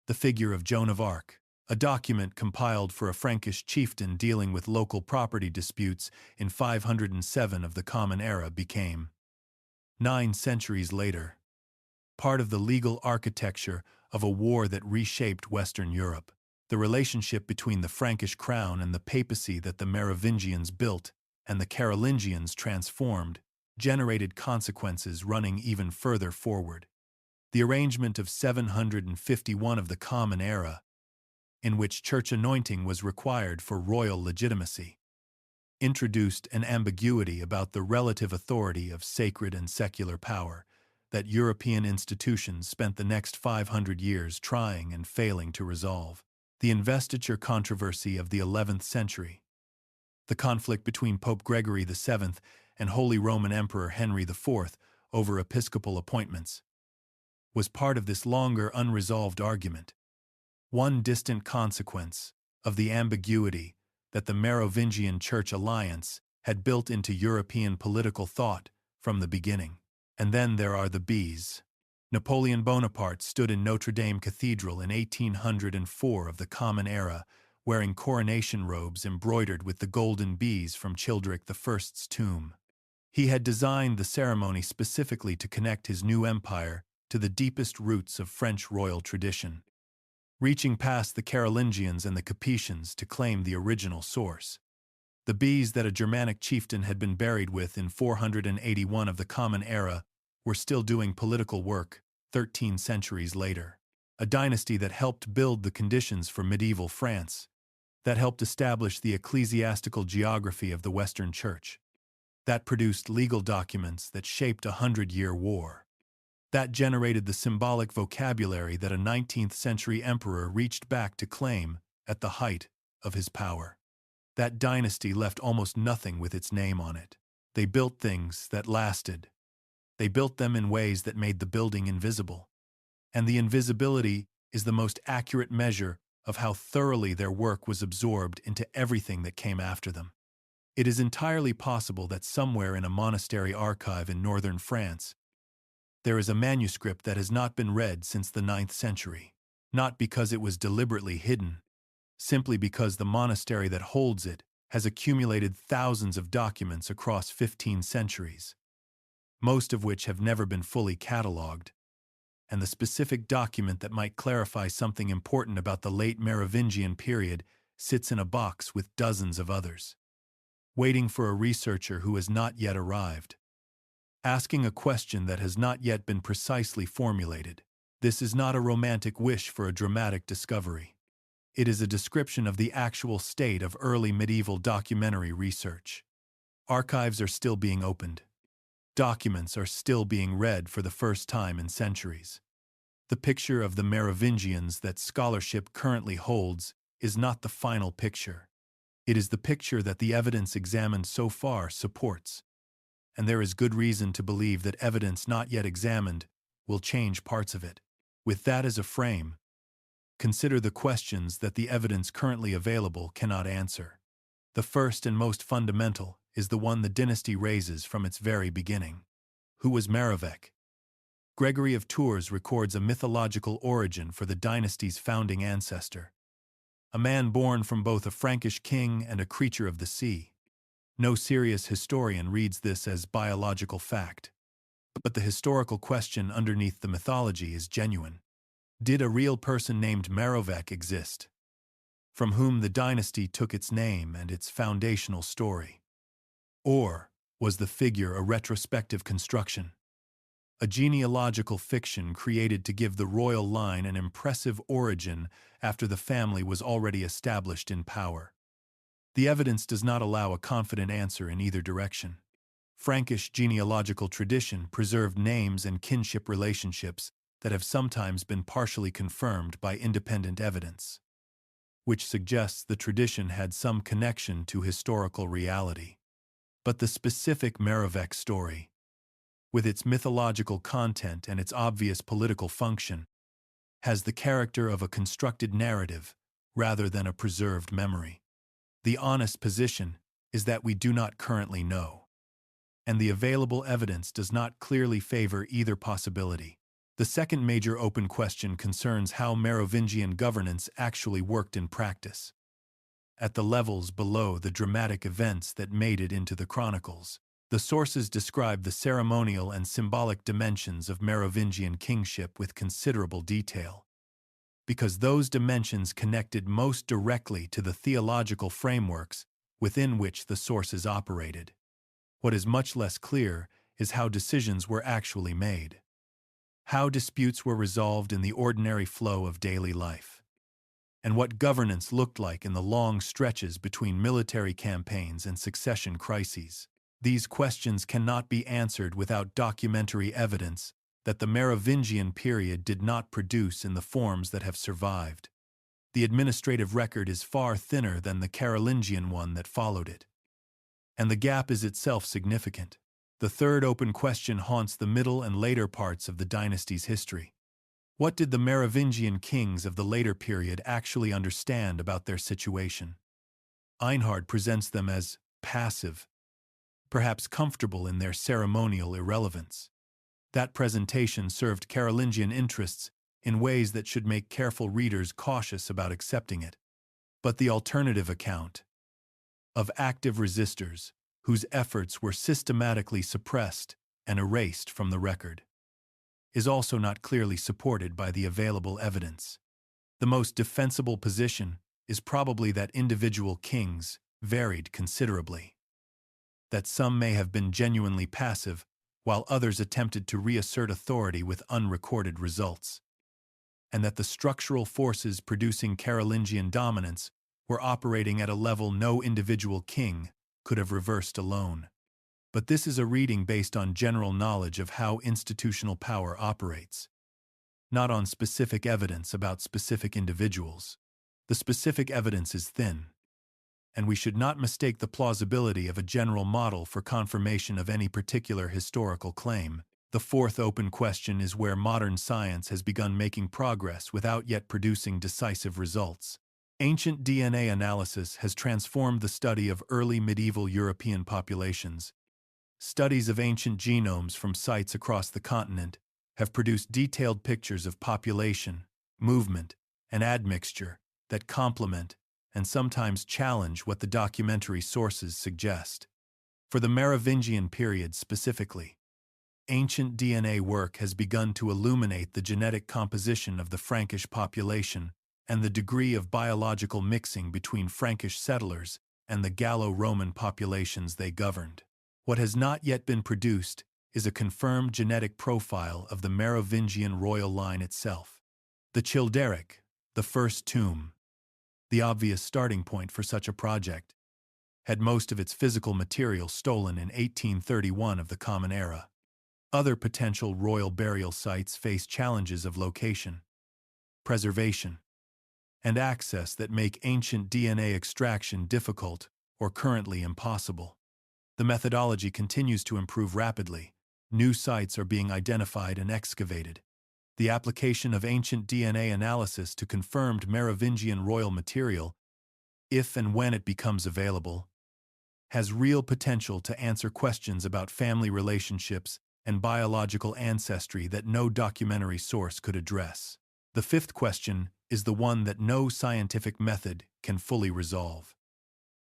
the figure of Joan of Arc. A document compiled for a Frankish chieftain dealing with local property disputes in 507 of the Common Era became, 9 centuries later, part of the legal architecture of a war that reshaped Western Europe. The relationship between the Frankish crown and the papacy that the Merovingians built and the Carolingians transformed generated consequences running even further forward. The arrangement of 751 of the Common Era, in which church anointing was required for royal legitimacy, introduced an ambiguity about the relative authority of sacred and secular power that European institutions spent the next 500 years trying and failing to resolve. The investiture controversy of the 11th century, the conflict between Pope Gregory VII and Holy Roman Emperor Henry IV over episcopal appointments, was part of this longer unresolved argument. One distant consequence of the ambiguity that the Merovingian church alliance had built into European political thought from the beginning. And then there are the bees. Napoleon Bonaparte stood in Notre Dame Cathedral in 1804 of the Common Era, wearing coronation robes embroidered with the golden bees from Childeric I's tomb. He had designed the ceremony specifically to connect his new empire to the deepest roots of French royal tradition, reaching past the Carolingians and the Capetians to claim the original source. The bees that a Germanic chieftain had been buried with in 481 of the Common Era were still doing political work 13 centuries later. A dynasty that helped build the conditions for medieval France, that helped establish the ecclesiastical geography of the Western Church, that produced legal documents that shaped a 100-year war, that generated the symbolic vocabulary that a 19th-century emperor reached back to claim at the height of his power. That dynasty left almost nothing with its name on it. They built things that lasted. They built them in ways that made the building invisible. And the invisibility is the most accurate measure of how thoroughly their work was absorbed into everything that came after them. It is entirely possible that somewhere in a monastery archive in northern France, there is a manuscript that has not been read since the 9th century, not because it was deliberately hidden, simply because the monastery that holds it has accumulated thousands of documents across 15 centuries, most of which have never been fully catalogued, and the specific document that might clarify something important about the late Merovingian period sits in a box with dozens of others, waiting for a researcher who has not yet arrived, asking a question that has not yet been precisely formulated. This is not a romantic wish for a dramatic discovery. It is a description of the actual state of early medieval documentary research. Archives are still being opened. Documents are still being read for the first time in centuries. The picture of the Merovingians that scholarship currently holds is not the final picture. It is the picture that the evidence examined so far supports. And there is good reason to believe that evidence not yet examined will change parts of it. With that as a frame, consider the questions that the evidence currently available cannot answer. The first and most fundamental is the one the dynasty raises from its very beginning. Who was Merovec? Gregory of Tours records a mythological origin for the dynasty's founding ancestor, a man born from both a Frankish king and a creature of the sea. No serious historian reads this as biological fact, but the historical question underneath the mythology is genuine. Did a real person named Merovec exist, from whom the dynasty took its name and its foundational story? Or was the figure a retrospective construction, a genealogical fiction created to give the royal line an impressive origin after the family was already established in power? The evidence does not allow a confident answer in either direction. Frankish genealogical tradition preserved names and kinship relationships that have sometimes been partially confirmed by independent evidence, which suggests the tradition had some connection to historical reality. But the specific Merovec story, with its mythological content and its obvious political function, has the character of a constructed narrative rather than a preserved memory. The honest position is that we do not currently know, and the available evidence does not clearly favor either possibility. The second major open question concerns how Merovingian governance actually worked in practice. At the levels below the dramatic events that made it into the chronicles, the sources describe the ceremonial and symbolic dimensions of Merovingian kingship with considerable detail. because those dimensions connected most directly to the theological frameworks within which the sources operated. What is much less clear is how decisions were actually made, how disputes were resolved in the ordinary flow of daily life, and what governance looked like in the long stretches between military campaigns and succession crises. These questions cannot be answered without documentary evidence that the Merovingian period did not produce in the forms that have survived. The administrative record is far thinner than the Carolingian one that followed it, and the gap is itself significant. The third open question haunts the middle and later parts of the dynasty's history. What did the Merovingian kings of the later period actually understand about their situation? Einhard presents them as passive, perhaps comfortable in their ceremonial irrelevance. That presentation served Carolingian interests in ways that should make careful readers cautious about accepting it. But the alternative account of active resistors, whose efforts were systematically suppressed and erased from the record, is also not clearly supported by the available evidence. The most defensible position is probably that individual kings varied considerably, that some may have been genuinely passive, while others attempted to reassert authority with unrecorded results, and that the structural forces producing Carolingian dominance were operating at a level no individual king could have reversed alone. But this is a reading based on general knowledge of how institutional power operates, not on specific evidence about specific individuals. The specific evidence is thin, and we should not mistake the plausibility of a general model for confirmation of any particular historical claim. The fourth open question is where modern science has begun making progress without yet producing decisive results. Ancient DNA analysis has transformed the study of early medieval European populations. Studies of ancient genomes from sites across the continent have produced detailed pictures of population, movement, and admixture that complement and sometimes challenge what the documentary sources suggest. For the Merovingian period specifically, ancient DNA work has begun to illuminate the genetic composition of the Frankish population and the degree of biological mixing between Frankish settlers and the Gallo-Roman populations they governed. What has not yet been produced is a confirmed genetic profile of the Merovingian royal line itself. The Childeric, the first tomb, the obvious starting point for such a project, had most of its physical material stolen in 1831 of the Common Era. Other potential royal burial sites face challenges of location, preservation, and access that make ancient DNA extraction difficult or currently impossible. The methodology continues to improve rapidly. New sites are being identified and excavated. The application of ancient DNA analysis to confirmed Merovingian royal material, if and when it becomes available, has real potential to answer questions about family relationships and biological ancestry that no documentary source could address. The fifth question is the one that no scientific method can fully resolve,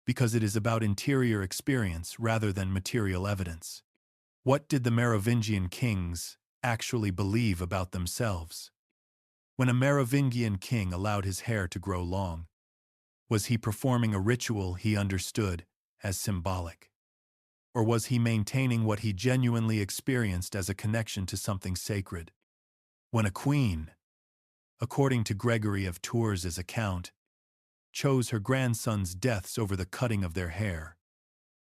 because it is about interior experience rather than material evidence. What did the Merovingian kings actually believe about themselves? When a Merovingian king allowed his hair to grow long, was he performing a ritual he understood as symbolic? Or was he maintaining what he genuinely experienced as a connection to something sacred? When a queen, according to Gregory of Tours' account, chose her grandsons' deaths over the cutting of their hair,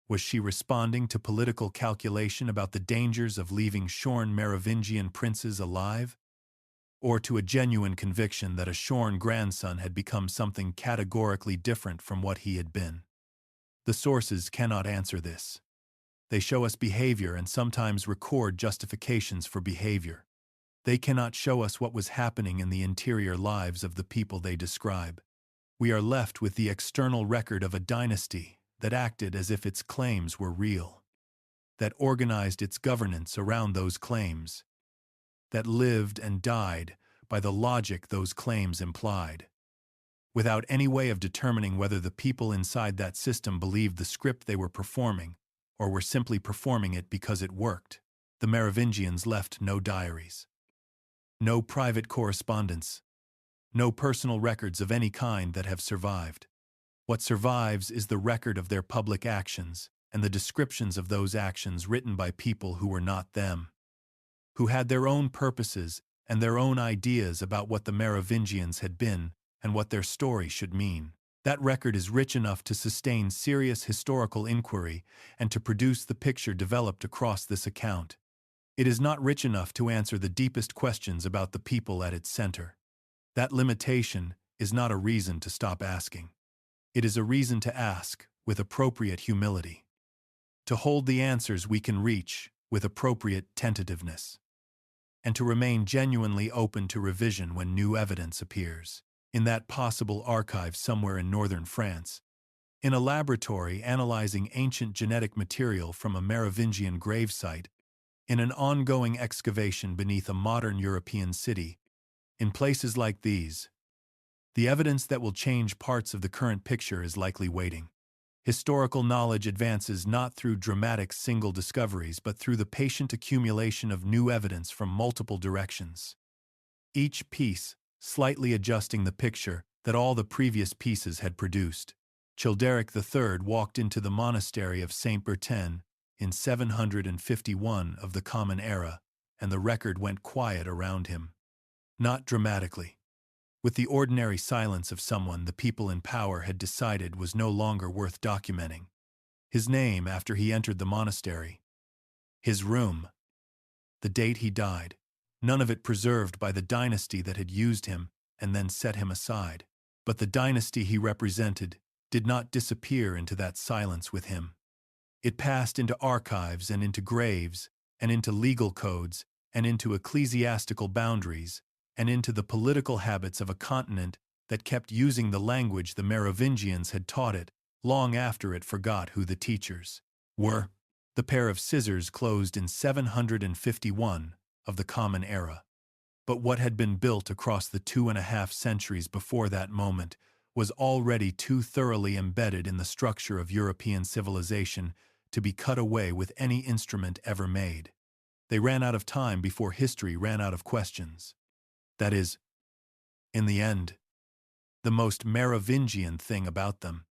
was she responding to political calculation about the dangers of leaving shorn Merovingian princes alive, or to a genuine conviction that a shorn grandson had become something categorically different from what he had been? The sources cannot answer this. They show us behavior and sometimes record justifications for behavior. They cannot show us what was happening in the interior lives of the people they describe. We are left with the external record of a dynasty that acted as if its claims were real, that organized its governance around those claims, that lived and died by the logic those claims implied, without any way of determining whether the people inside that system believed the script they were performing or were simply performing it because it worked. The Merovingians left no diaries, no private correspondence, No personal records of any kind that have survived. What survives is the record of their public actions, and the descriptions of those actions written by people who were not them, who had their own purposes and their own ideas about what the Merovingians had been and what their story should mean. That record is rich enough to sustain serious historical inquiry and to produce the picture developed across this account. It is not rich enough to answer the deepest questions about the people at its center. That limitation is not a reason to stop asking. It is a reason to ask with appropriate humility, to hold the answers we can reach with appropriate tentativeness, and to remain genuinely open to revision when new evidence appears. In that possible archive somewhere in northern France, in a laboratory analyzing ancient genetic material from a Merovingian gravesite, in an ongoing excavation beneath a modern European city, in places like these, the evidence that will change parts of the current picture is likely waiting. Historical knowledge advances not through dramatic single discoveries but through the patient accumulation of new evidence from multiple directions. Each piece slightly adjusting the picture that all the previous pieces had produced. Childeric III walked into the monastery of Saint Bertin in 751 of the Common Era, and the record went quiet around him. Not dramatically. With the ordinary silence of someone the people in power had decided was no longer worth documenting. His name after he entered the monastery. His room. The date he died. None of it preserved by the dynasty that had used him and then set him aside. But the dynasty he represented did not disappear into that silence with him. It passed into archives and into graves and into legal codes and into ecclesiastical boundaries and into the political habits of a continent that kept using the language the Merovingians had taught it long after it forgot who the teachers were. The pair of scissors closed in 751 of the Common Era. But what had been built across the 2.5 centuries before that moment was already too thoroughly embedded in the structure of European civilization to be cut away with any instrument ever made. They ran out of time before history ran out of questions. That is, in the end, the most Merovingian thing about them